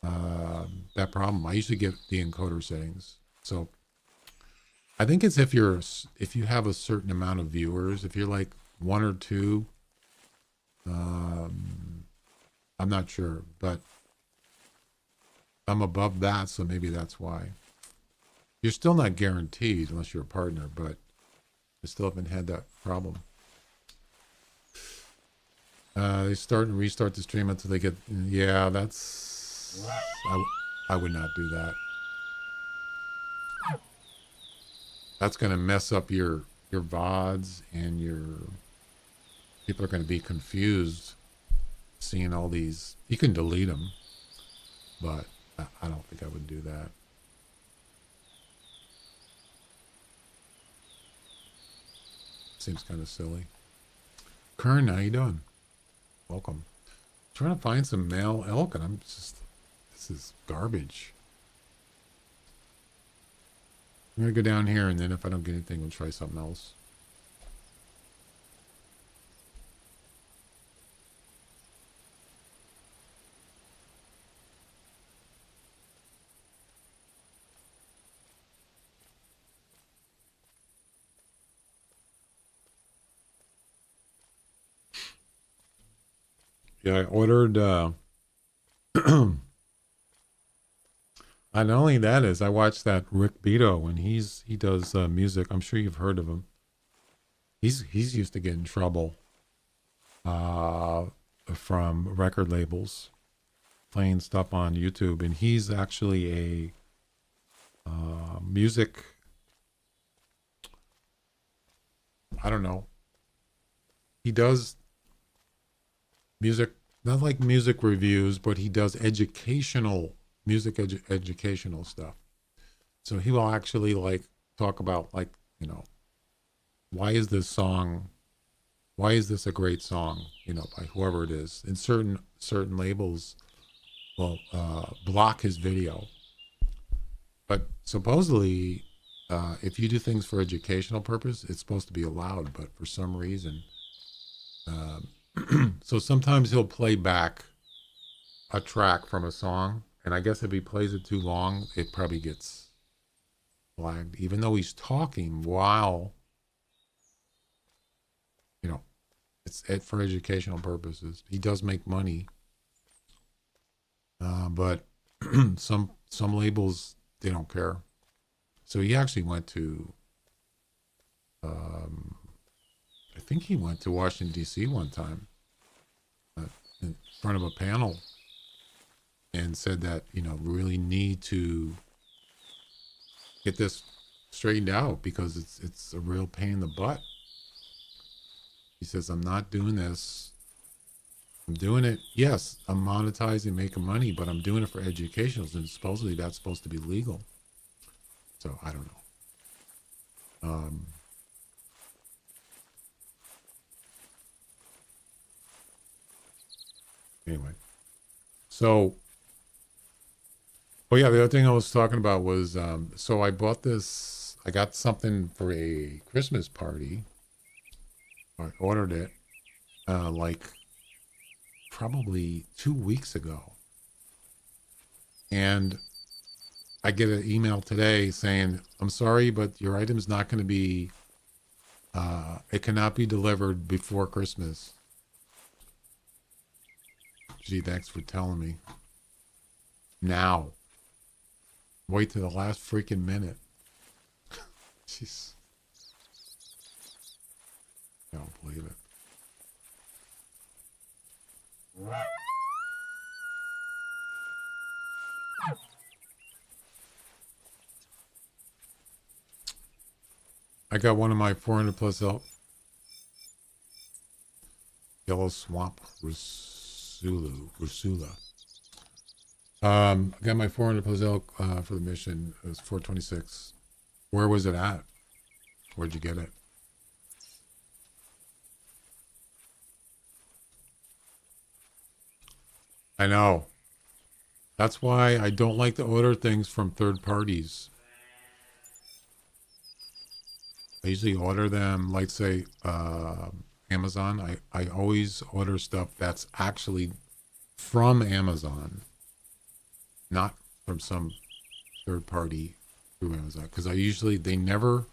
that problem. I usually get the encoder settings. So I think it's if you have a certain amount of viewers, if you're like 1 or 2, I'm not sure, but I'm above that, so maybe that's why. You're still not guaranteed unless you're a partner, but I still haven't had that problem. They start and restart the stream until they get, yeah, that's, I would not do that. That's going to mess up your VODs, and people are going to be confused seeing all these. You can delete them, but I don't think I would do that. Seems kind of silly. Kern, how you doing? Welcome. Trying to find some male elk, and this is garbage. I'm gonna go down here, and then if I don't get anything, we'll try something else. Yeah, I ordered, not only that is, I watched that Rick Beto, and he does music. I'm sure you've heard of him. He's used to get in trouble from record labels playing stuff on YouTube, and he's actually a music, I don't know. He does music, not like music reviews, but he does educational educational stuff. So he will actually like talk about like, why is this a great song, by whoever it is. And certain labels will block his video. But supposedly, if you do things for educational purpose, it's supposed to be allowed, but for some reason, so sometimes he'll play back a track from a song, and I guess if he plays it too long, it probably gets flagged, even though he's talking while, it's for educational purposes. He does make money, but some labels, they don't care. So he actually went to, I think he went to Washington, D.C. one time in front of a panel and said that, we really need to get this straightened out because it's a real pain in the butt. He says, I'm not doing this. I'm doing it. Yes, I'm monetizing, making money, but I'm doing it for educational, and supposedly that's supposed to be legal. So I don't know. Anyway, so, oh yeah, the other thing I was talking about was, so I bought this I got something for a Christmas party. I ordered it like probably 2 weeks ago. And I get an email today saying, I'm sorry, but your item's not going to be, it cannot be delivered before Christmas. Gee, thanks for telling me. Now. Wait to the last freaking minute. Jeez. I don't believe it. I got one of my 400 plus elk. Yellow Swamp Rusula. I got my 400 plus elk for the mission. It was 426. Where was it at? Where'd you get it? I know. That's why I don't like to order things from third parties. I usually order them, like say, Amazon. I always order stuff that's actually from Amazon, not from some third party through Amazon. Because they never,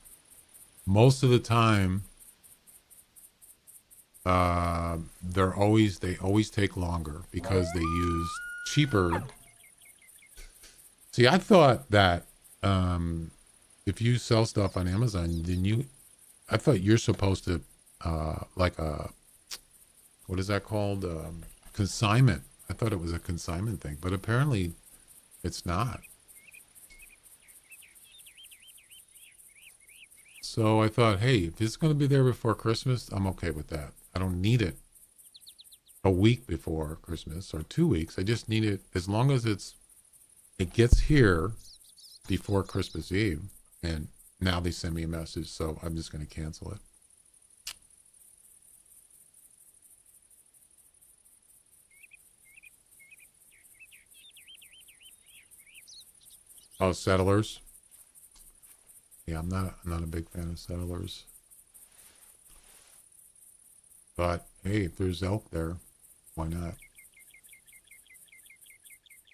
most of the time, they always take longer because they use cheaper. See, I thought that if you sell stuff on Amazon, I thought you're supposed to like a, what is that called? Consignment. I thought it was a consignment thing, but apparently it's not. So I thought, hey, if it's going to be there before Christmas, I'm okay with that. I don't need it a week before Christmas or 2 weeks. I just need it as long as it gets here before Christmas Eve. And now they send me a message, so I'm just going to cancel it. Oh, settlers. Yeah, I'm not a big fan of settlers. But hey, if there's elk there, why not?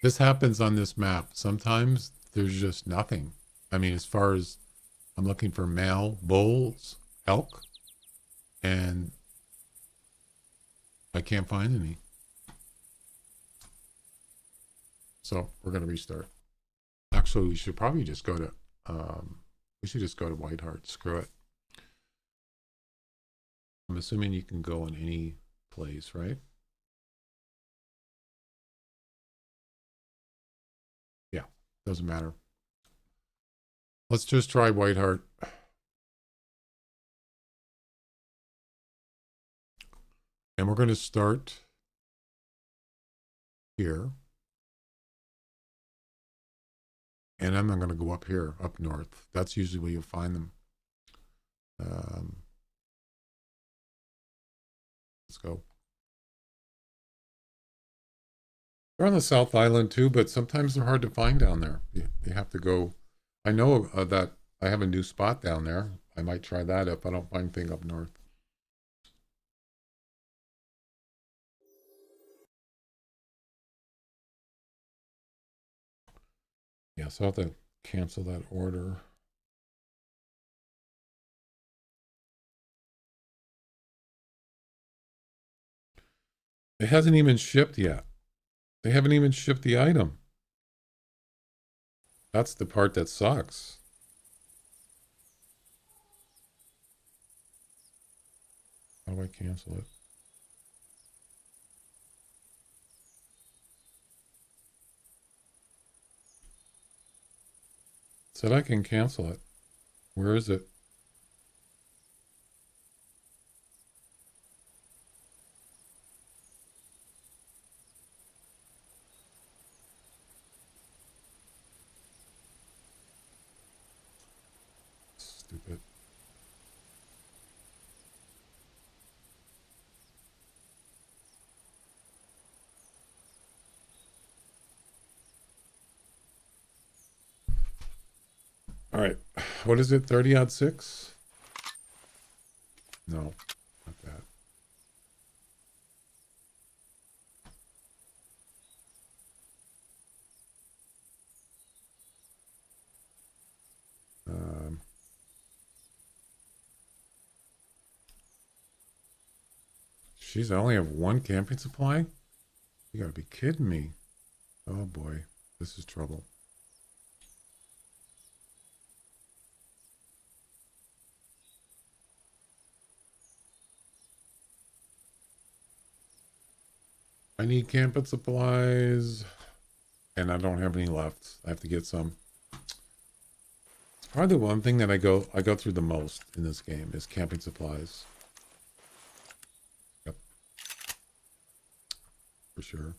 This happens on this map. Sometimes there's just nothing. I mean, as far as I'm looking for male bulls, elk, and I can't find any. So we're going to restart. Actually, we should probably just go to, Whitehart. Screw it. I'm assuming you can go in any place, right? Yeah, doesn't matter. Let's just try Whitehart. And we're going to start here. And I'm going to go up here, up north. That's usually where you'll find them. Let's go. They're on the South Island too, but sometimes they're hard to find down there. You have to go. I know that I have a new spot down there. I might try that if I don't find anything up north. Yeah, so I'll have to cancel that order. It hasn't even shipped yet. They haven't even shipped the item. That's the part that sucks. How do I cancel it? Said I can cancel it. Where is it? Stupid. All right. What is it? 30-6? No, not that. Um, Jeez, I only have one camping supply? You gotta be kidding me. Oh boy, this is trouble. I need camping supplies, and I don't have any left. I have to get some. It's probably the one thing that I go through the most in this game is camping supplies. Yep, for sure.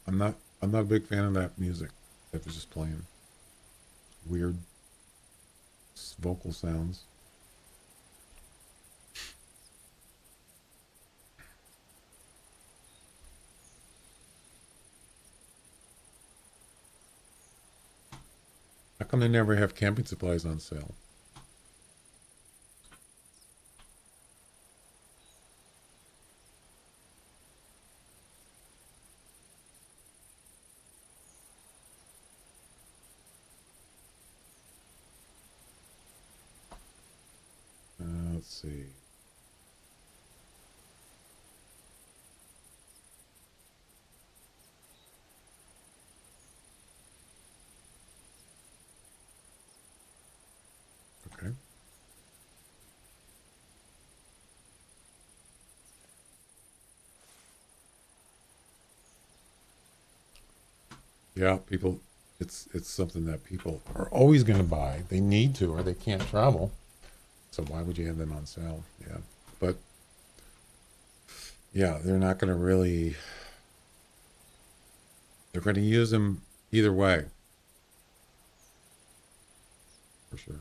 I'm not a big fan of that music that was just playing. Weird vocal sounds. How come they never have camping supplies on sale? Let's see. Okay. Yeah, people, it's something that people are always going to buy. They need to, or they can't travel. So why would you have them on sale? Yeah, but yeah, they're not going to really. They're going to use them either way, for sure.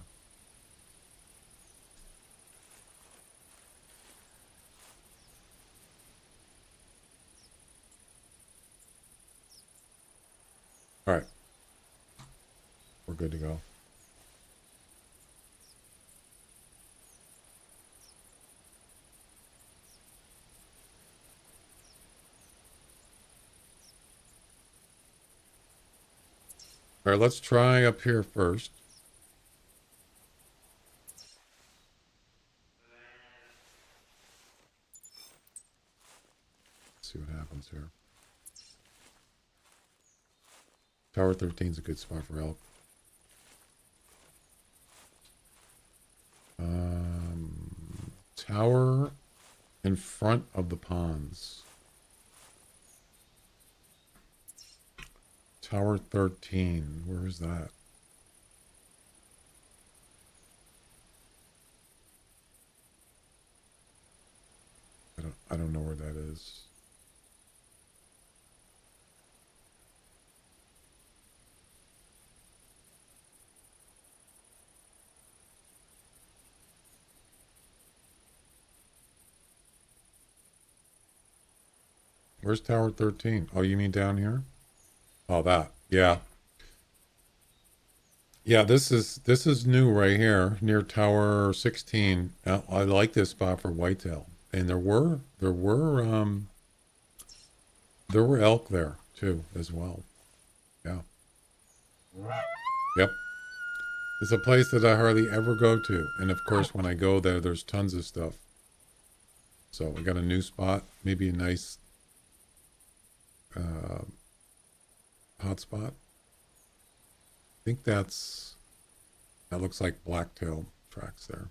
All right, we're good to go. All right, let's try up here first. See what happens here. Tower 13 is a good spot for elk. Tower in front of the ponds. Tower 13. Where is that? I don't know where that is. Where's Tower 13? Oh, you mean down here? Oh, that. Yeah. Yeah, this is new right here near Tower 16. I like this spot for whitetail. And there were elk there too as well. Yeah. Yep. It's a place that I hardly ever go to. And of course when I go there there's tons of stuff. So we got a new spot, maybe a nice uh hot spot. I think that looks like blacktail tracks there.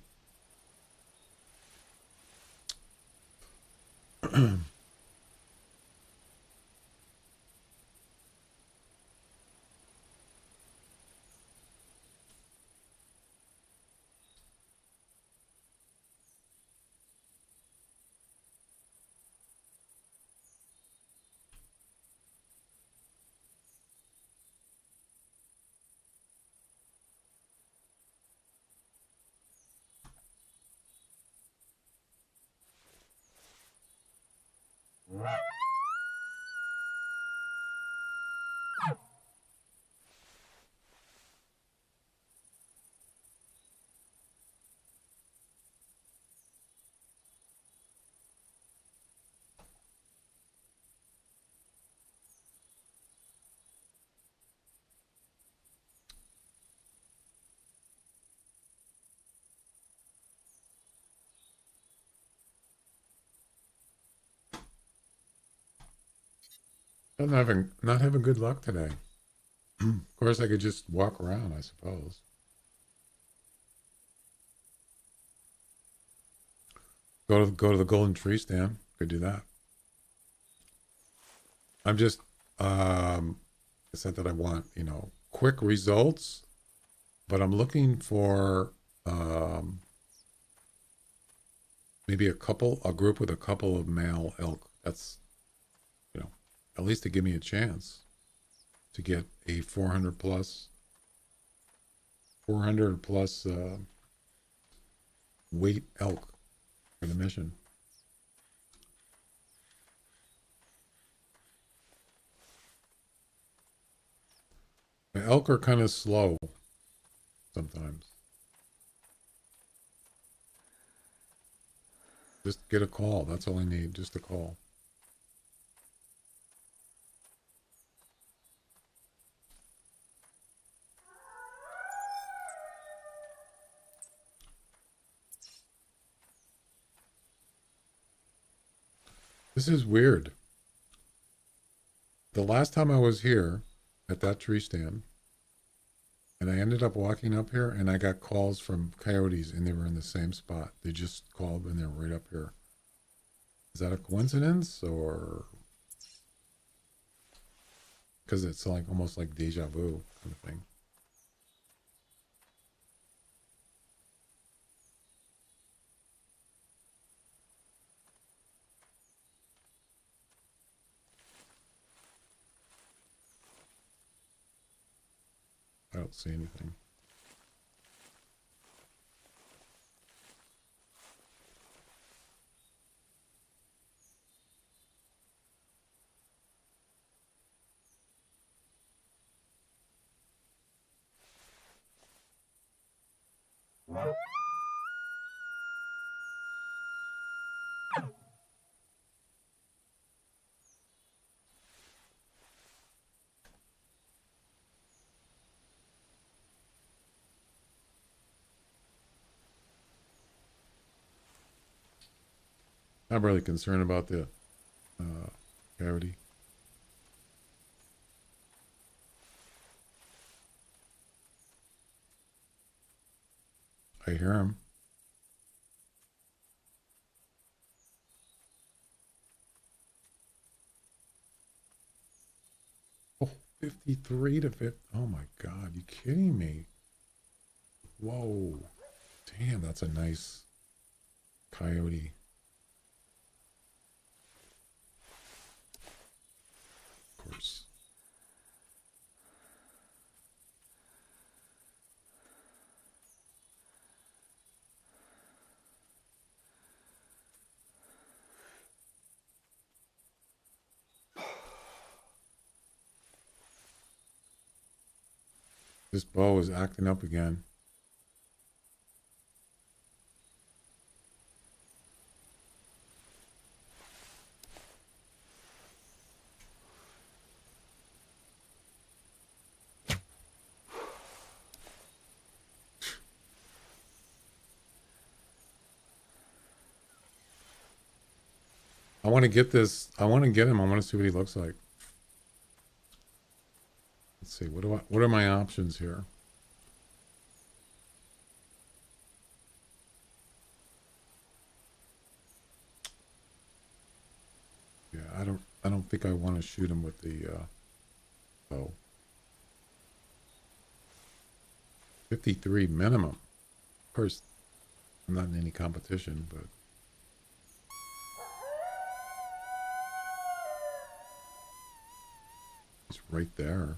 I'm not having good luck today. Of course, I could just walk around, I suppose. Go to the golden tree stand. Could do that. I'm just it's not that I want, quick results, but I'm looking for maybe a group with a couple of male elk. That's, at least to give me a chance to get a 400 plus weight elk for the mission. The elk are kind of slow sometimes. Just get a call. That's all I need. Just a call. This is weird. The last time I was here at that tree stand, and I ended up walking up here, and I got calls from coyotes, and they were in the same spot. They just called, and they're right up here. Is that a coincidence, or because it's like almost like deja vu kind of thing? I don't see anything. I'm really concerned about the coyote. I hear him. Oh, 53 to 50. Oh my God, you kidding me? Whoa. Damn, that's a nice coyote. Of course. This bow is acting up again. I want to get this. I want to get him. I want to see what he looks like. Let's see. What are my options here? Yeah, I don't think I want to shoot him with the bow. 53 minimum. Of course, I'm not in any competition, but he's right there.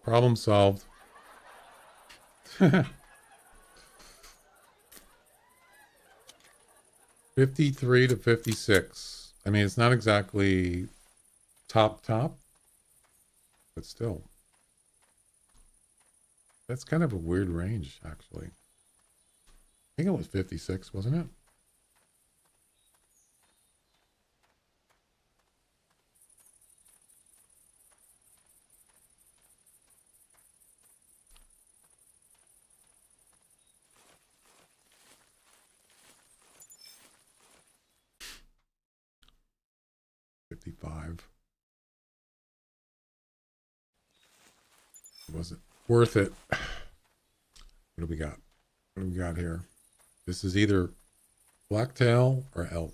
Problem solved. 53 to 56. I mean, it's not exactly top, but still. That's kind of a weird range, actually. I think it was 56, wasn't it? $55. It wasn't worth it. What do we got? What do we got here? This is either blacktail or elk.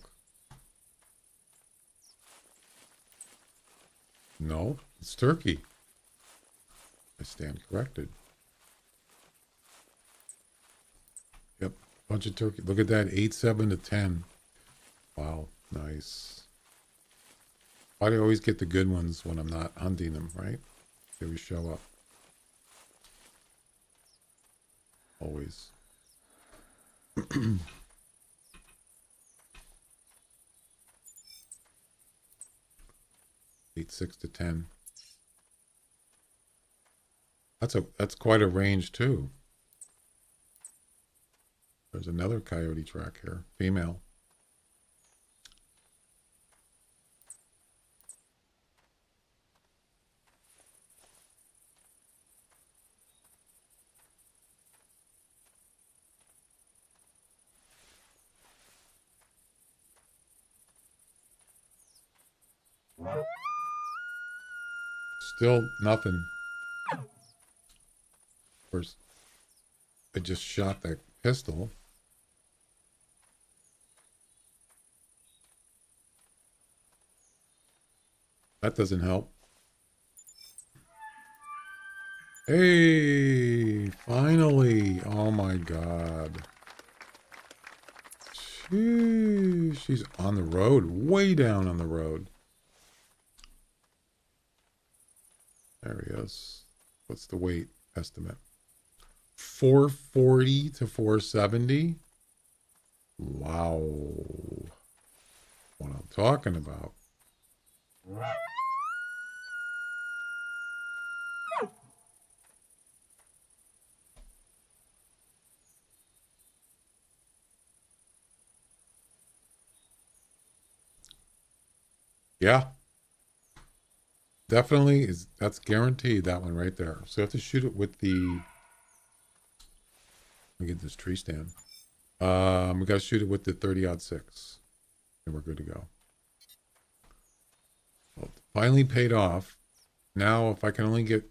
No, it's turkey. I stand corrected. Yep, bunch of turkey. Look at that, 8-7 to 10. Wow, nice. Why do I always get the good ones when I'm not hunting them, right? They always show up. Always. 8-6 to 10. That's quite a range too. There's another coyote track here, female. Still nothing. Of course, I just shot that pistol. That doesn't help. Hey, finally. Oh my God. She's on the road, way down on the road. There he is. What's the weight estimate? 440 to 470. Wow. What I'm talking about. Yeah. Definitely that's guaranteed, that one right there. So you have to shoot it with the, let me get this tree stand. We gotta shoot it with the 30-06. And we're good to go. Well, finally paid off. Now if I can only get,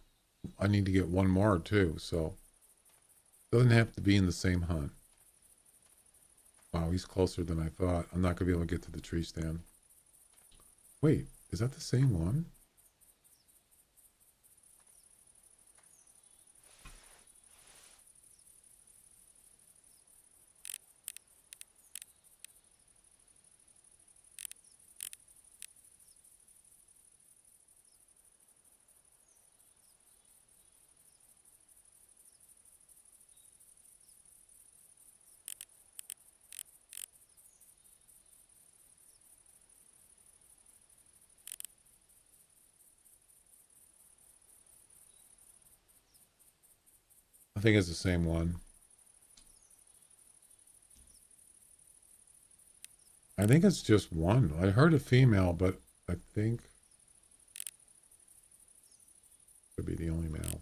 I need to get one more too, so it doesn't have to be in the same hunt. Wow, he's closer than I thought. I'm not gonna be able to get to the tree stand. Wait, is that the same one? I think it's the same one. I think it's just one. I heard a female, but I think it could be the only male.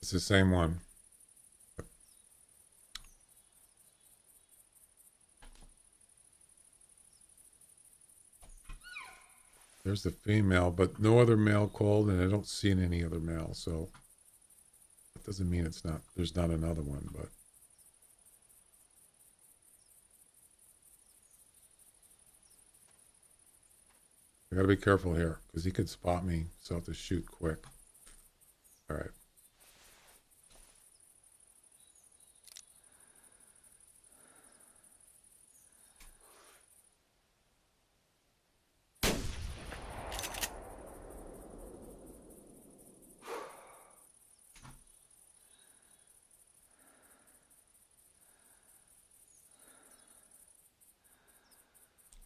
It's the same one. There's the female, but no other male called, and I don't see any other male, so that doesn't mean it's not, there's not another one, but I gotta be careful here because he could spot me, so I have to shoot quick. All right.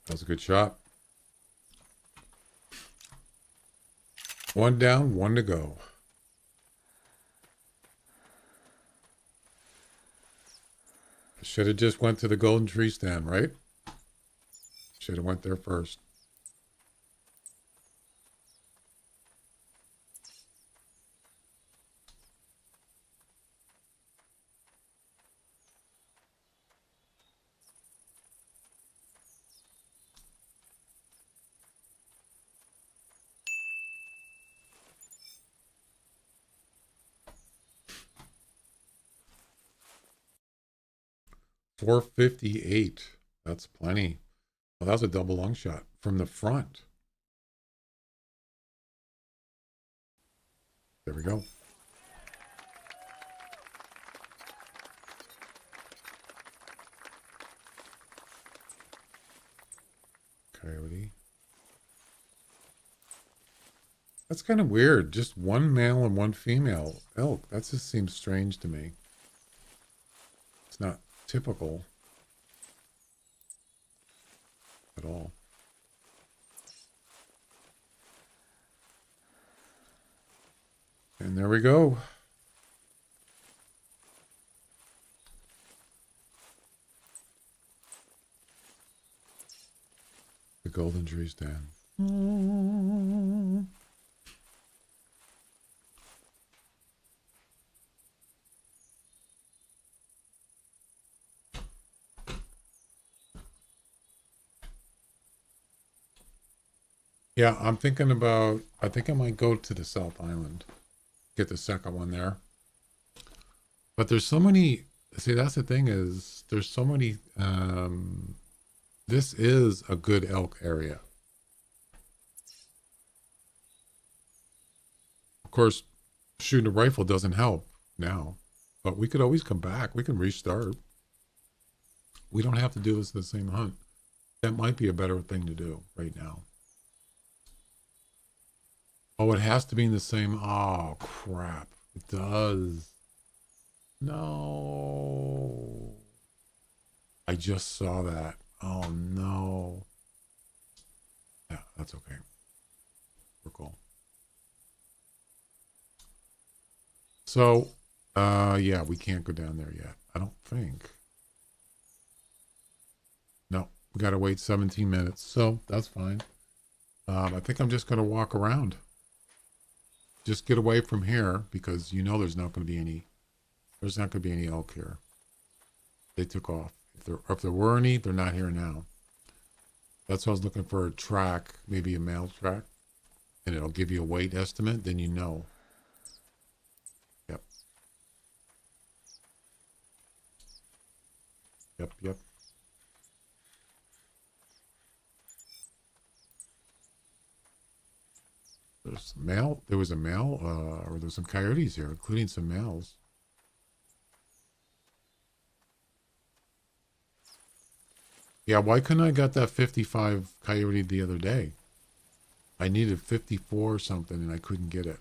That was a good shot. One down, one to go. Should have just went to the golden tree stand, right? Should have went there first. .458. That's plenty. Well, that was a double long shot from the front. There we go. Coyote. That's kind of weird. Just one male and one female elk. That just seems strange to me. It's not typical at all. And there we go. The golden tree stand. Yeah, I'm thinking about, I think I might go to the South Island. Get the second one there. But there's so many, see, that's the thing is, there's so many, this is a good elk area. Of course, shooting a rifle doesn't help now, but we could always come back. We can restart. We don't have to do this the same hunt. That might be a better thing to do right now. Oh, it has to be in the same. Oh, crap. It does. No. I just saw that. Oh, no. Yeah, that's okay. We're cool. So, yeah, we can't go down there yet. I don't think. No, we got to wait 17 minutes. So that's fine. I think I'm just going to walk around. Just get away from here because you know there's not going to be any elk here. They took off. If there were any, they're not here now. That's why I was looking for a track, maybe a male track, and it'll give you a weight estimate. Then you know. Yep. Yep. Yep. There was a male, or there's some coyotes here, including some males. Yeah, why couldn't I got that 55 coyote the other day? I needed 54 or something and I couldn't get it.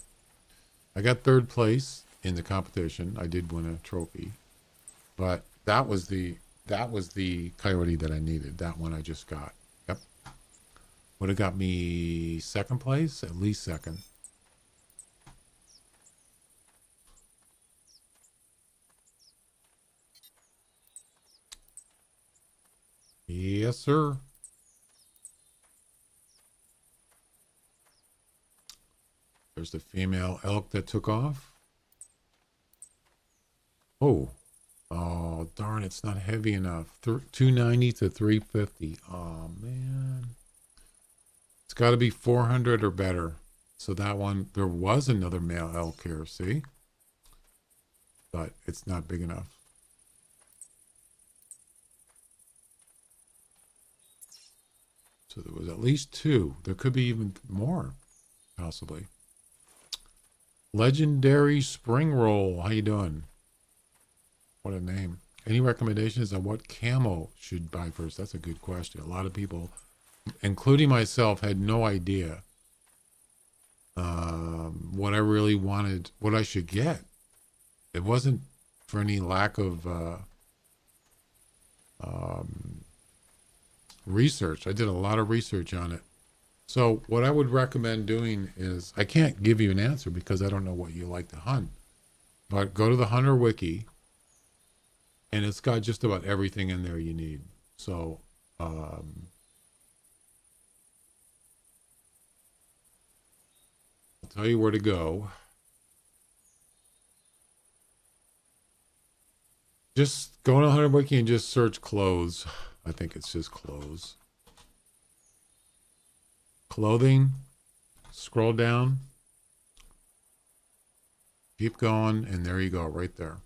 I got third place in the competition. I did win a trophy. But that was the coyote that I needed. That one I just got. Yep. Would have got me second place, at least second. Yes, sir. There's the female elk that took off. Oh. Oh, darn, it's not heavy enough. 290 to 350. Oh, man. It's got to be 400 or better. So that one, there was another male elk here, see? But it's not big enough. So there was at least 2. There could be even more, possibly. Legendary Spring Roll. How you doing? What a name. Any recommendations on what camo should buy first? That's a good question. A lot of people, including myself, had no idea what I really wanted, what I should get. It wasn't for any lack of research. I did a lot of research on it. So what I would recommend doing is, I can't give you an answer because I don't know what you like to hunt, but go to the Hunter Wiki, and it's got just about everything in there you need. So I'll tell you where to go. Just go to Hunter Wiki and just search clothes. I think it's just clothes. Clothing. Scroll down. Keep going, and there you go, right there.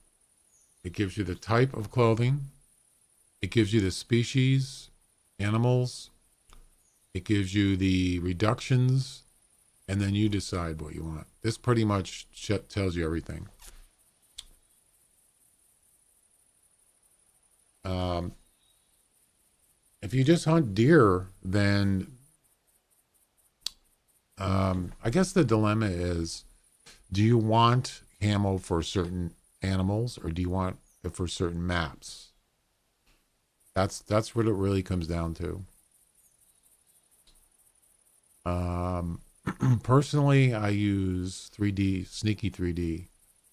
It gives you the type of clothing. It gives you the species, animals. It gives you the reductions, and then you decide what you want. This pretty much tells you everything. If you just hunt deer, then I guess the dilemma is, do you want camo for certain animals, or do you want it for certain maps? That's what it really comes down to. Personally, I use 3D, sneaky 3D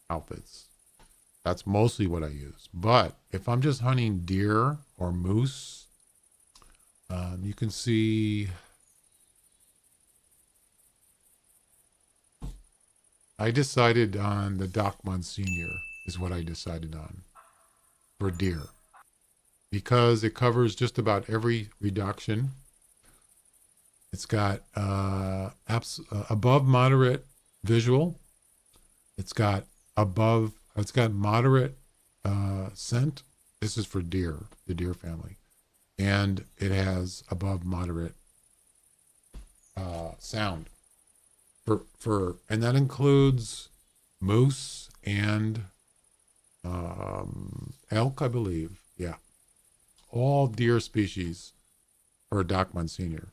outfits. That's mostly what I use. But if I'm just hunting deer or moose, you can see I decided on the Doc Monsignor is what I decided on for deer, because it covers just about every reduction. It's got above moderate visual. It's got moderate scent. This is for deer, the deer family. And it has above moderate sound. And that includes moose and elk, I believe. Yeah. All deer species for Doc Monsignor.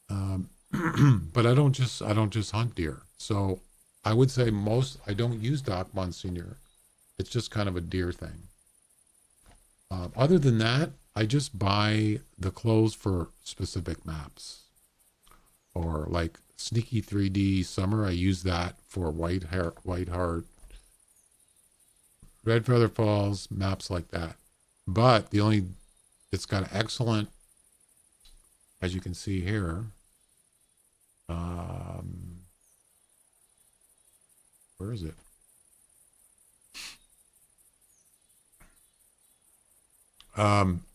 But I don't just hunt deer. So I would say I don't use Doc Monsignor. It's just kind of a deer thing. Other than that, I just buy the clothes for specific maps. Or like Sneaky 3D Summer, I use that for White Heart, Red Feather Falls, maps like that. But it's got excellent, as you can see here, where is it?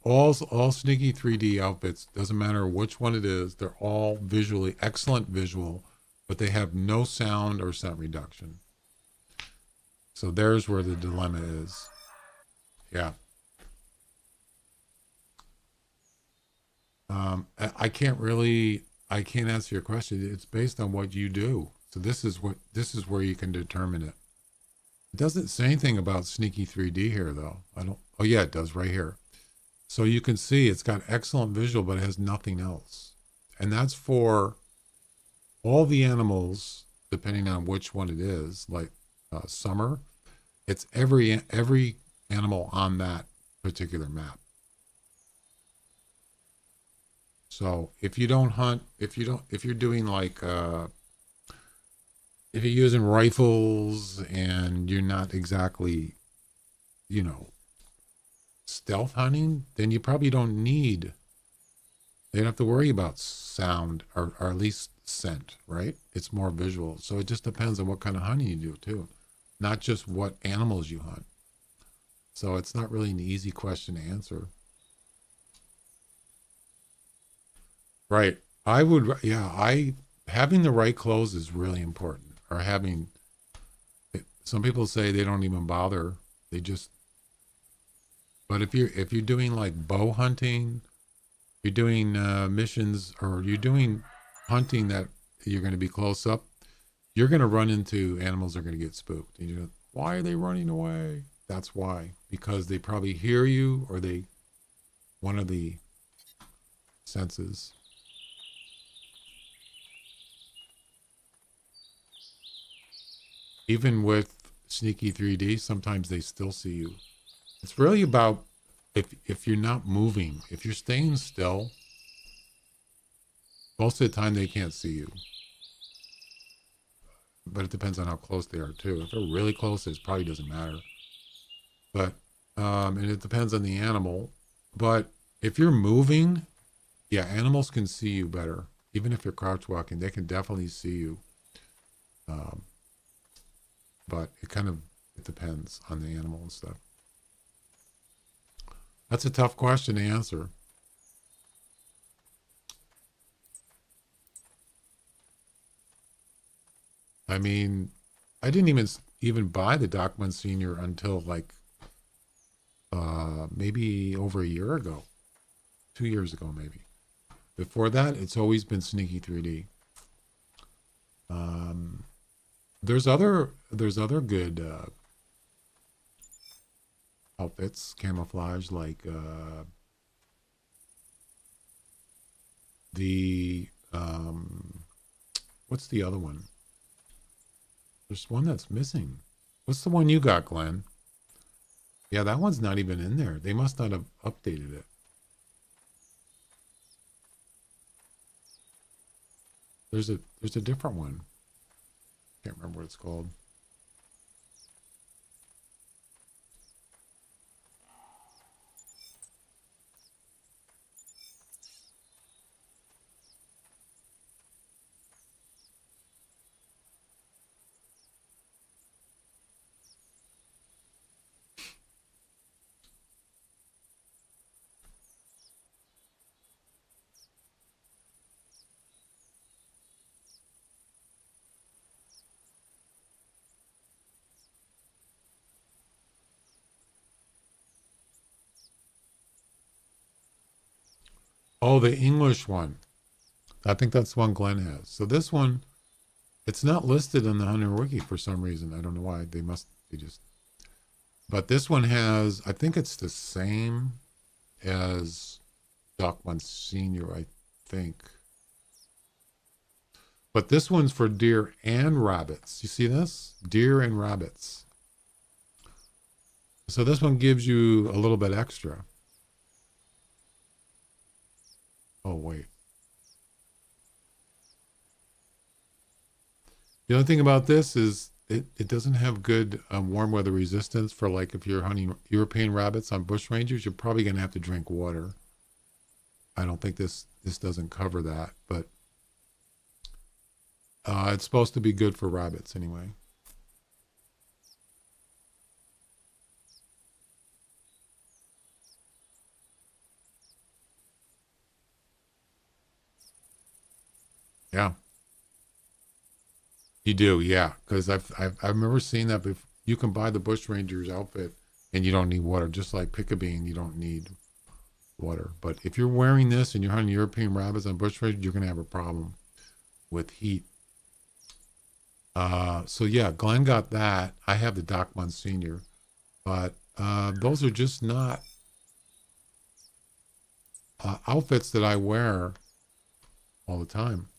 All Sneaky 3D outfits, doesn't matter which one it is, they're all visually excellent visual, but they have no sound or sound reduction. So there's where the dilemma is. Yeah. I can't answer your question. It's based on what you do. So this is where you can determine it. It doesn't say anything about Sneaky 3D here though. Oh yeah, it does right here. So you can see it's got excellent visual, but it has nothing else. And that's for all the animals, depending on which one it is, like summer. It's every animal on that particular map. So if you're doing like, if you're using rifles and you're not exactly, stealth hunting, then you probably you don't have to worry about sound or at least scent, right? It's more visual. So it just depends on what kind of hunting you do too, not just what animals you hunt. So it's not really an easy question to answer. Right. Having the right clothes is really important. Or some people say they don't even bother. But if you're doing like bow hunting you're doing missions or you're doing hunting that you're going to be close up, you're going to run into animals that are going to get spooked. And you're, why are they running away? That's why. Because they probably hear you or they, one of the senses. Even with sneaky 3D, sometimes they still see you. It's really about if you're not moving, if you're staying still, most of the time they can't see you. But it depends on how close they are too. If they're really close, it probably doesn't matter. But and it depends on the animal. But if you're moving, yeah, animals can see you better. Even if you're crouch walking, they can definitely see you. Um, but it depends on the animal and stuff. That's a tough question to answer. I mean, I didn't even buy the Doc Monsignor until like maybe over a year ago, 2 years ago maybe. Before that, it's always been Sneaky 3D. There's other good outfits, camouflage, like the what's the other one? There's one that's missing. What's the one you got, Glenn? Yeah, that one's not even in there. They must not have updated it. There's a different one. Can't remember what it's called. Oh, the English one. I think that's one Glenn has. So this one, it's not listed on the Hunter Wiki for some reason. I don't know why. They just. But this one has, I think it's the same as Doc Monsignor, I think. But this one's for deer and rabbits. You see this? Deer and rabbits. So this one gives you a little bit extra. Oh, wait. The only thing about this is it doesn't have good warm weather resistance for, like, if you're hunting European rabbits on bush rangers, you're probably going to have to drink water. I don't think this doesn't cover that, but it's supposed to be good for rabbits anyway. Yeah, you do. Yeah, because I remember seeing that. You can buy the bush rangers outfit and you don't need water, just like Pick-a-Bean. You don't need water. But if you're wearing this and you're hunting European rabbits on bush rangers, you're going to have a problem with heat. So yeah, Glenn got that. I have the Doc Monsignor, but those are just not outfits that I wear all the time.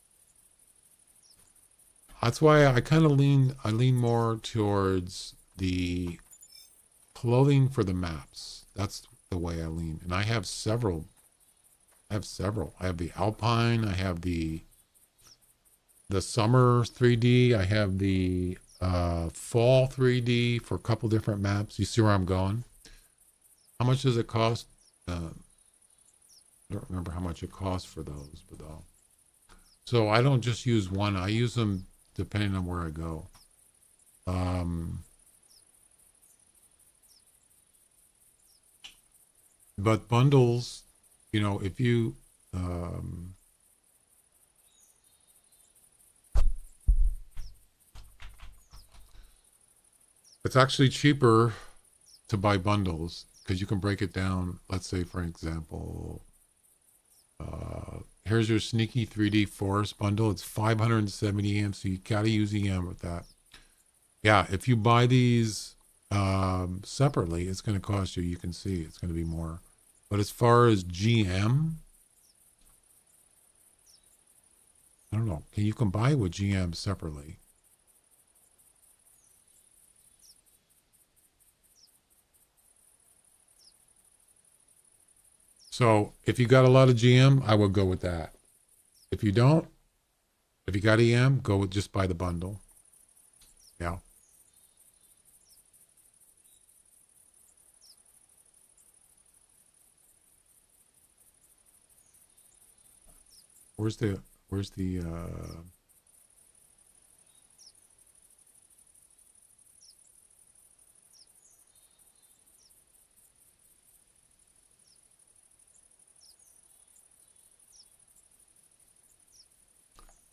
That's why I kind of lean more towards the clothing for the maps. That's the way I lean. And I have several. I have the Alpine. I have the summer 3D. I have the fall 3D for a couple different maps. You see where I'm going? How much does it cost? I don't remember how much it costs for those, but so I don't just use one. I use them depending on where I go. But bundles, if you it's actually cheaper to buy bundles because you can break it down. Let's say, for example, Here's your sneaky 3D forest bundle. It's 570 amps, so you gotta use EM with that. Yeah, if you buy these separately, it's going to cost you. You can see it's going to be more. But as far as GM, I don't know. You can buy with GM separately. So if you got a lot of GM, I would go with that. If you don't, if you got EM, go with just buy the bundle. Yeah. Where's the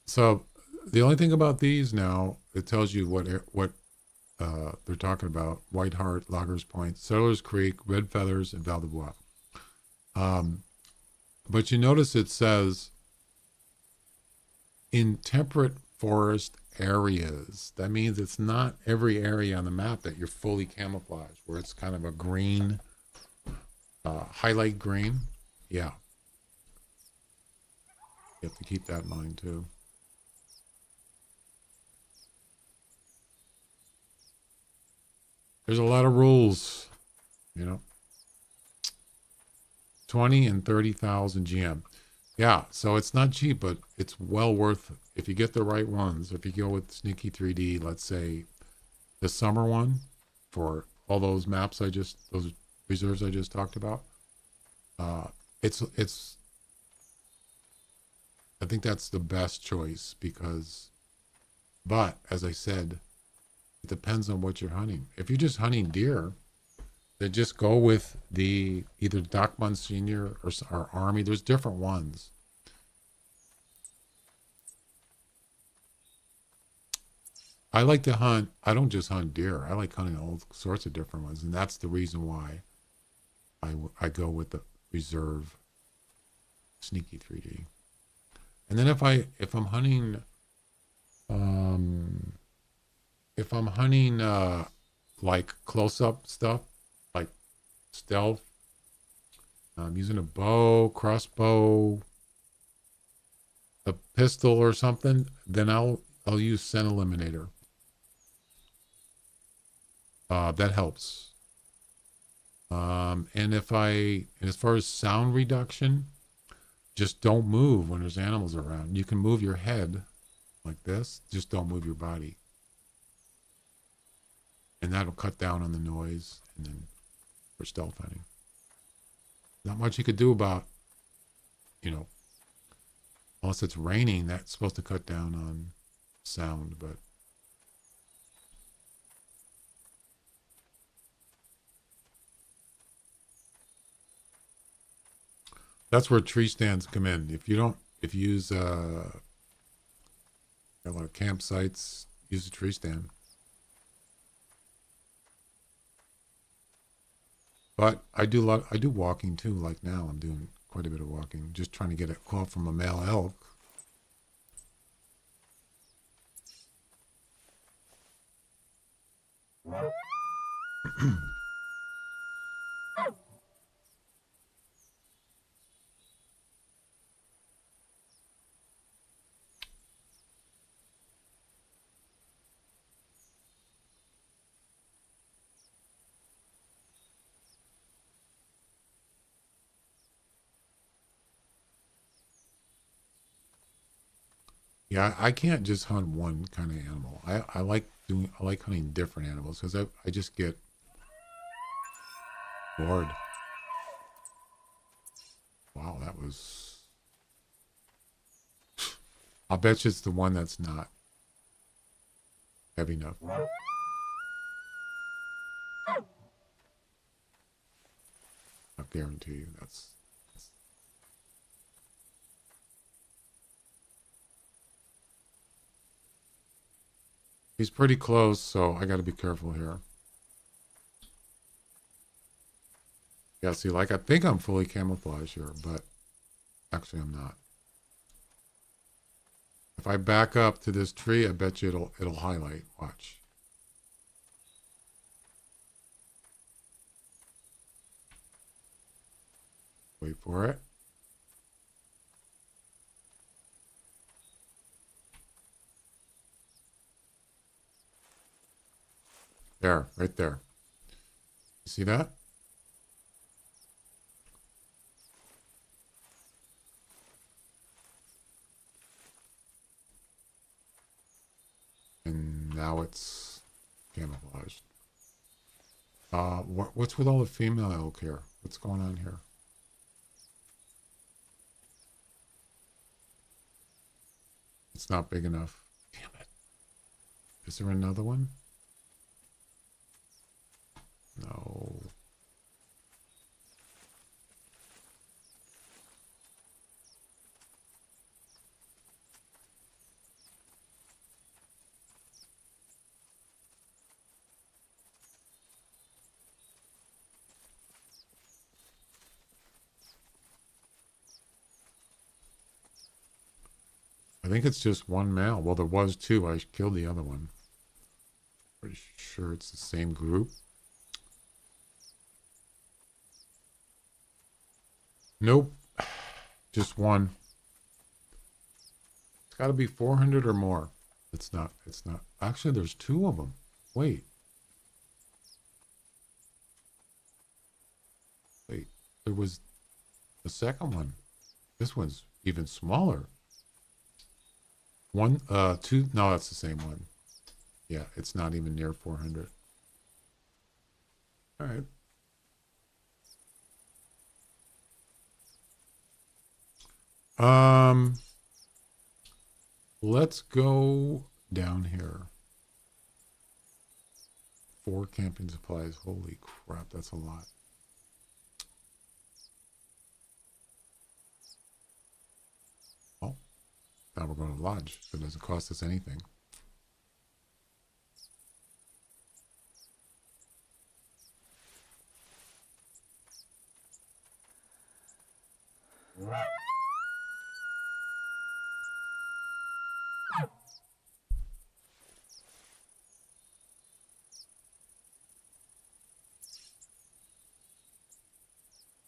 so the only thing about these now, it tells you what they're talking about: White Hart, Loggers Point, Settlers Creek, Red Feathers, and Val de Bois. But you notice it says in temperate forest areas. That means it's not every area on the map that you're fully camouflaged, where it's kind of a green, highlight green. Yeah. You have to keep that in mind too. There's a lot of rules, you know. 20 and 30,000 GM. Yeah, so it's not cheap, but it's well worth it. If you get the right ones, if you go with Sneaky 3D, let's say the summer one for all those maps those reserves I just talked about, it's I think that's the best choice but as I said, it depends on what you're hunting. If you're just hunting deer, then just go with the either Doc Monsignor or Army. There's different ones. I like to hunt. I don't just hunt deer. I like hunting all sorts of different ones, and that's the reason why I go with the reserve Sneaky 3D. And then if I'm hunting like close up stuff, like stealth, I'm using a bow, crossbow, a pistol or something, then I'll use scent eliminator. That helps. And as far as sound reduction, just don't move when there's animals around. You can move your head like this, just don't move your body. And that'll cut down on the noise, and then for stealth hunting. Not much you could do about, unless it's raining, that's supposed to cut down on sound, but that's where tree stands come in. If you use a lot of campsites, use a tree stand. But I do walking too. Like now, I'm doing quite a bit of walking, just trying to get a call from a male elk. Yeah, I can't just hunt one kind of animal. I like hunting different animals because I just get bored. Wow, that was. I'll bet you it's the one that's not heavy enough. I guarantee you that's. He's pretty close, so I got to be careful here. Yeah, see, like I think I'm fully camouflaged here, but I Actually, I'm not. If I back up to this tree, I bet you it'll highlight. Watch. Wait for it. There, right there. You see that? And now it's camouflaged. What's with all the female elk here? What's going on here? It's not big enough. Damn it. Is there another one? No. I think it's just one male. Well, there was two. I killed the other one. Pretty sure it's the same group. Nope. Just one. It's got to be 400 or more. It's not. It's not. Actually, there's two of them. Wait. Wait. There was the second one. This one's even smaller. One, two. No, that's the same one. Yeah, it's not even near 400. All right. Let's go down here. 4 camping supplies. Holy crap, that's a lot. Oh, now we're going to lodge, so it doesn't cost us anything.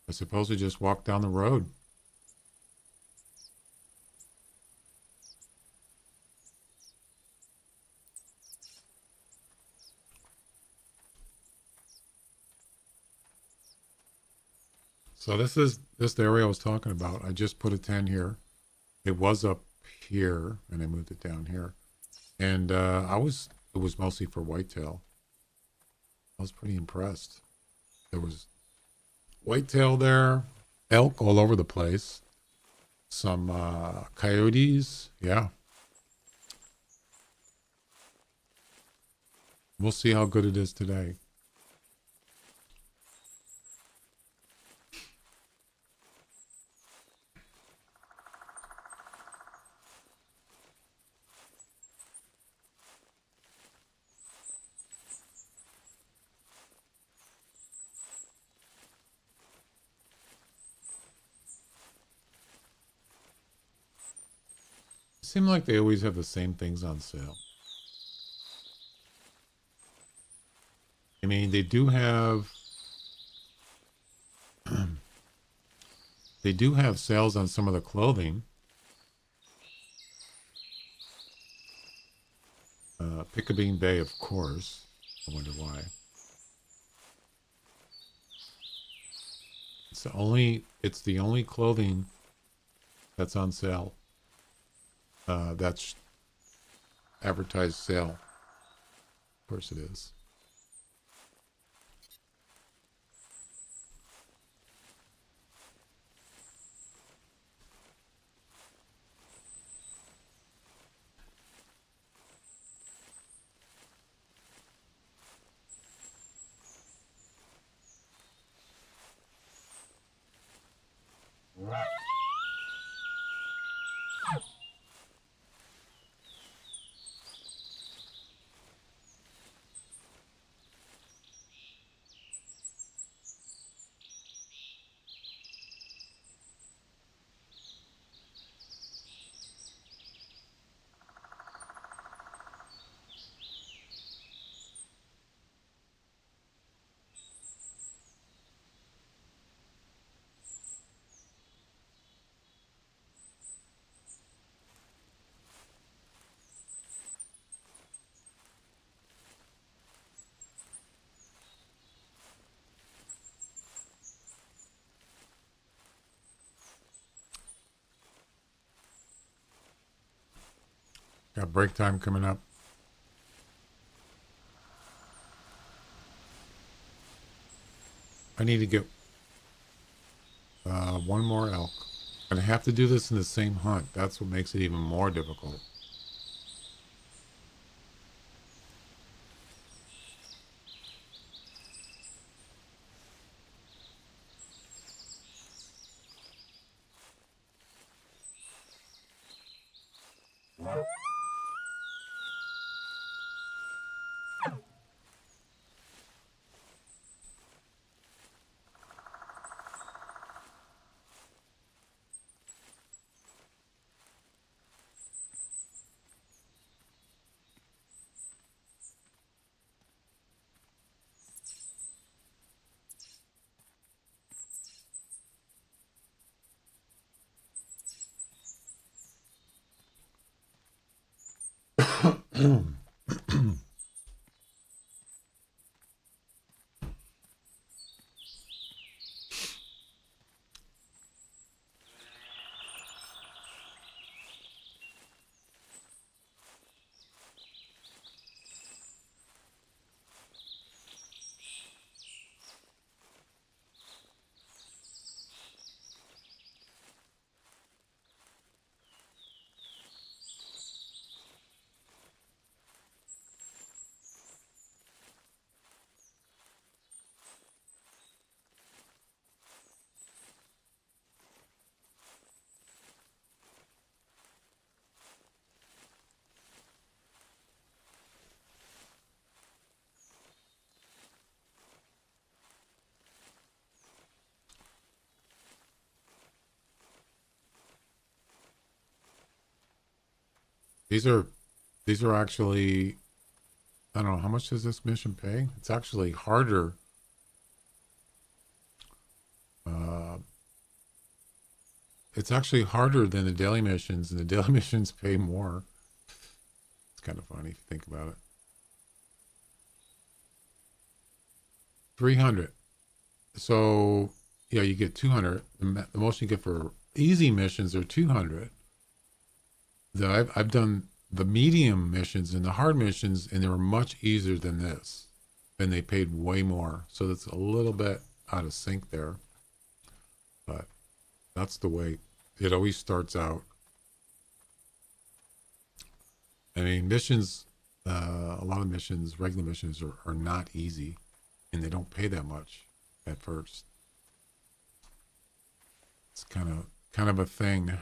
I suppose we just walk down the road. So this is the area I was talking about. I just put a tent here. It was up here, and I moved it down here. And it was mostly for whitetail. I was pretty impressed. There was whitetail there, elk all over the place, some coyotes. Yeah. We'll see how good it is today. It seems like they always have the same things on sale. I mean, they do have they do have sales on some of the clothing. Pickabeen Bay, of course. I wonder why. It's the only clothing that's on sale. That's advertised sale. Of course it is. Got break time coming up. I need to get one more elk. And I have to do this in the same hunt. That's what makes it even more difficult. These are actually, I don't know, how much does this mission pay? It's actually harder. Uh, it's actually harder than the daily missions, and the daily missions pay more. It's kind of funny if you think about it. 300. So, yeah, you get 200. The most you get for easy missions are 200. I've done the medium missions and the hard missions, and they were much easier than this. And they paid way more. So that's a little bit out of sync there. But that's the way it always starts out. I mean, missions, a lot of missions, regular missions are not easy, and they don't pay that much at first. It's kind of a thing.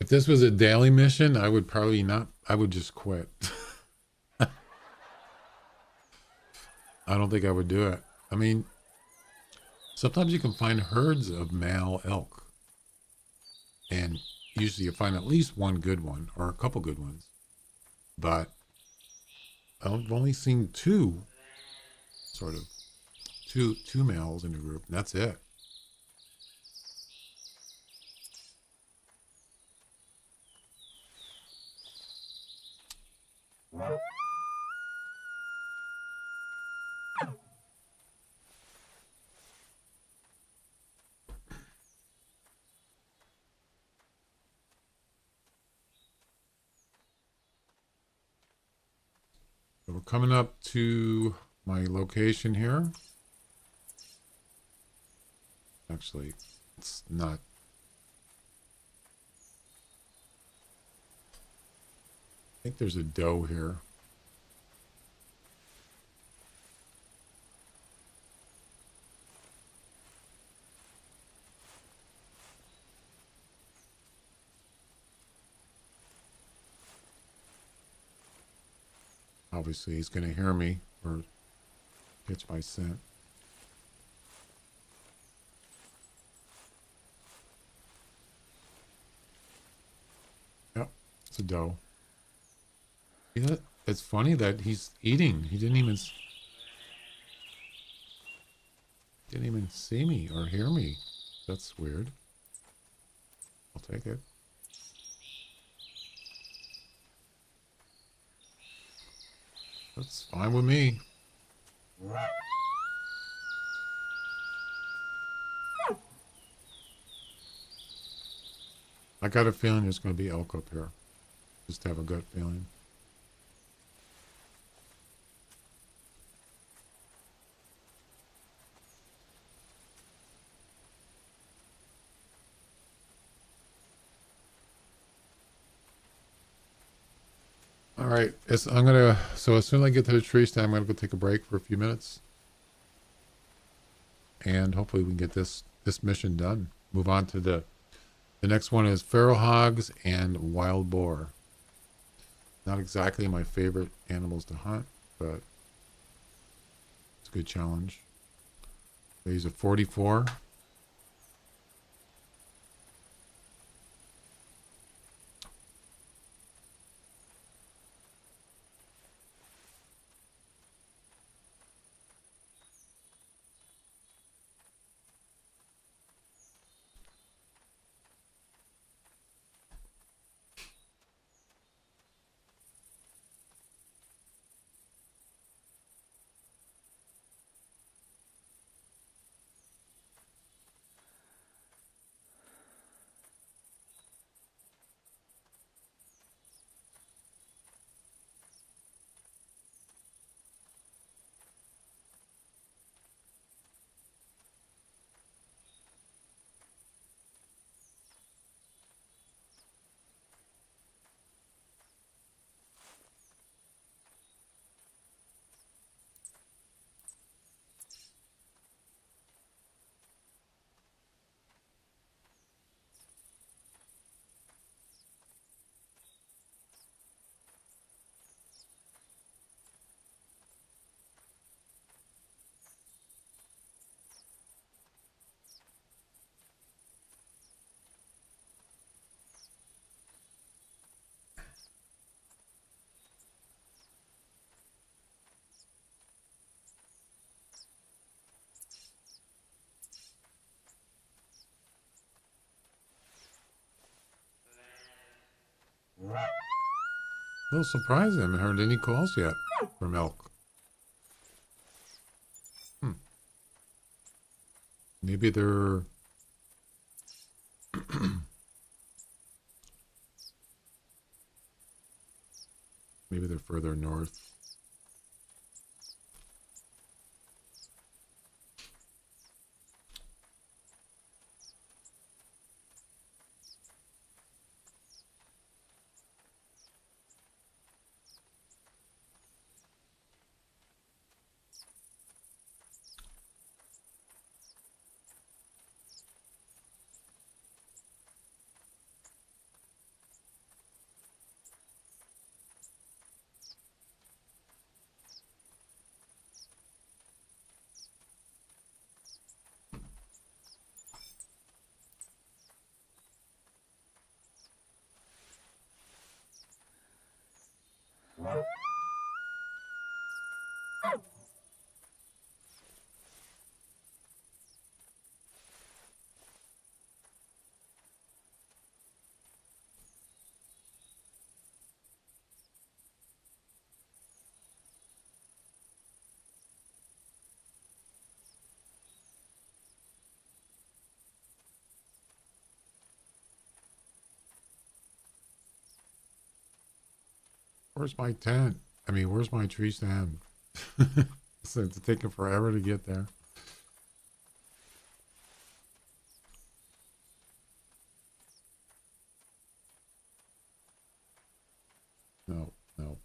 If this was a daily mission, I would probably not, I would just quit. I don't think I would do it. I mean, sometimes you can find herds of male elk. And usually you find at least one good one or a couple good ones. But I've only seen two, sort of, two males in a group, and that's it. So we're coming up to my location here. Actually, it's not. I think there's a doe here. Obviously, he's going to hear me or catch my scent. Yep, it's a doe. Yeah, it's funny that he's eating. He didn't even see me or hear me. That's weird. I'll take it. That's fine with me. I got a feeling there's going to be elk up here. Just have a gut feeling. All right, so as soon as I get to the tree stand, I'm gonna go take a break for a few minutes, and hopefully we can get this mission done. Move on to the next one is feral hogs and wild boar. Not exactly my favorite animals to hunt, but it's a good challenge. These are 44. A little surprised I haven't heard any calls yet from elk. Hmm. Maybe they're maybe they're further north. Where's my tent? I mean, where's my tree stand? So it's taking forever to get there. No, no.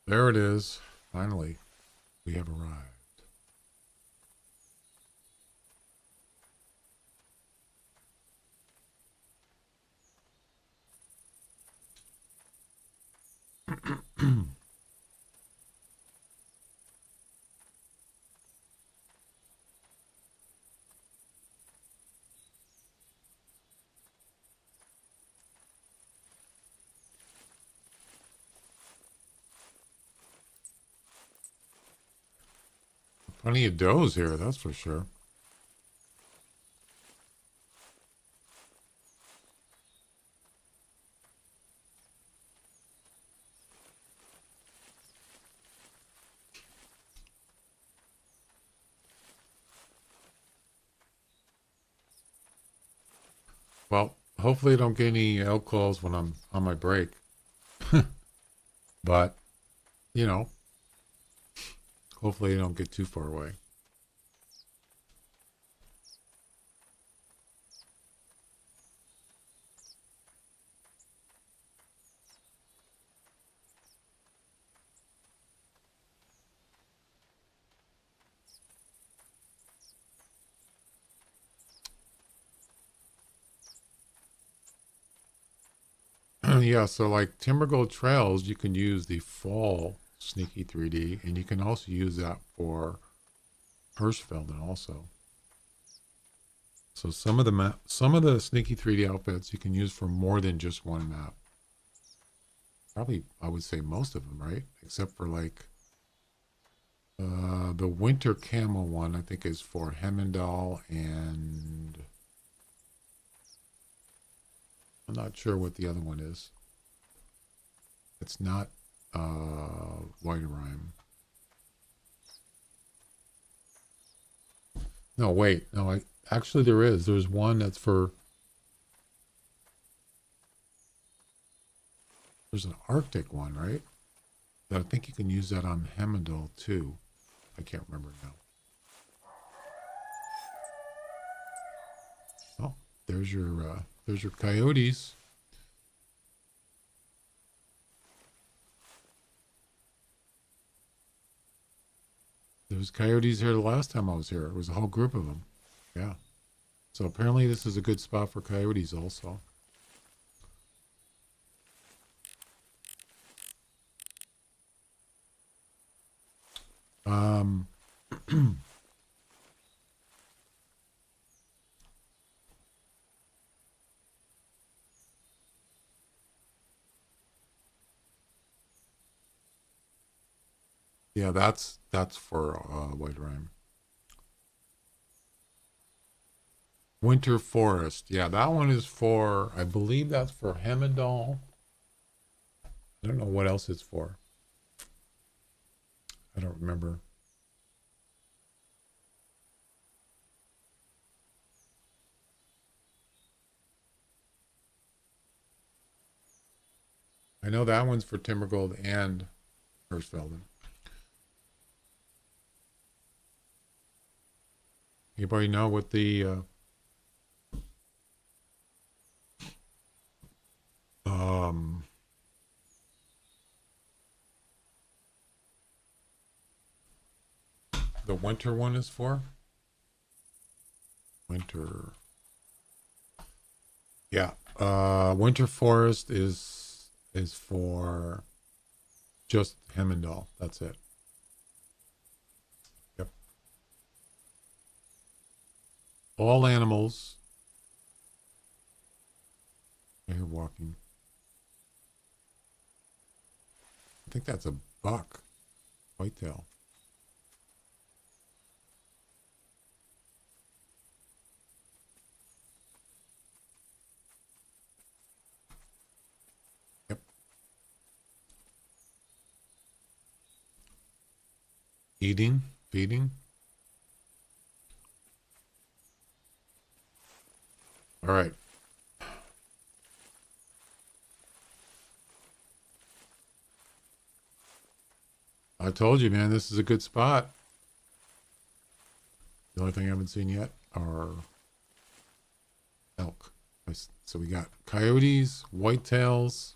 There it is. Finally, we have arrived. Plenty of does here, that's for sure. Well, hopefully I don't get any elk calls when I'm on my break. But, you know, hopefully I don't get too far away. Yeah, so like Timber Gold Trails, you can use the fall Sneaky 3D, and you can also use that for Hirschfelden also. So some of the Sneaky 3D outfits you can use for more than just one map. Probably, I would say most of them, right? Except for like the winter camo one, I think is for Hemmendal, and I'm not sure what the other one is. It's not White Rhyme. No, wait. No, actually there is. There's one that's for, there's an Arctic one, right? That I think you can use that on Hemmendal too. I can't remember now. Oh, there's your coyotes. There was coyotes here the last time I was here. It was a whole group of them. Yeah. So apparently this is a good spot for coyotes also. Um, yeah, that's for White Rhyme. Winter Forest. Yeah, that one is for, I believe that's for Hemmendal. I don't know what else it's for. I don't remember. I know that one's for Timbergold and Hirschfelden. Anybody know what um the winter one is for? Winter. Yeah. Winter Forest is for just Hemmendal. That's it. Yep. All animals. I hear walking. I think that's a buck. Whitetail. Yep. Eating, feeding. All right. I told you, man, this is a good spot. The only thing I haven't seen yet are elk. So we got coyotes, whitetails.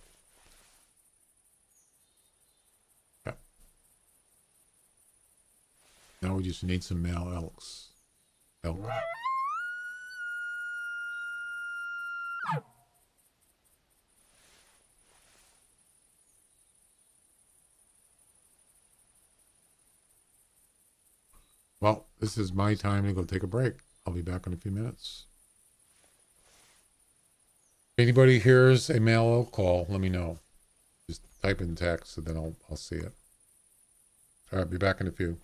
Yep. Now we just need some male elks. Elk. Well, this is my time to go take a break. I'll be back in a few minutes. If anybody hears a male elk call, let me know. Just type in text, and then I'll see it. All right, be back in a few.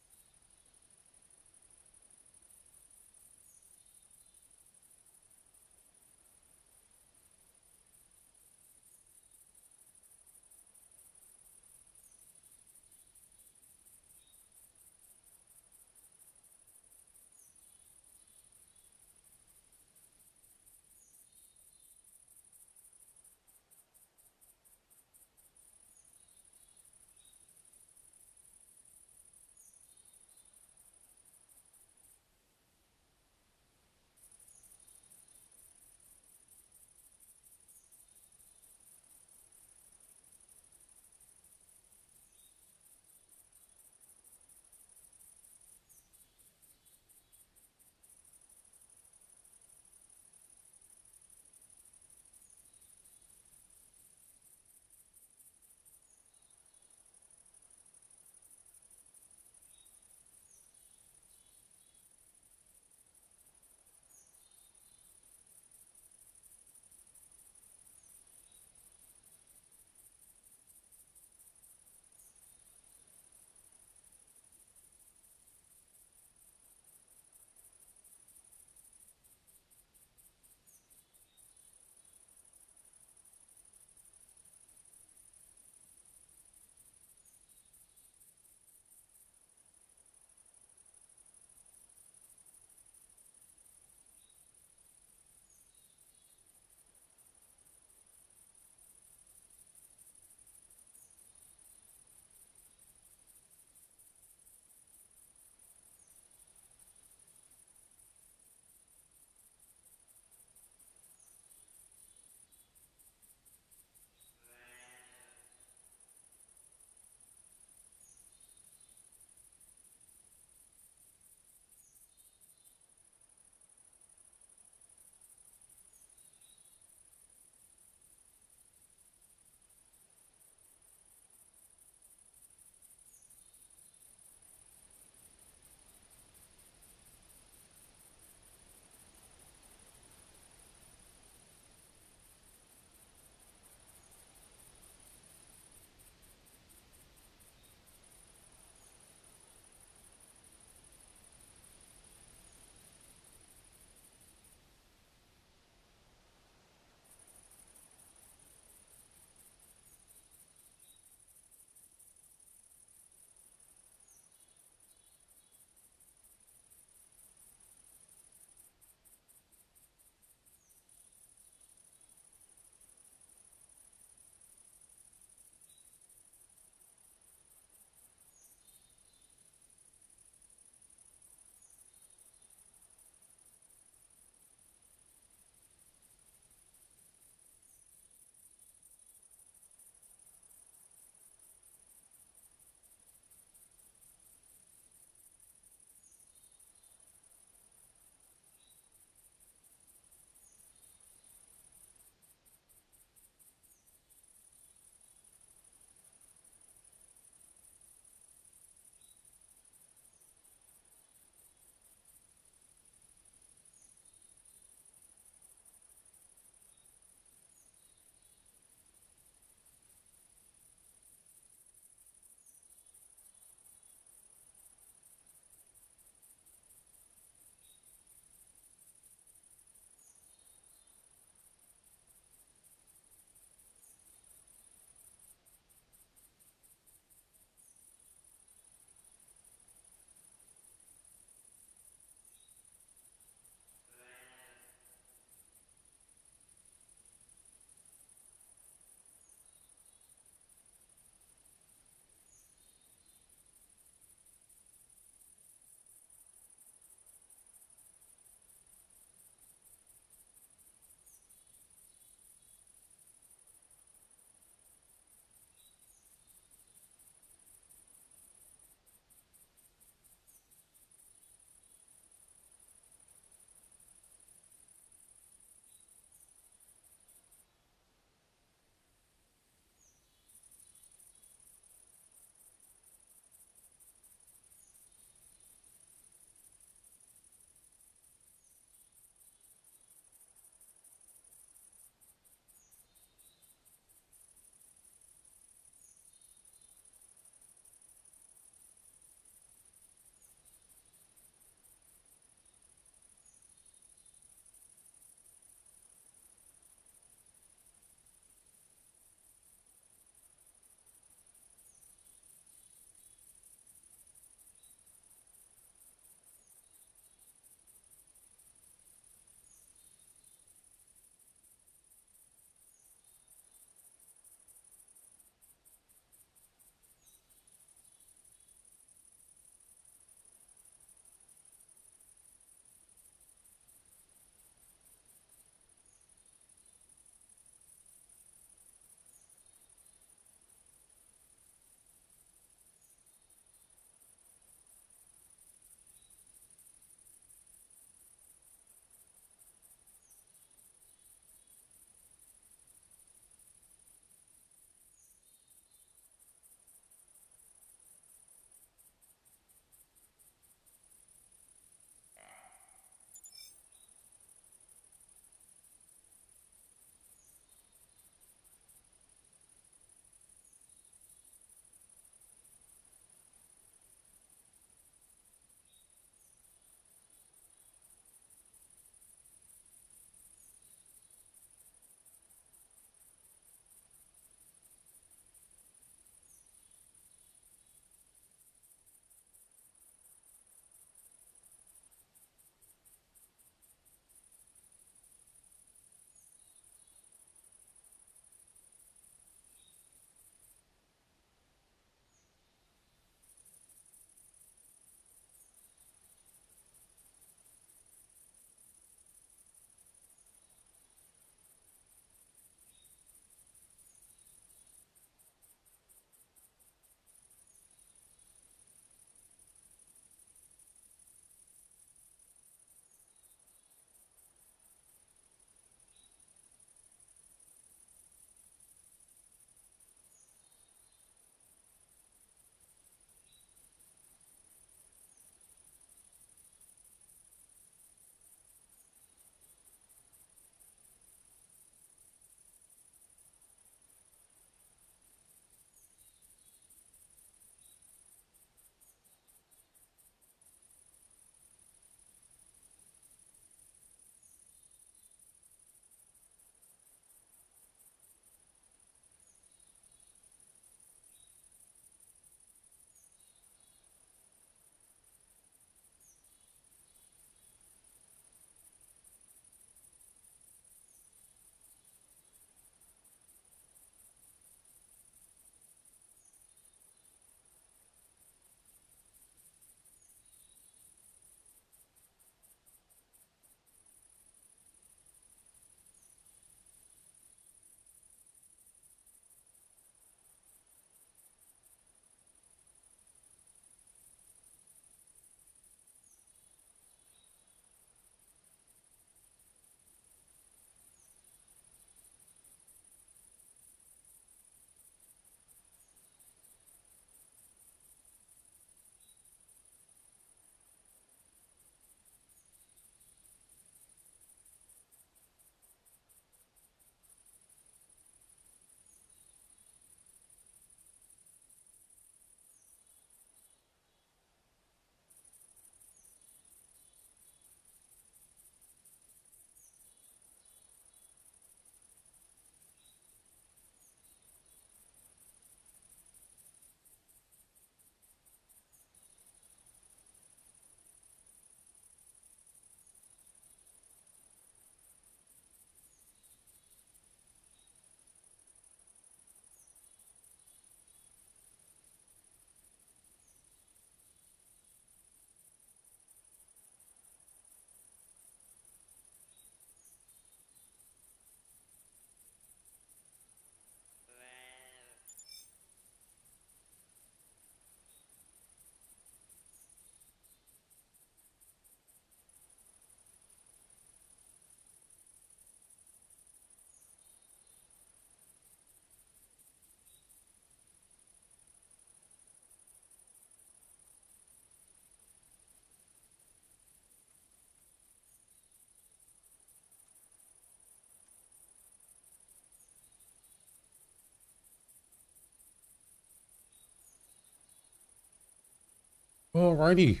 Alrighty.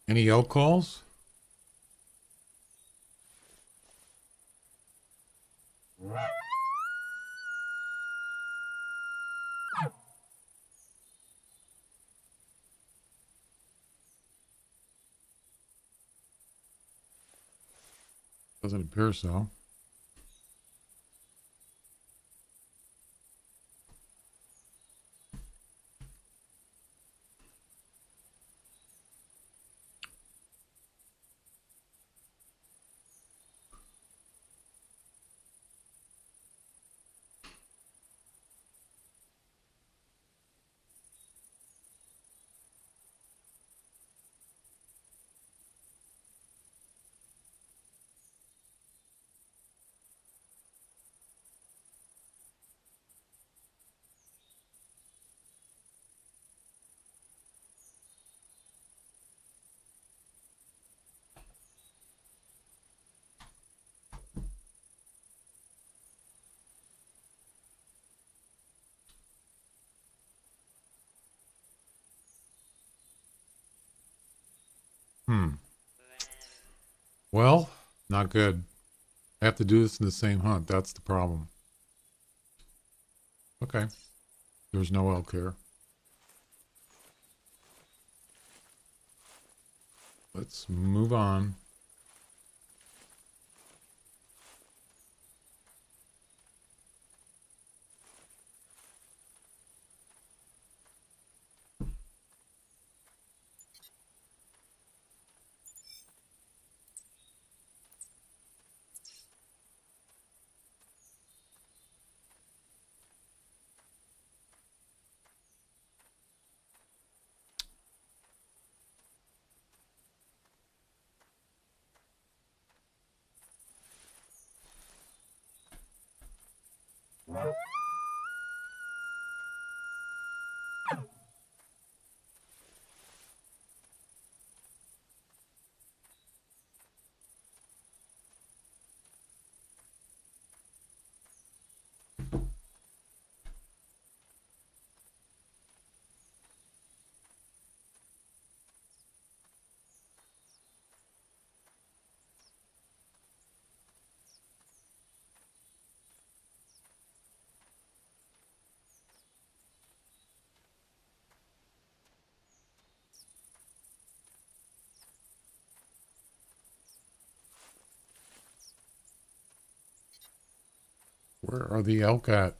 Any elk calls? Doesn't appear so. Well, not good. I have to do this in the same hunt. That's the problem. Okay. There's no elk here. Let's move on. Where are the elk at?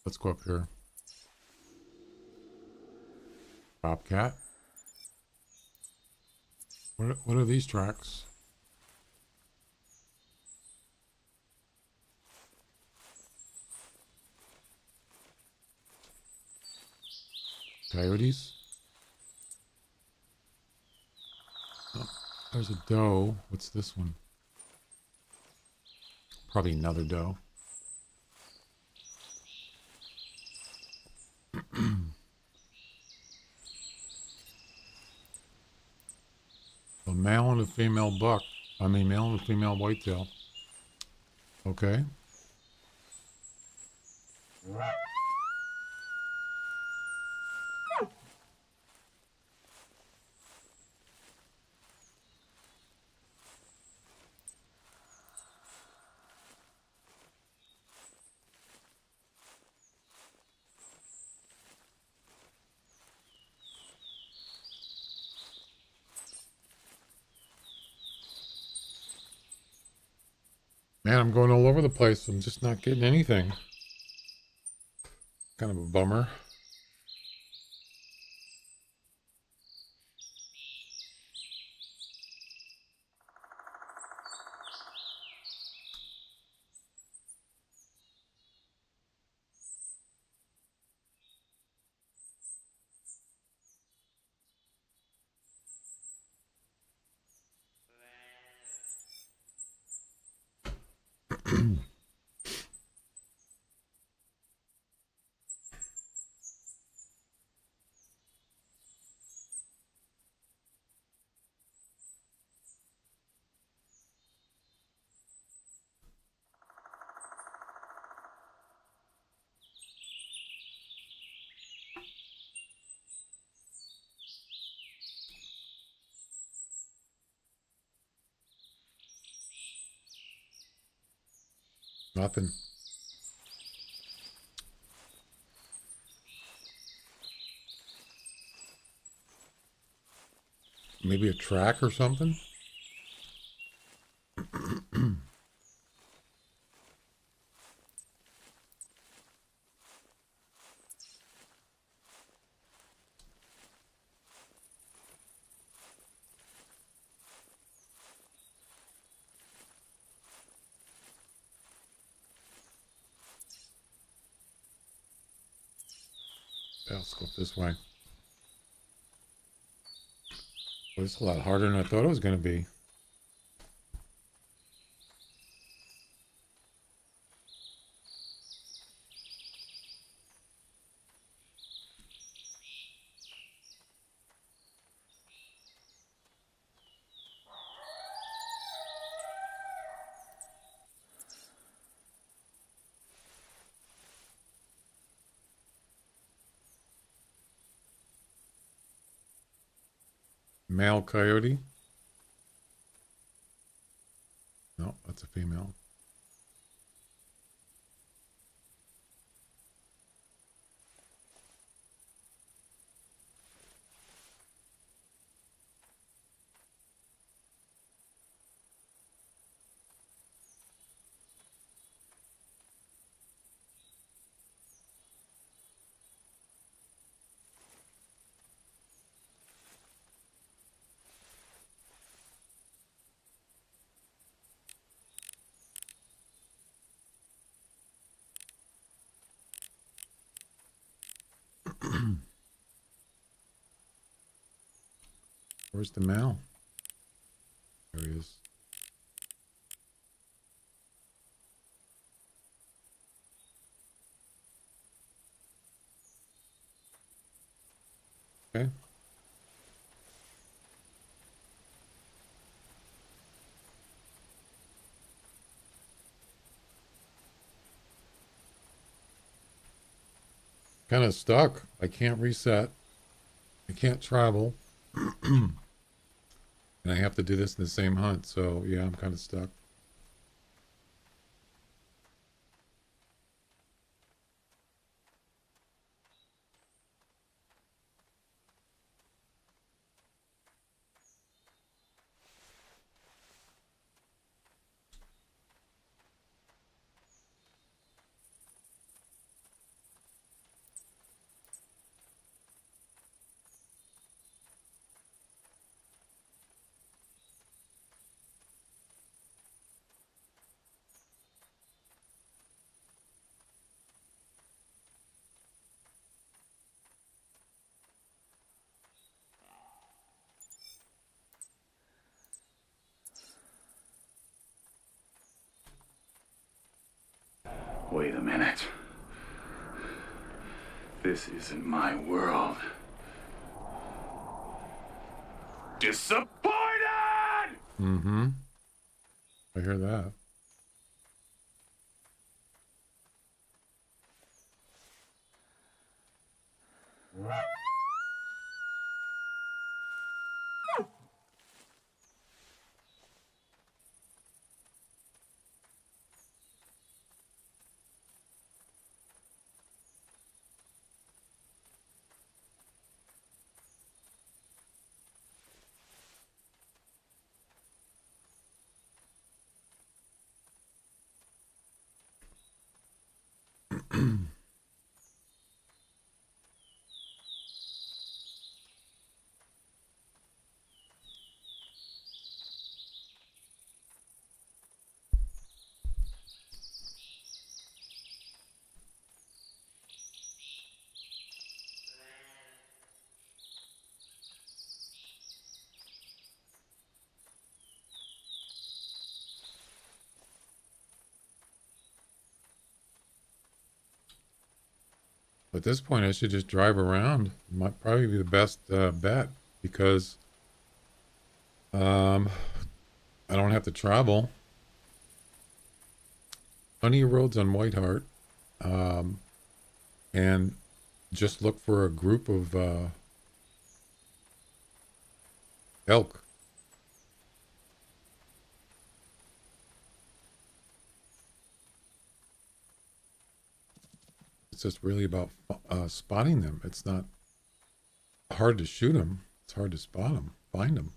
Let's go up here. Bobcat. What are these tracks? Coyotes? Oh, there's a doe. What's this one? Probably another doe. A male and a female buck. I mean, male and a female whitetail. Okay. Man, I'm going all over the place. I'm just not getting anything. Kind of a bummer. Nothing. Maybe a track or something? Yeah, let's go this way. Well, it's a lot harder than I thought it was going to be. Male coyote? No, that's a female. Where's the male? There he is. Okay. Kind of stuck. I can't reset. I can't travel. And I have to do this in the same hunt. So, yeah, I'm kind of stuck. Wait a minute. This isn't my world. Disappointed! Mm-hmm. I hear that. At this point, I should just drive around. Might probably be the best bet because um, I don't have to travel. Plenty of roads on White Hart, um, and just look for a group of elk. It's just really about spotting them. It's not hard to shoot them. It's hard to spot them, find them.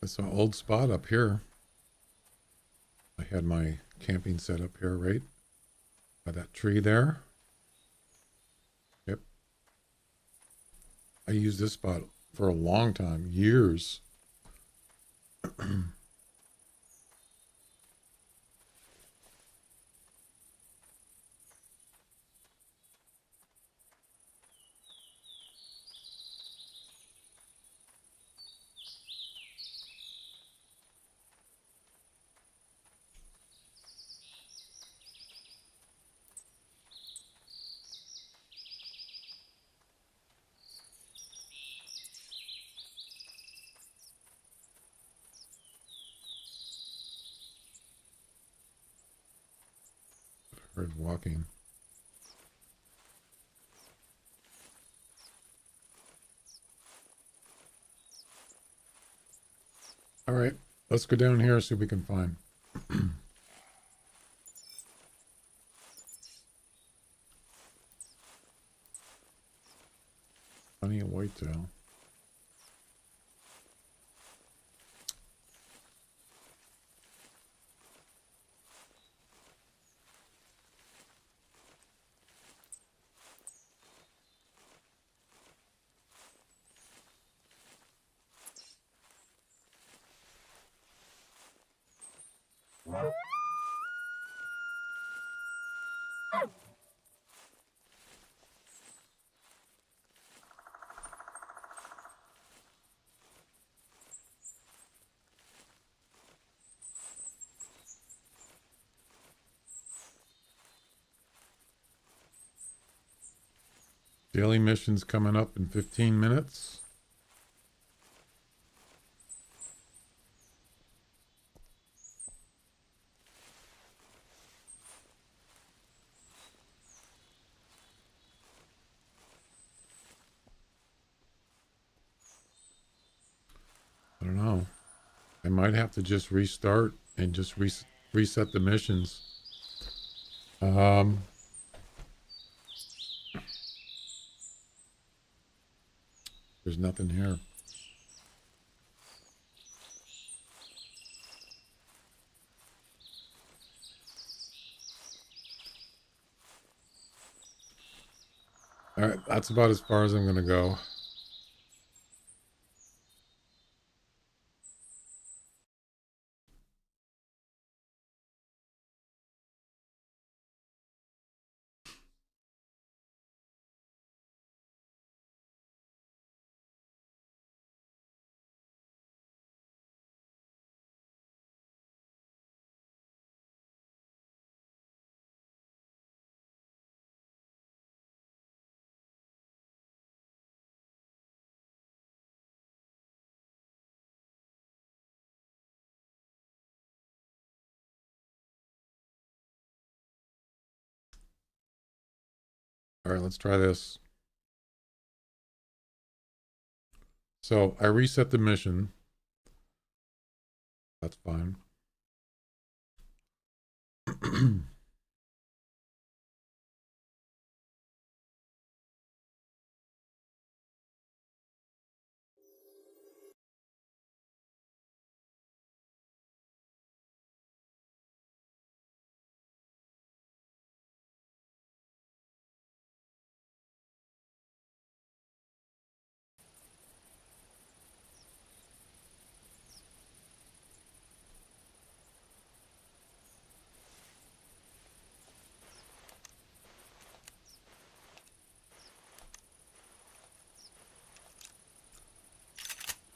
It's an old spot up here. I had my camping set up here, right by that tree there. Yep. I used this spot for a long time, years. Heard walking. All right, let's go down here, see what we can find. Plenty of whitetail. Daily mission's coming up in 15 minutes. I don't know. I might have to just restart and just reset the missions. There's nothing here. All right, that's about as far as I'm going to go. All right, let's try this. So I reset the mission. That's fine.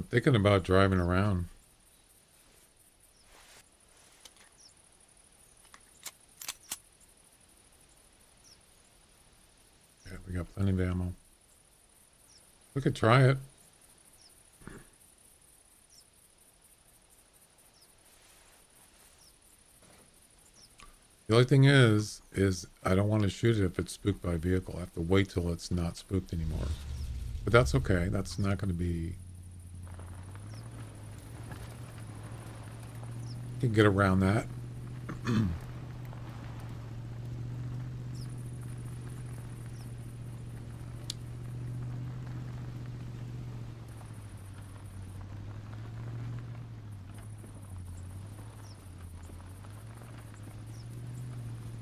I'm thinking about driving around. Yeah, we got plenty of ammo. We could try it. The only thing is I don't want to shoot it if it's spooked by a vehicle. I have to wait till it's not spooked anymore. But that's okay. That's not going to be... You can get around that.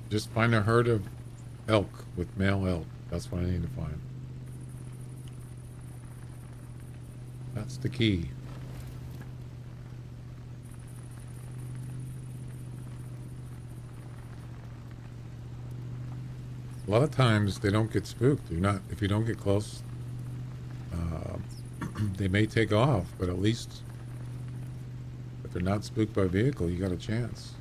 Just find a herd of elk with male elk. That's what I need to find. That's the key. A lot of times they don't get spooked. You're not, if you don't get close, they may take off, but at least if they're not spooked by a vehicle, you got a chance.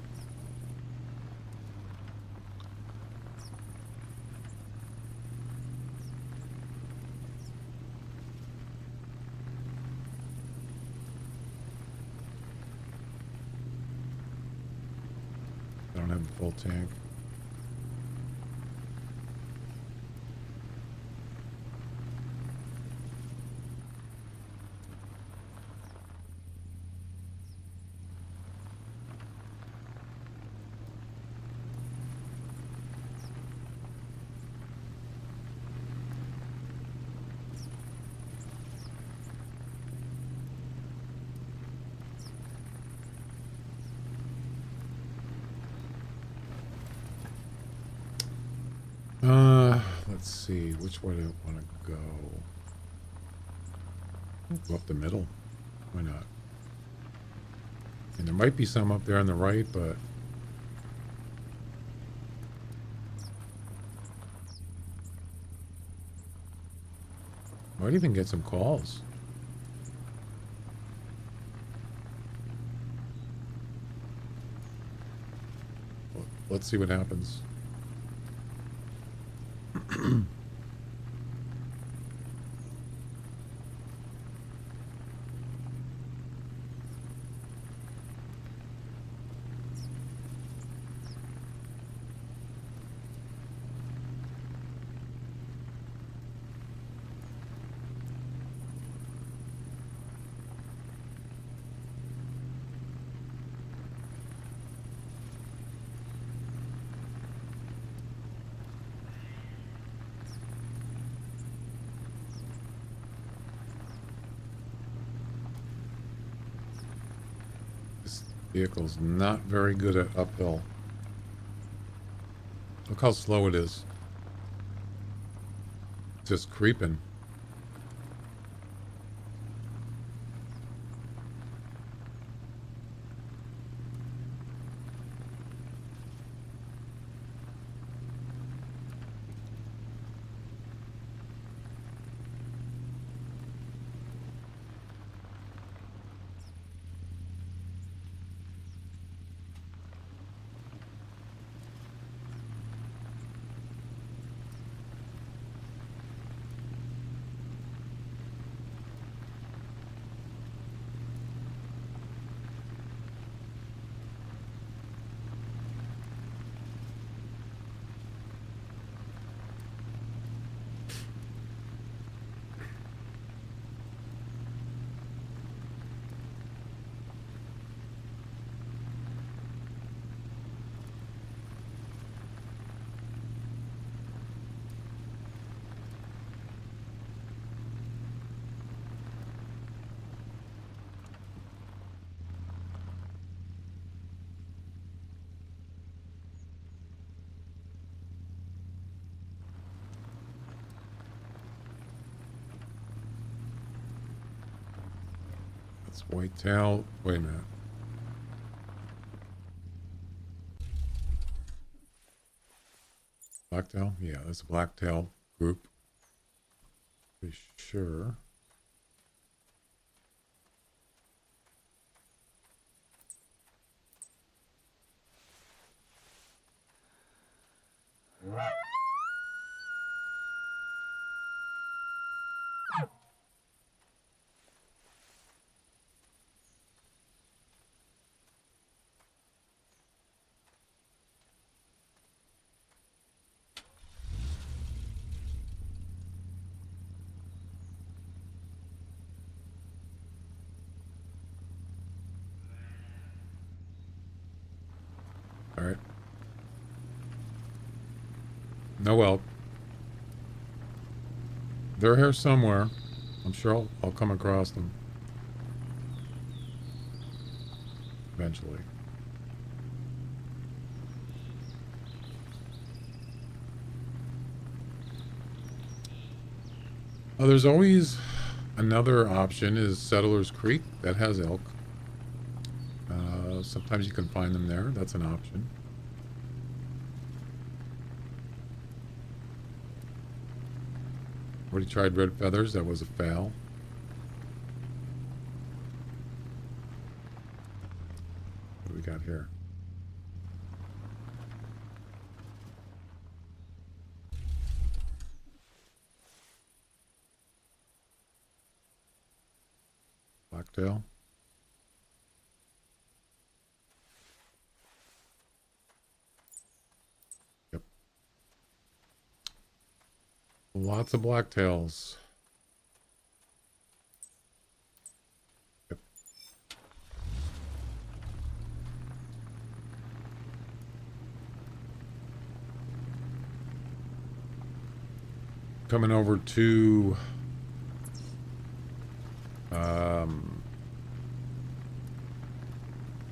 I don't have a full tank. Let's see, which way do I want to go? Go up the middle. Why not? And there might be some up there on the right, but might even get some calls. Let's see what happens. Vehicle's not very good at uphill. Look how slow it is. Just creeping. That's whitetail. Wait a minute. Blacktail? Yeah, that's a blacktail group. Be sure. All right. No elk. They're here somewhere. I'm sure I'll come across them eventually. Oh, there's always another option is Settlers Creek. That has elk. Sometimes you can find them there. That's an option. Already tried Red Feathers. That was a fail. What do we got here? Blacktail. Yep. Lots of blacktails. Yep. Coming over to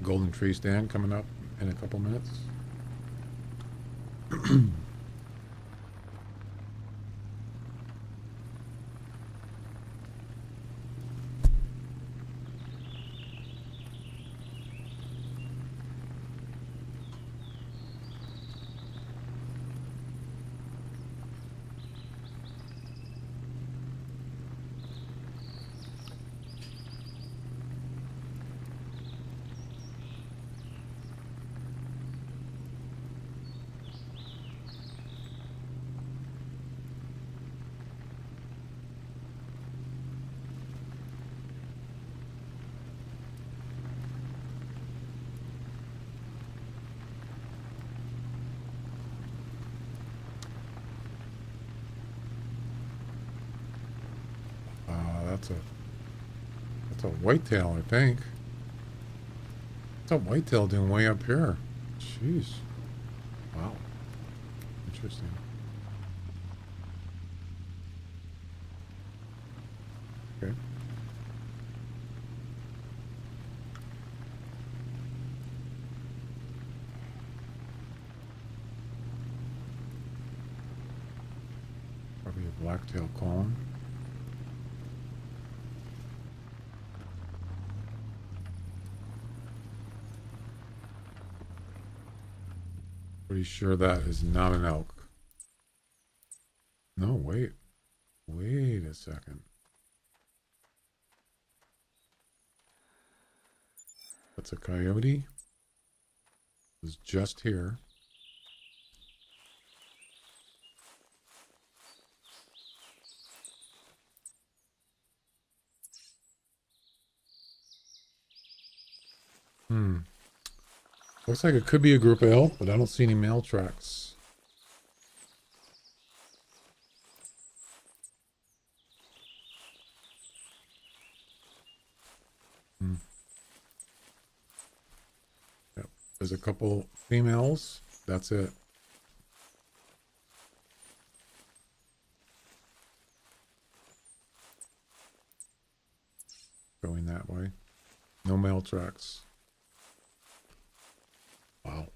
Golden Tree Stand coming up in a couple minutes. That's a whitetail, I think. What's a whitetail doing way up here? Jeez. Wow. Interesting. Okay. Probably a blacktail calling. Pretty sure that is not an elk. No, wait. Wait a second. That's a coyote. It was just here. Looks like it could be a group of elk, but I don't see any male tracks. Yep. There's a couple females. That's it. Going that way. No male tracks. Wow.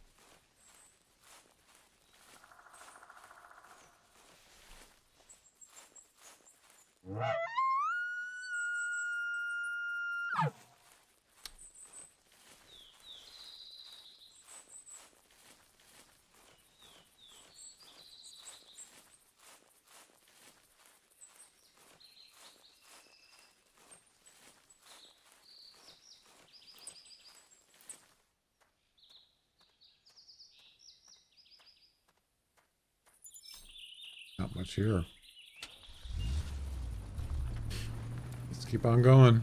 Not much here. Let's keep on going.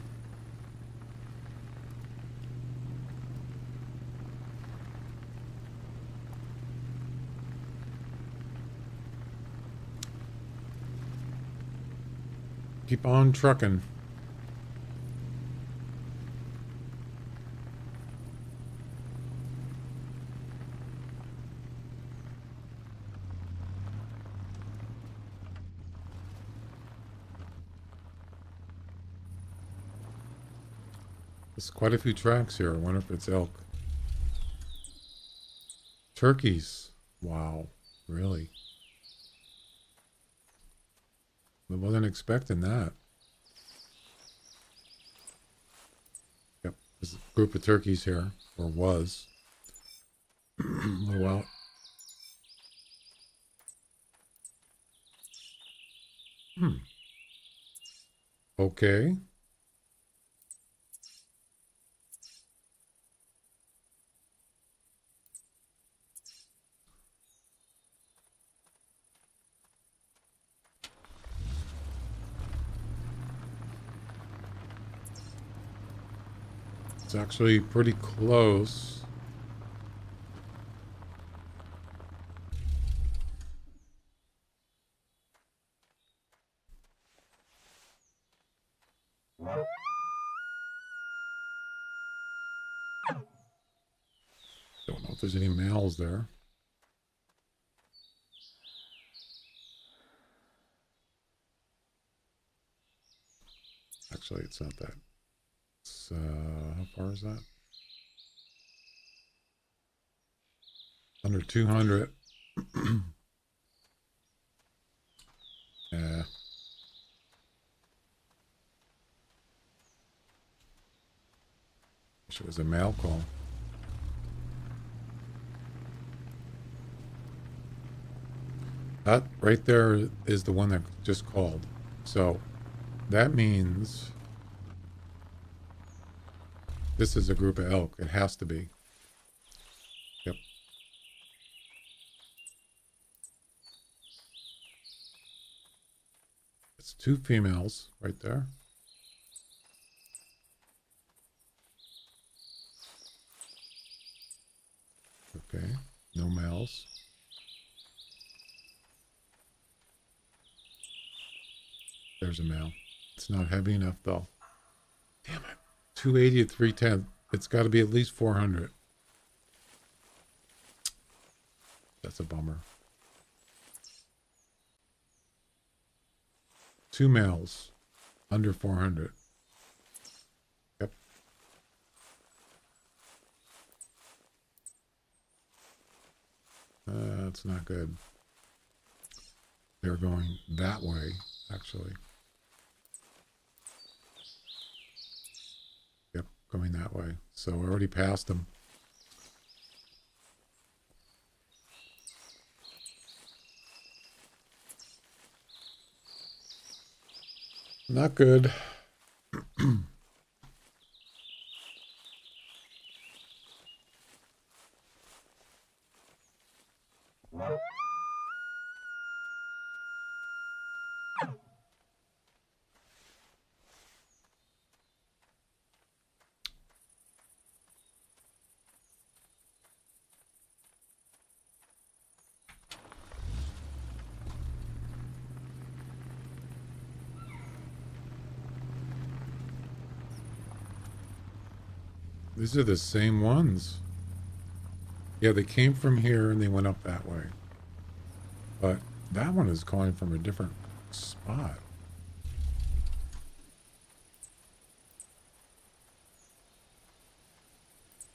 Keep on trucking. There's quite a few tracks here. I wonder if it's elk. Turkeys. Wow. Really? I wasn't expecting that. Yep. There's a group of turkeys here. Or was. A little while. Okay. It's actually pretty close. Don't know if there's any males there. Actually, it's not that. It's, how far is that? Under 200. Yeah. Wish it was a male call. That right there is the one that just called. So that means this is a group of elk. It has to be. Yep. It's 2 females right there. Okay. No males. There's a male. It's not heavy enough though. Damn it. 280 at 310. It's got to be at least 400. That's a bummer. 2 males. Under 400. Yep. That's not good. They're going that way, actually. Yep, going that way. So we already passed them. Not good. These are the same ones. Yeah, they came from here and they went up that way. But that one is calling from a different spot.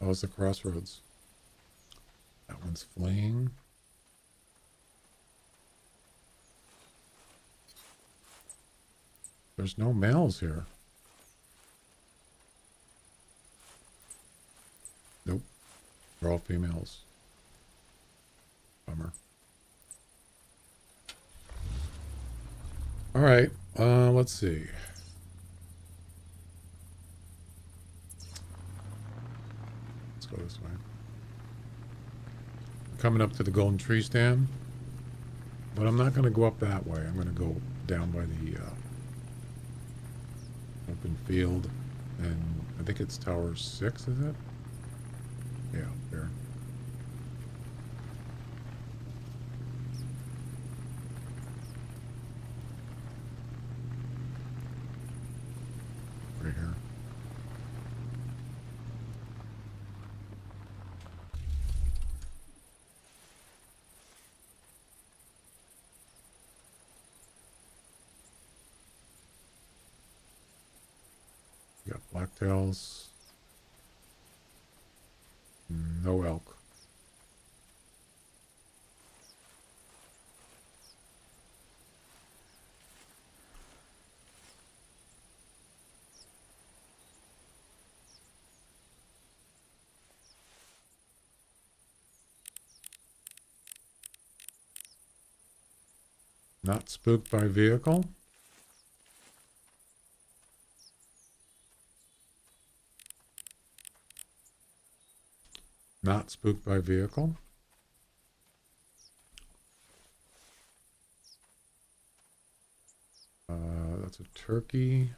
Oh, it's the crossroads. That one's fleeing. There's no males here. Nope. They're all females. Bummer. All right. Let's see. Let's go this way. Coming up to the Golden Tree Stand. But I'm not going to go up that way. I'm going to go down by the open field. And I think it's Tower 6, is it? Yeah, there. Right here. You got blacktails. No elk. Not spooked by vehicle. Not spooked by vehicle. That's a turkey.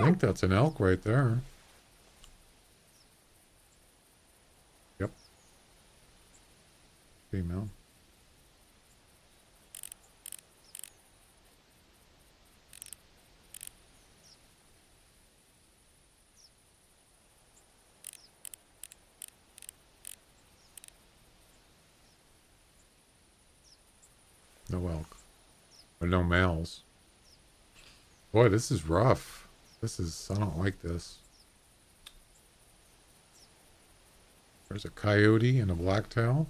I think that's an elk right there. Yep. Female. No elk. Or no males. Boy, this is rough. I don't like this. There's a coyote and a blacktail.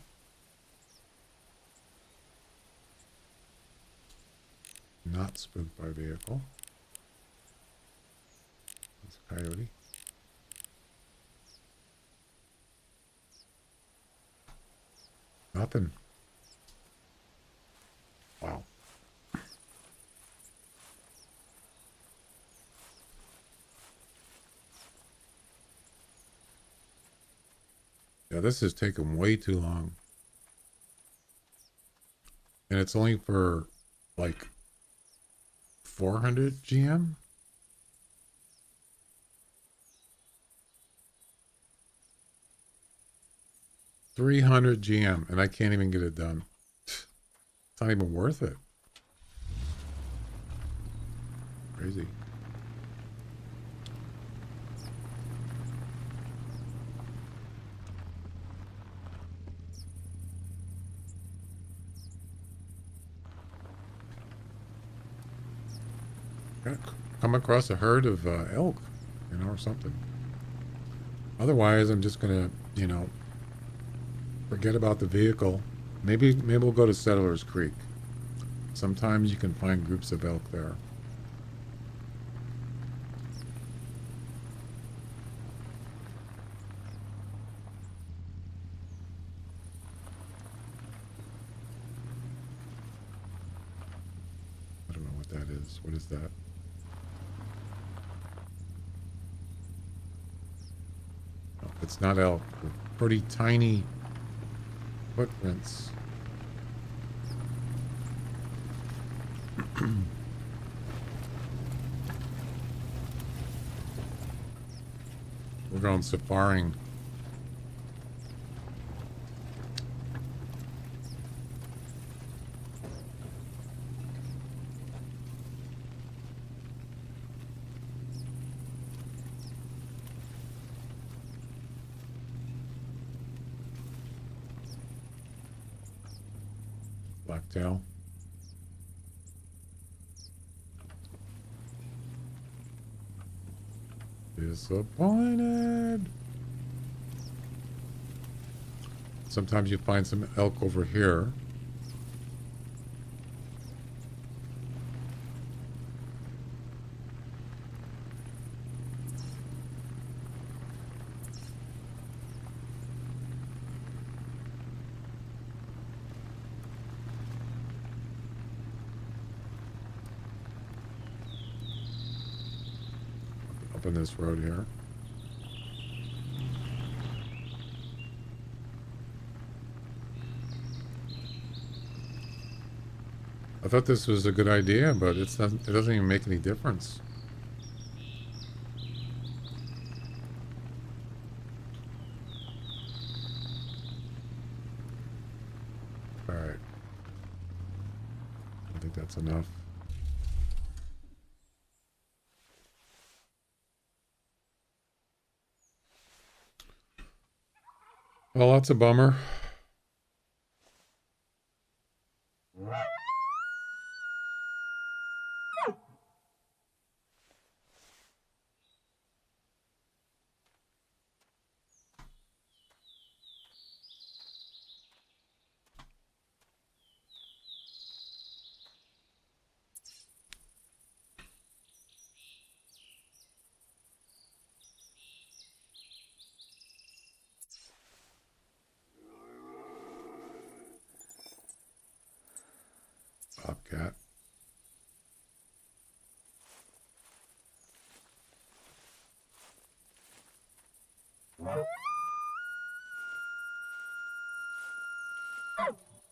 Not spooked by vehicle. That's a coyote. Nothing. Wow. Yeah, this is taking way too long. And it's only for like 400 GM? $300 GM, and I can't even get it done. It's not even worth it. Crazy. Gotta come across a herd of elk, or something. Otherwise, I'm just gonna, forget about the vehicle. Maybe we'll go to Settlers Creek. Sometimes you can find groups of elk there. I don't know what that is. What is that? Oh, it's not elk. They're pretty tiny footprints. We're going safaring. Blacktail. Disappointed. Sometimes you find some elk over here. Up in this road here. I thought this was a good idea, but it doesn't even make any difference. All right. I think that's enough. Well, that's a bummer. Top Cat.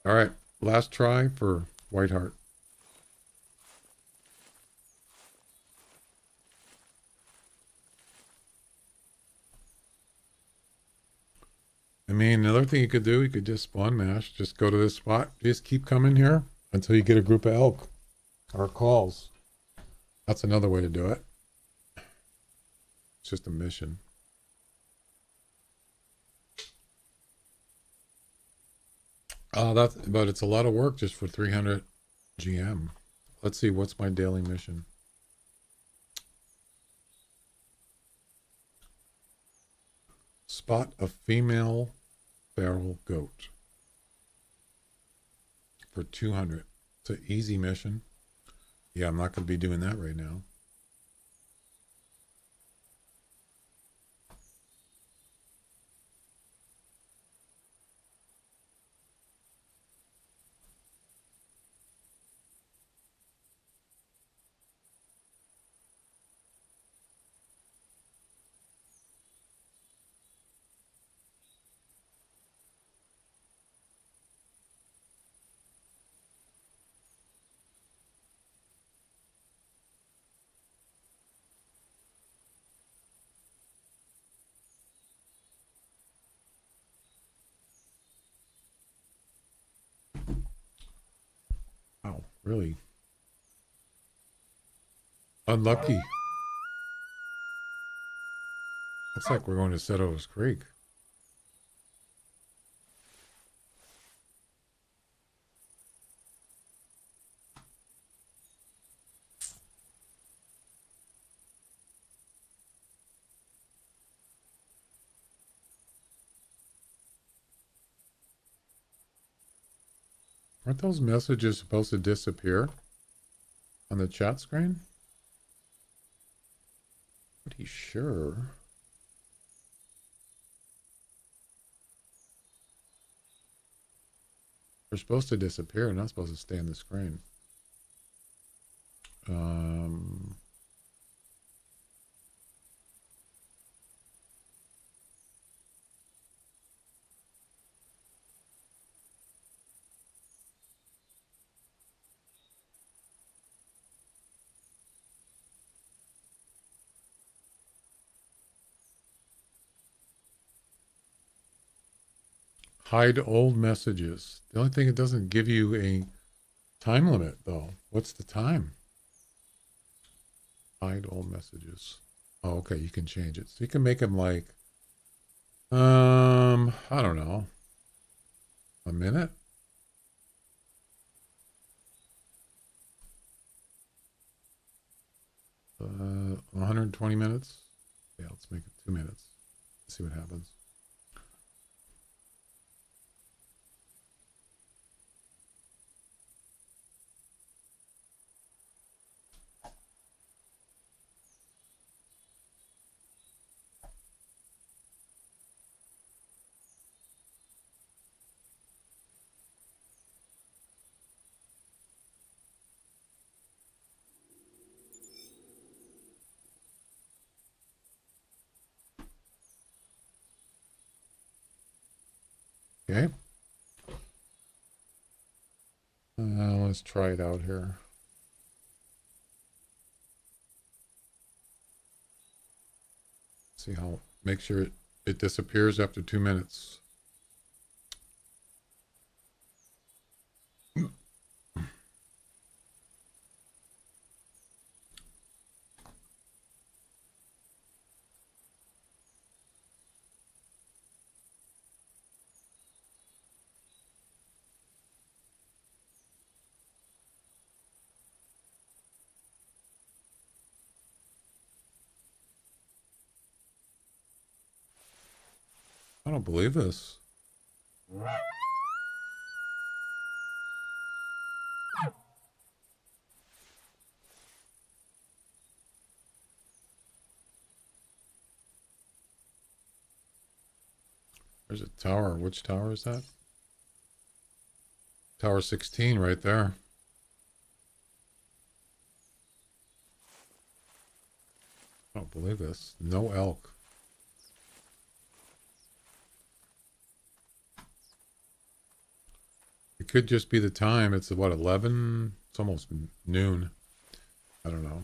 All right, last try for Whiteheart. I mean, another thing you could do, you could just spawn mash. Just go to this spot. Just keep coming here until you get a group of elk or calls. That's another way to do it. It's just a mission. But it's a lot of work just for 300 GM. Let's see, what's my daily mission? Spot a female feral goat for 200. It's an easy mission. Yeah, I'm not going to be doing that right now. Wow, really? Unlucky. Looks like we're going to Settles Creek. Aren't those messages supposed to disappear on the chat screen? Pretty sure. They're supposed to disappear. They're not supposed to stay on the screen. Hide old messages. The only thing, it doesn't give you a time limit, though. What's the time? Hide old messages. Oh, okay, you can change it. So you can make them like, I don't know, a minute? 120 minutes? Yeah, let's make it 2 minutes. See what happens. Okay. Let's try it out here. See how, make sure it disappears after 2 minutes. I don't believe this. There's a tower. Which tower is that? Tower 16 right there. I don't believe this. No elk. It could just be the time. It's what, 11? It's almost noon. I don't know.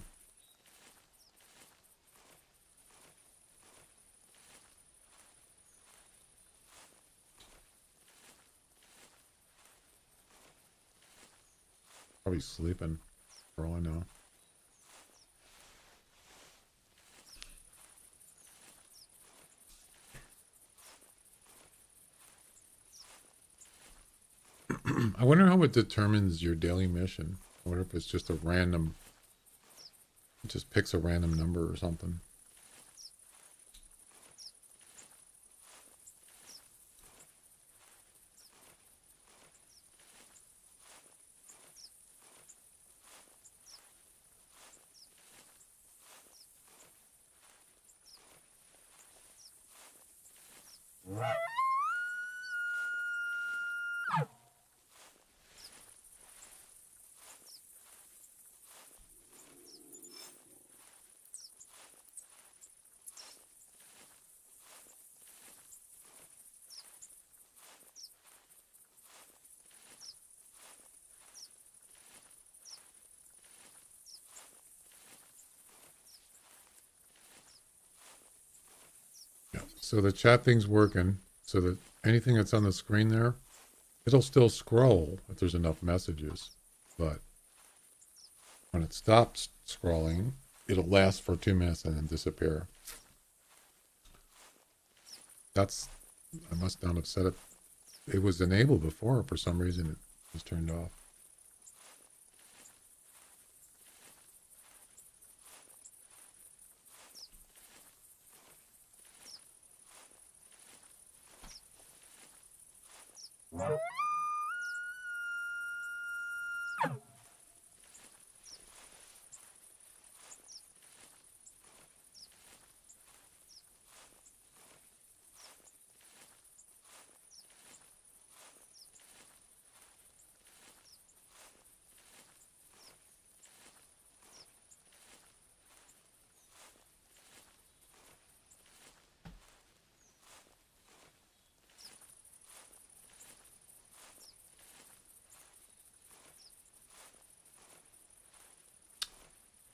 Probably sleeping, for all I know. I wonder how it determines your daily mission. I wonder if it's just a random, it just picks a random number or something. Yeah. So the chat thing's working. So that anything that's on the screen there, it'll still scroll if there's enough messages. But when it stops scrolling, it'll last for 2 minutes and then disappear. That's, I must not have set it. It was enabled before. For some reason, it was turned off.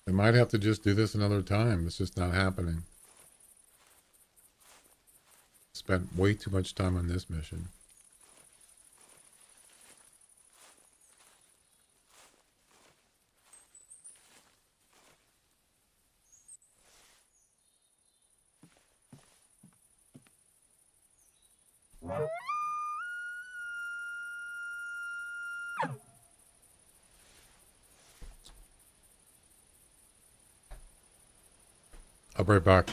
I might have to just do this another time. It's just not happening. Spent way too much time on this mission. I'll be right back.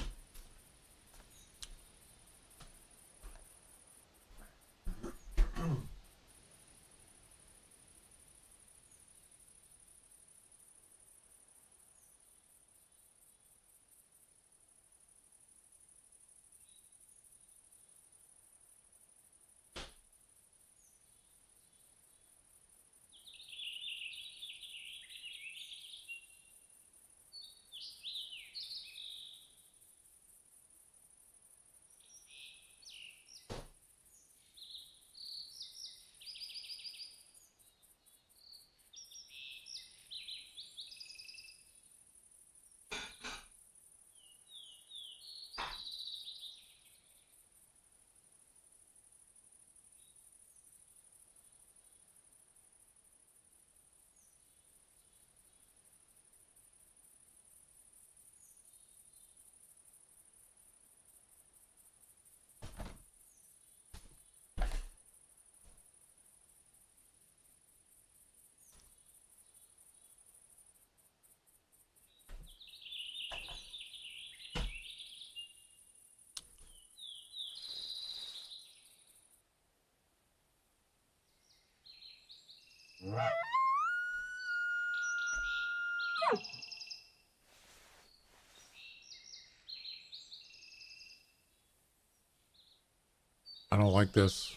I don't like this.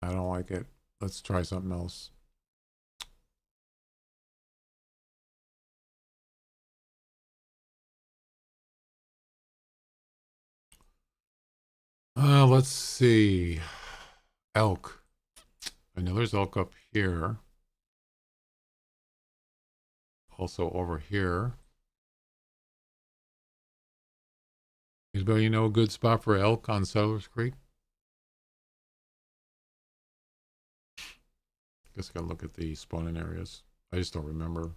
I don't like it. Let's try something else. Let's see. Elk. I know there's elk up here. Also over here. Anybody know a good spot for elk on Settlers Creek? Guess I gotta look at the spawning areas. I just don't remember.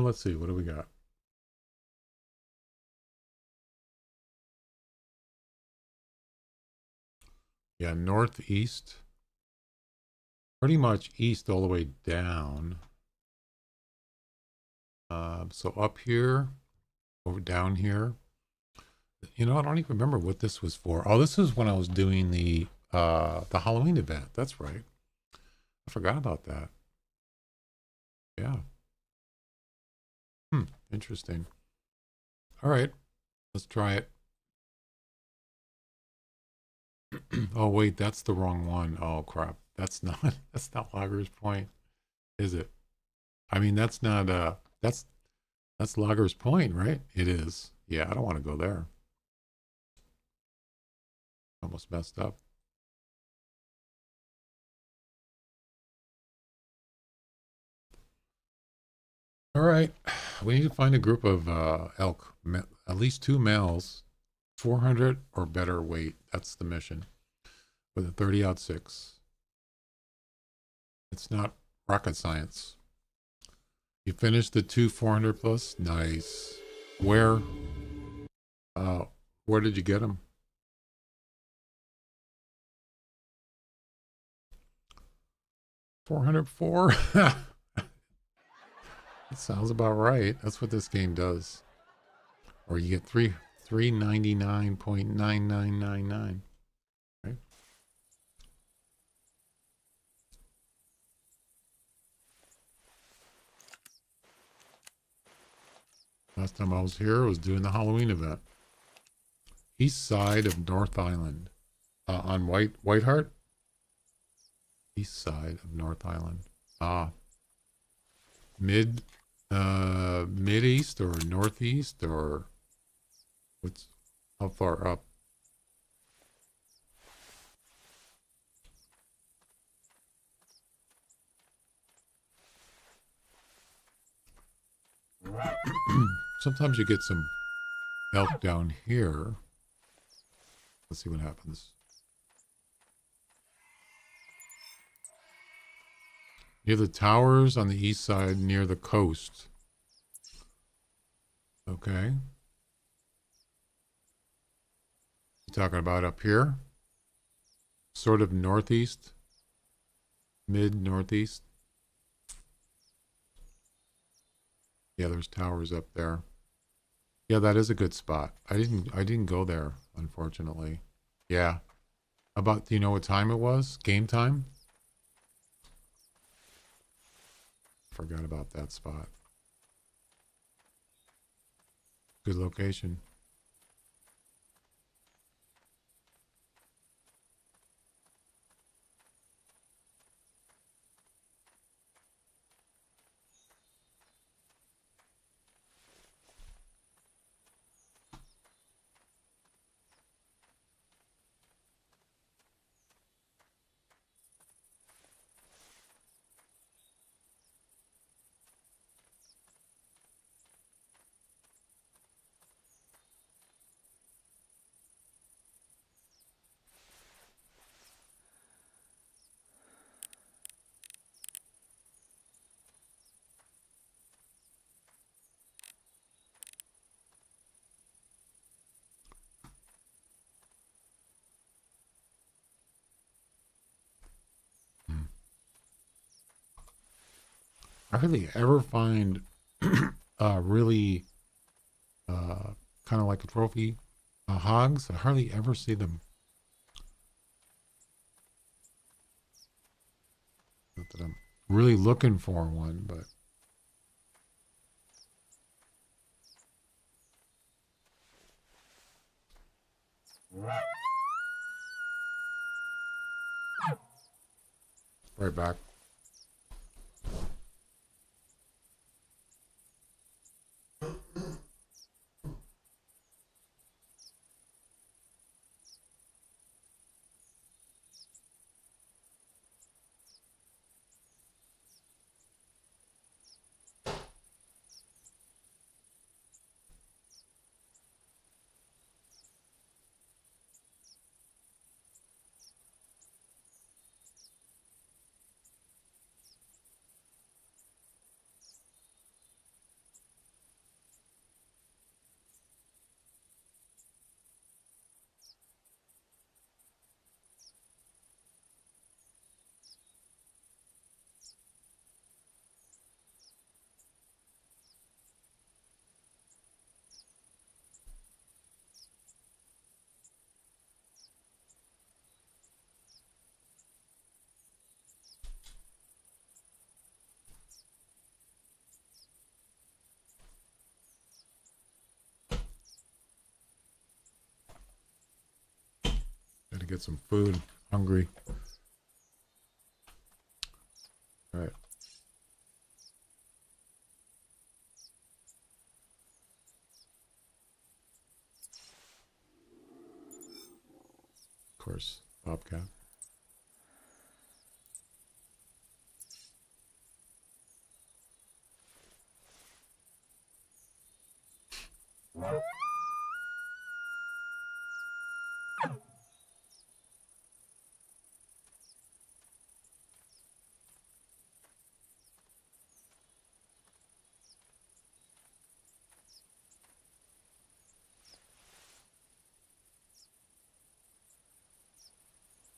Let's see. What do we got? Yeah, northeast. Pretty much east all the way down. So up here, over down here. You know, I don't even remember what this was for. Oh, this is when I was doing the Halloween event. That's right. I forgot about that. Yeah. Interesting. All right. Let's try it. Oh wait, that's the wrong one. Oh crap. That's not Logger's Point, is it? I mean, that's not that's Logger's Point, right? It is. Yeah, I don't want to go there. Almost messed up. All right. We need to find a group of elk, at least 2 males, 400 or better weight. That's the mission. With a 30-06. It's not rocket science. You finished the 2 400 plus? Nice. Where? Where did you get them? 404? That sounds about right. That's what this game does. Or you get 399.9999. Right? Last time I was here, I was doing the Halloween event. East side of North Island. On Whiteheart? East side of North Island. Mid east or northeast, or what's how far up? Sometimes you get some elk down here. Let's see what happens. Near the towers on the east side, near the coast. Okay. You talking about up here? Sort of northeast? Mid-northeast? Yeah, there's towers up there. Yeah, that is a good spot. I didn't go there, unfortunately. Yeah. About, do you know what time it was? Game time? Forgot about that spot. Good location. I hardly ever find really kind of like a trophy hogs. I hardly ever see them. Not that I'm really looking for one, but Right back. Gotta get some food. Hungry. All right. Of course, Bobcat.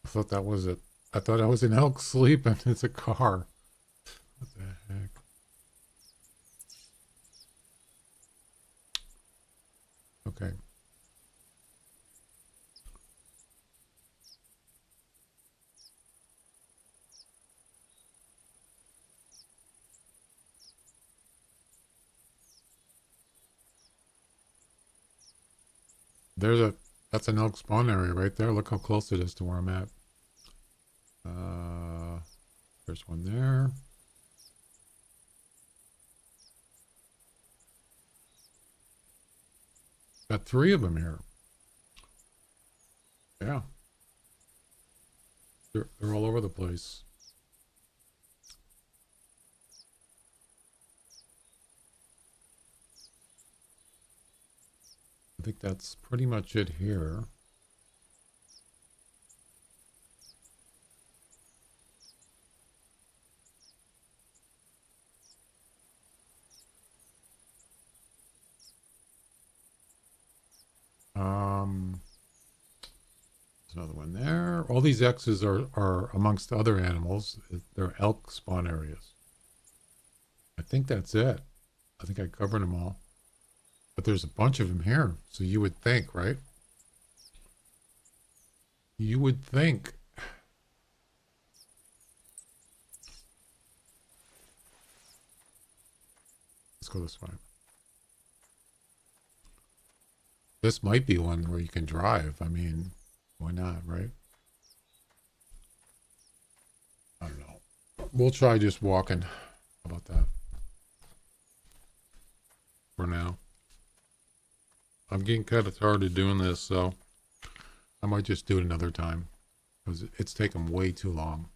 I thought that was it. I thought I was an elk sleeping. It's a car. What the heck? Okay. That's an elk spawn area right there. Look how close it is to where I'm at. There's one there. Got 3 of them here. Yeah. They're all over the place. I think that's pretty much it here. There's another one there. All these X's are amongst other animals. They're elk spawn areas. I think that's it. I think I covered them all. But there's a bunch of them here. So you would think, right? You would think. Let's go this way. This might be one where you can drive. I mean, why not, right? I don't know. We'll try just walking. How about that? For now. I'm getting kind of tired of doing this, so I might just do it another time. Because it's taken way too long.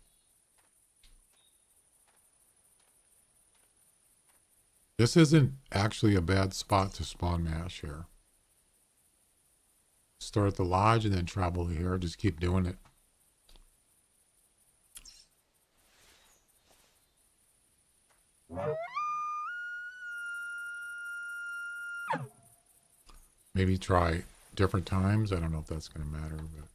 This isn't actually a bad spot to spawn mash here. Start at the lodge and then travel here. Just keep doing it. Maybe try different times. I don't know if that's going to matter, but.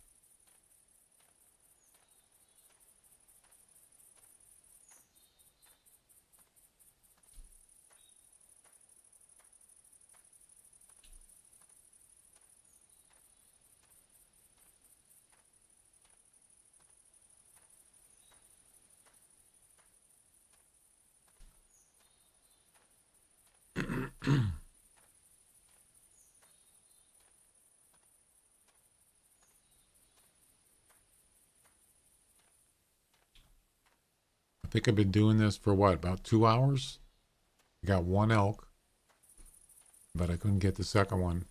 think I've been doing this for what, about 2 hours? I got one elk, but I couldn't get the second one.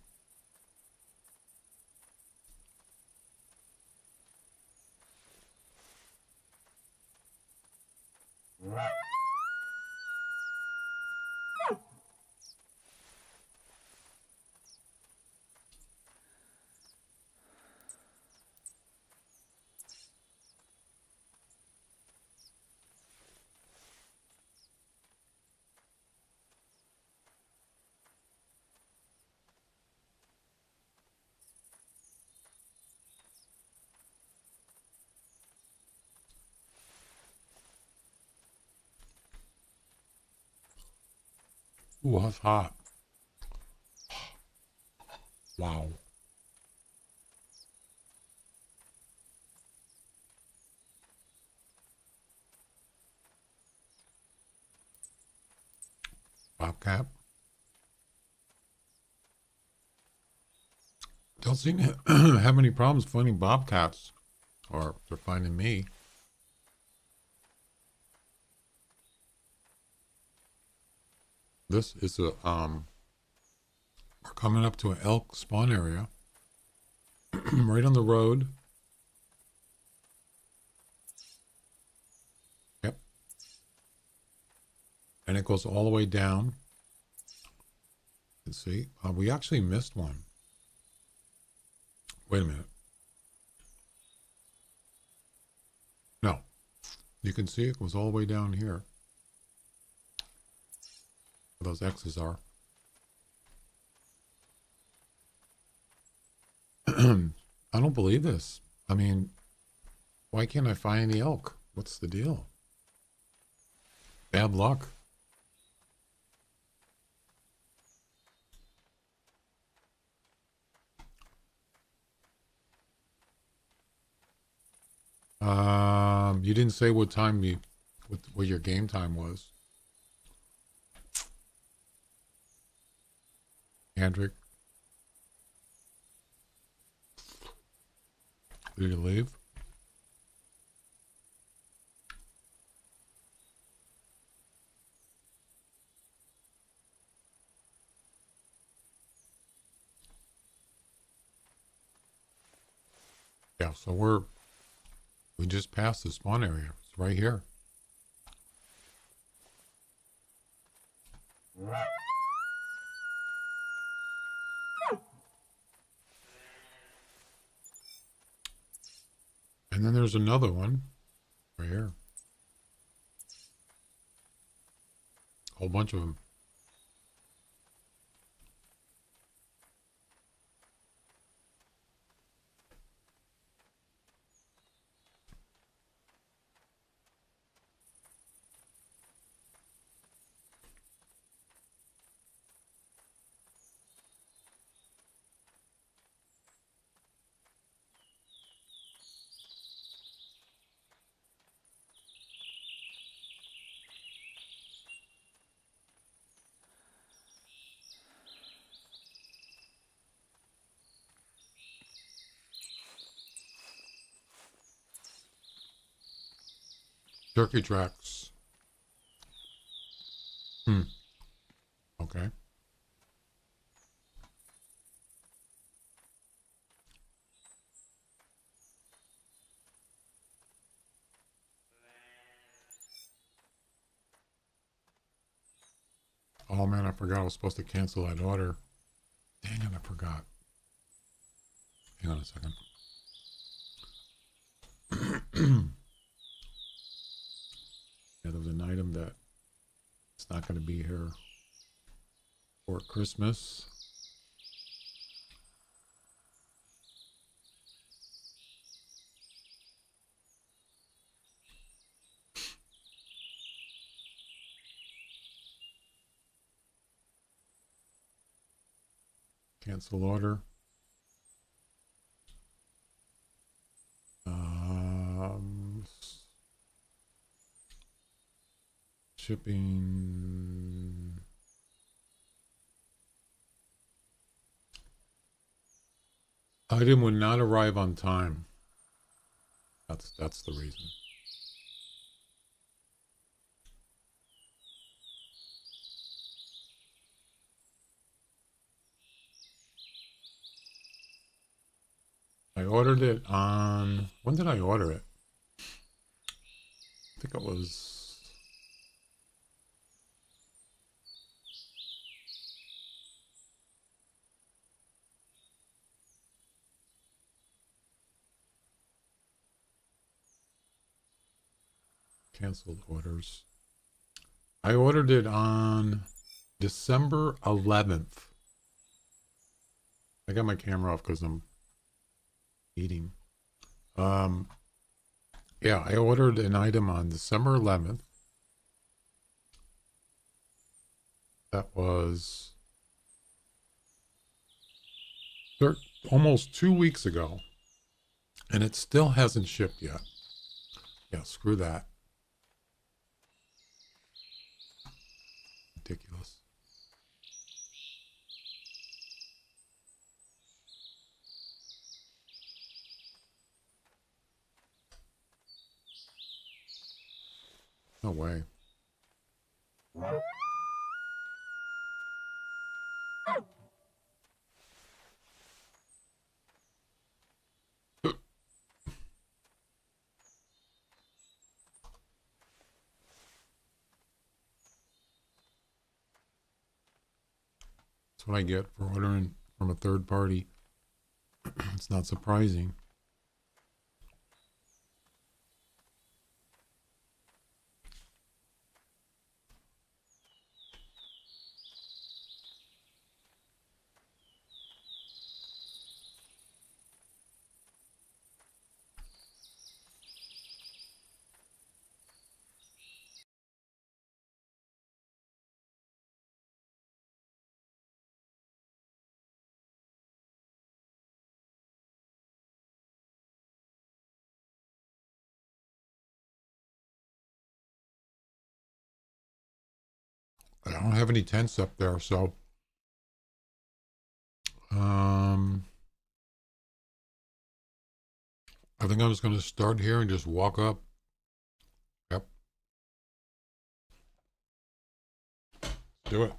Ooh, that's hot. Wow. Bobcat. Don't seem to have any problems finding bobcats, or they're finding me. This is a we're coming up to an elk spawn area, right on the road. Yep, and it goes all the way down. You can see we actually missed one. Wait a minute. No, you can see it goes all the way down here. Where those X's are. I don't believe this. I mean, why can't I find any elk? What's the deal? Bad luck. You didn't say what time what your game time was. Andrick. Did you leave? Yeah, so we just passed the spawn area. It's right here. And then there's another one right here. Whole bunch of them. Turkey tracks. Okay. Oh man, I forgot I was supposed to cancel that order. Dang it, I forgot. Hang on a second. Yeah, there was an item that it's not going to be here for Christmas. Cancel order. Shipping. Item would not arrive on time. That's the reason. I ordered it on, when did I order it? I think it was, canceled orders. I ordered it on December 11th. I got my camera off because I'm eating. Um, yeah, I ordered an item on December 11th. That was almost 2 weeks ago, and it still hasn't shipped yet. Yeah, screw that. Ridiculous. No way. That's what I get for ordering from a third party. It's not surprising. I don't have any tents up there, so um, I think I'm just going to start here and just walk up. Yep. Do it.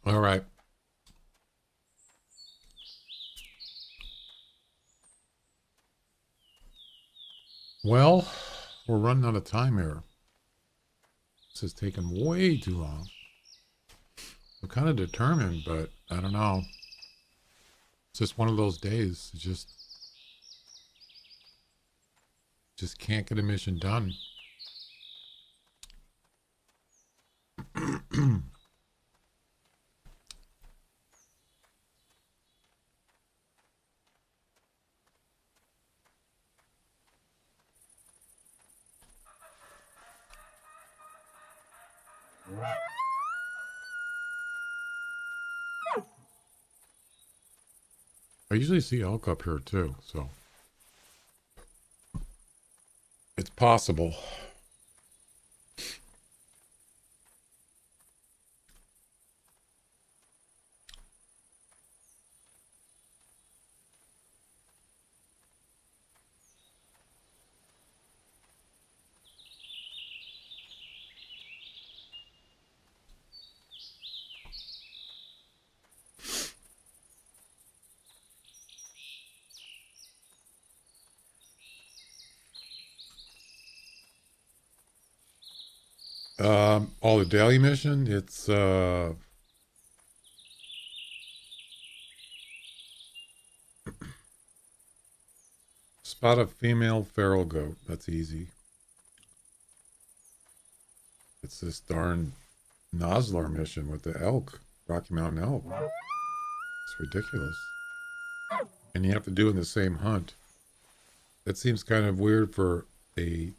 All right. Well, we're running out of time here. This is taking way too long. I'm kind of determined, but I don't know. It's just one of those days. It's just can't get a mission done. I usually see elk up here too, so it's possible. The daily mission, it's spot a female feral goat. That's easy. It's this darn Nosler mission with the elk, Rocky Mountain elk. It's ridiculous. And you have to do it in the same hunt. That seems kind of weird for a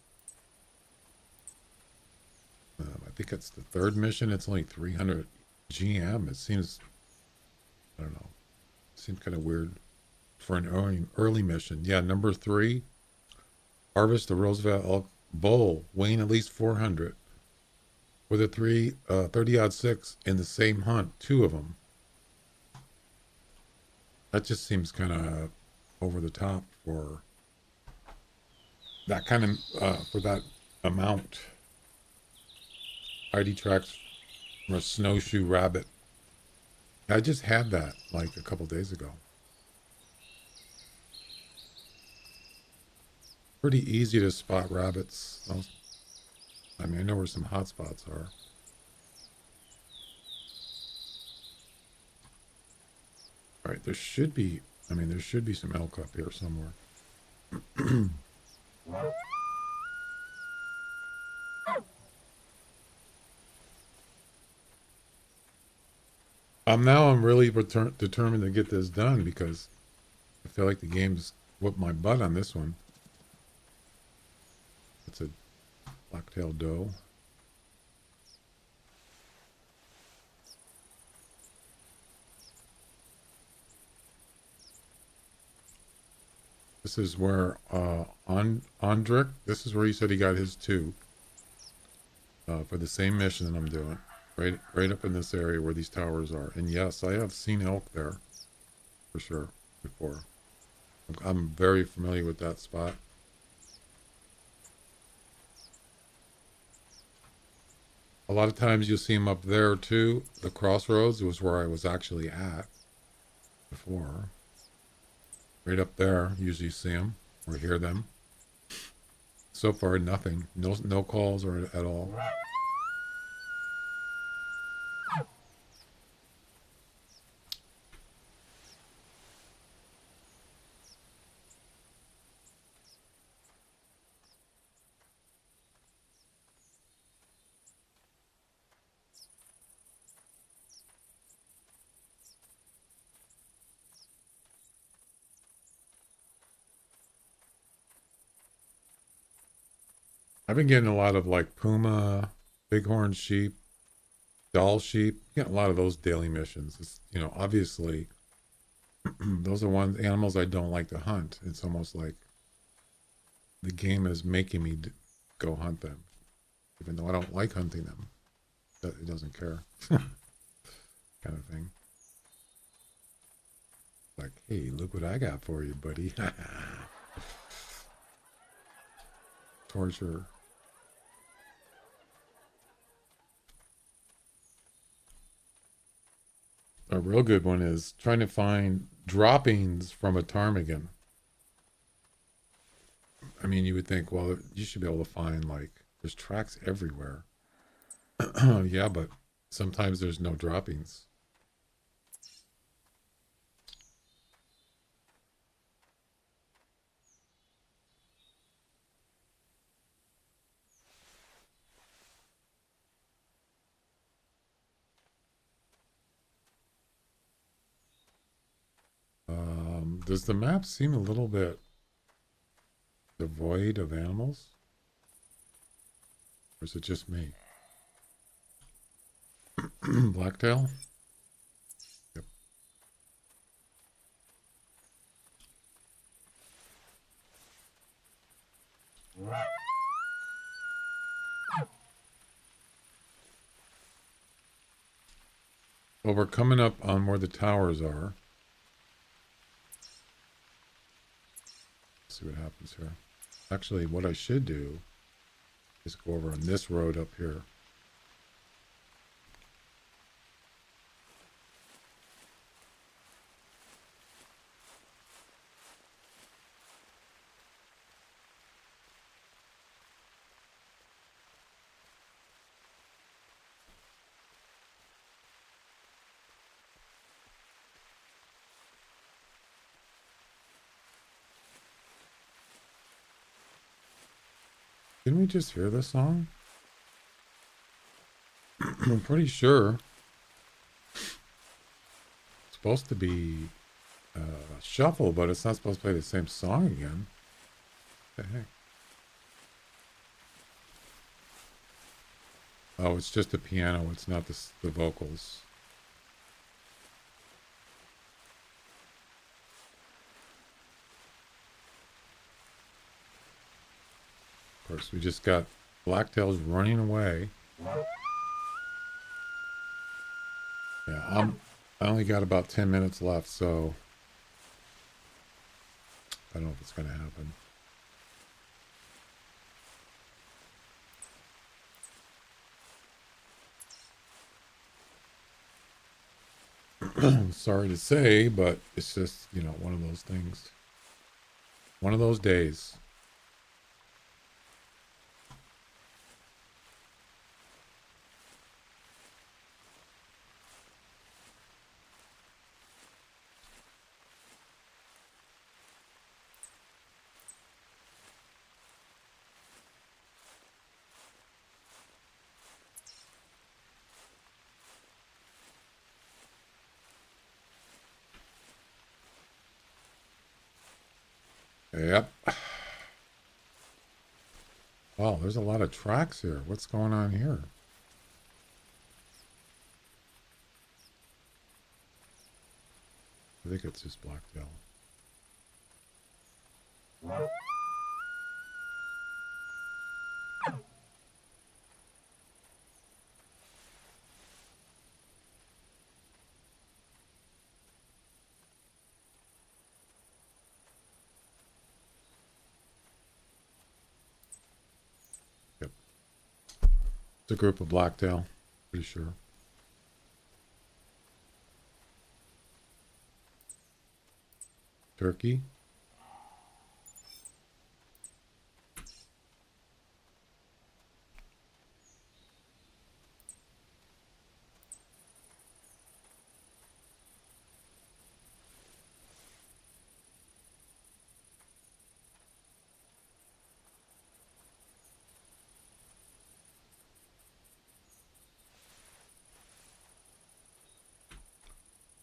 I think it's the third mission. It's only 300 GM. It seems, I don't know. It seems kind of weird for an early mission. Yeah, number 3, harvest the Roosevelt elk bull, weighing at least 400, with a 30-06 in the same hunt, 2 of them. That just seems kind of over the top for that kind of for that amount. ID tracks from a snowshoe rabbit. I just had that like a couple days ago. Pretty easy to spot rabbits. I mean, I know where some hot spots are. All right, there should be some elk up here somewhere. I'm really determined to get this done because I feel like the game's whooped my butt on this one. It's a black-tailed doe. This is where Andrik, this is where he said he got his 2 for the same mission that I'm doing. Right up in this area where these towers are. And yes, I have seen elk there for sure before. I'm very familiar with that spot. A lot of times you'll see them up there too. The crossroads was where I was actually at before. Right up there, usually see them or hear them. So far, nothing. No calls or at all. I've been getting a lot of like puma, bighorn sheep, doll sheep. Getting a lot of those daily missions. It's, you know, obviously those are animals I don't like to hunt. It's almost like the game is making me go hunt them, even though I don't like hunting them. It doesn't care, kind of thing. Like, hey, look what I got for you, buddy. Torture. A real good one is trying to find droppings from a ptarmigan. I mean, you would think, well, you should be able to find, like, there's tracks everywhere. Yeah, but sometimes there's no droppings. Does the map seem a little bit devoid of animals? Or is it just me? Blacktail? Yep. Well, we're coming up on where the towers are. Let's see what happens here. Actually, what I should do is go over on this road up here. Didn't we just hear this song? I'm pretty sure it's supposed to be shuffle, but it's not supposed to play the same song again. What the heck? Oh, it's just the piano. It's not the vocals. Of course, we just got blacktails running away. Yeah, I only got about 10 minutes left, so I don't know if it's going to happen. Sorry to say, but it's just, you know, one of those things. One of those days. Yep. Wow, there's a lot of tracks here. What's going on here? I think it's just blacktail. Yep. It's a group of blacktail. Pretty sure. Turkey.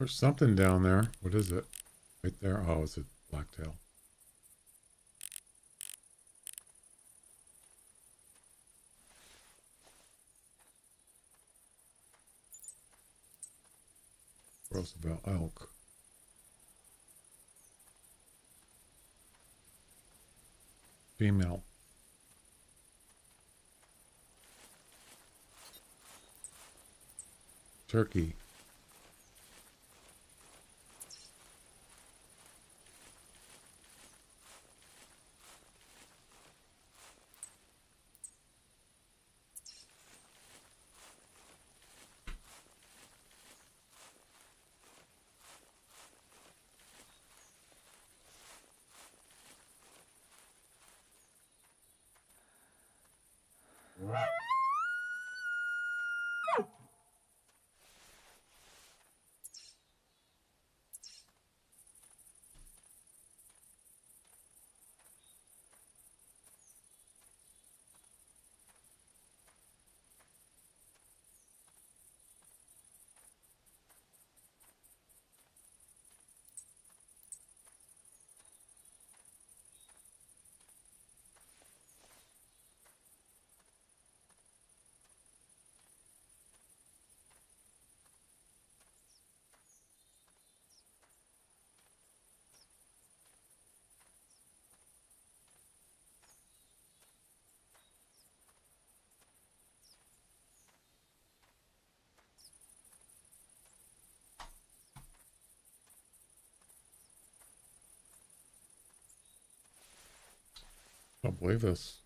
There's something down there. What is it? Right there. Oh, it's a blacktail. Roosevelt elk. Female. Turkey. I don't believe this.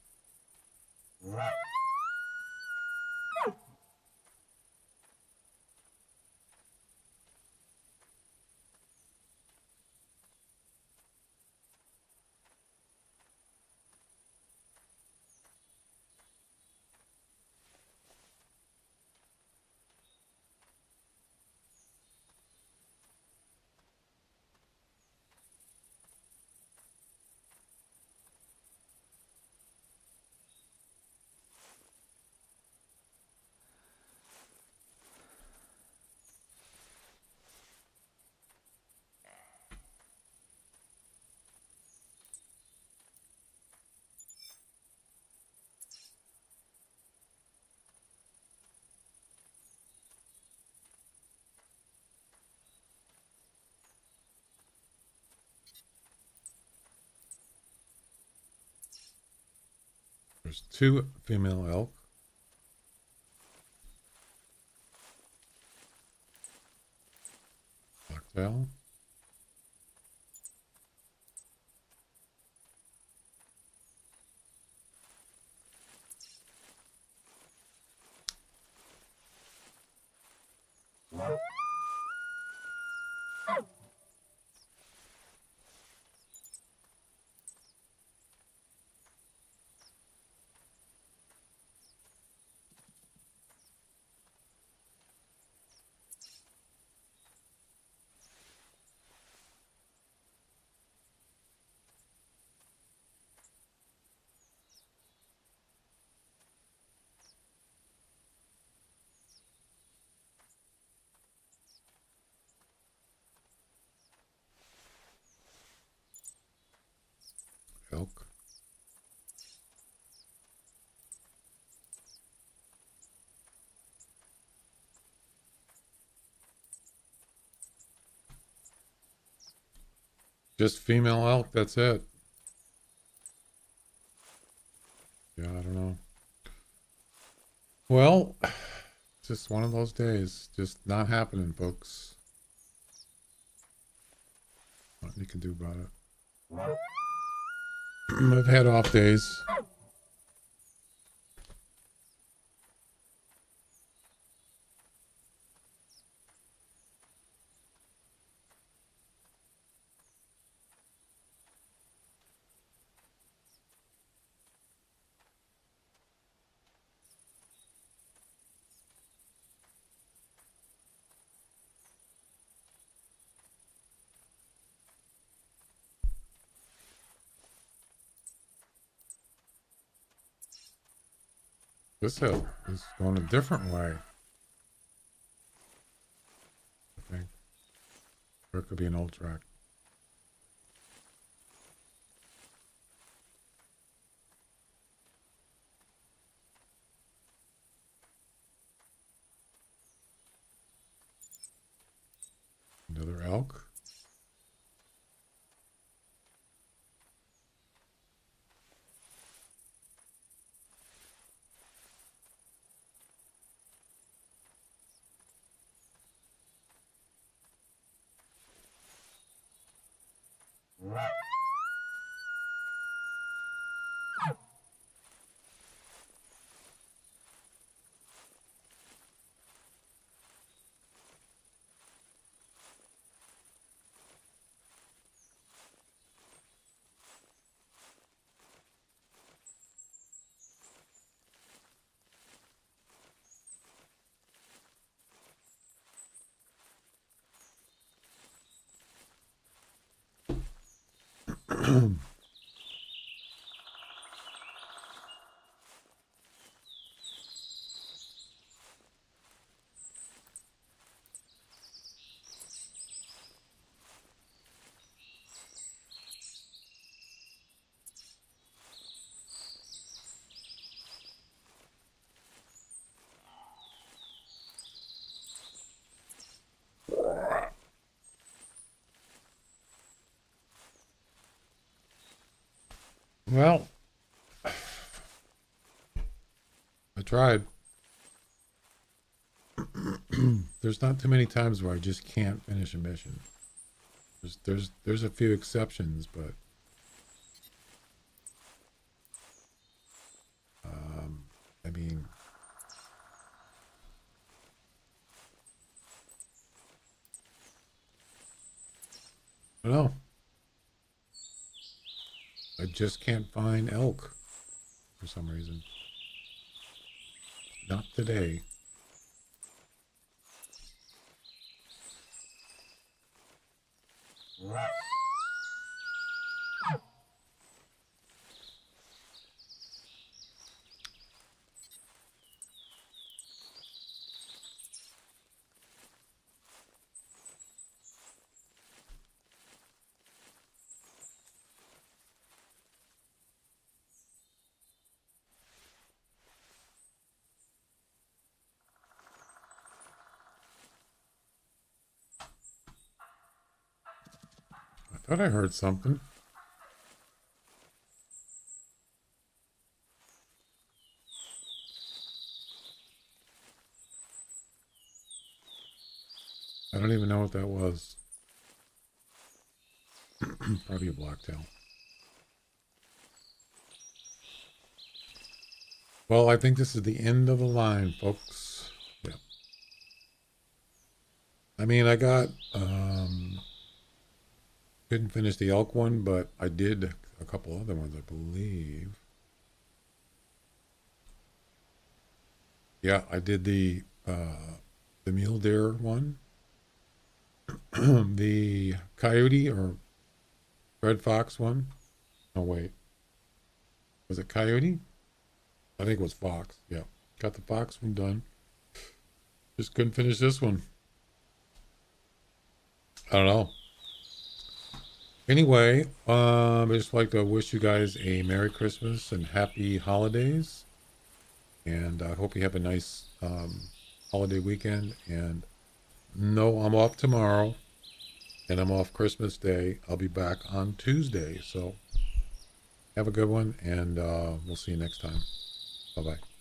There's 2 female elk. Blacktail. Elk. Just female elk, that's it. Yeah, I don't know. Well, just one of those days. Just not happening, folks. Nothing you can do about it. I've had off days. This hill is going a different way, I think. Or it could be an old track. elk. Well, I tried. There's not too many times where I just can't finish a mission. There's a few exceptions, but I mean, I don't know. I just can't find elk for some reason. Not today. I thought I heard something. I don't even know what that was. Probably a blacktail. Well, I think this is the end of the line, folks. Yeah. I mean, I got, couldn't finish the elk one, but I did a couple other ones, I believe. Yeah, I did the mule deer one. The coyote or red fox one. Oh, wait. Was it coyote? I think it was fox. Yeah. Got the fox one done. Just couldn't finish this one. I don't know. Anyway, I just like to wish you guys a Merry Christmas and Happy Holidays. And I hope you have a nice holiday weekend. And no, I'm off tomorrow. And I'm off Christmas Day. I'll be back on Tuesday. So have a good one. And we'll see you next time. Bye-bye.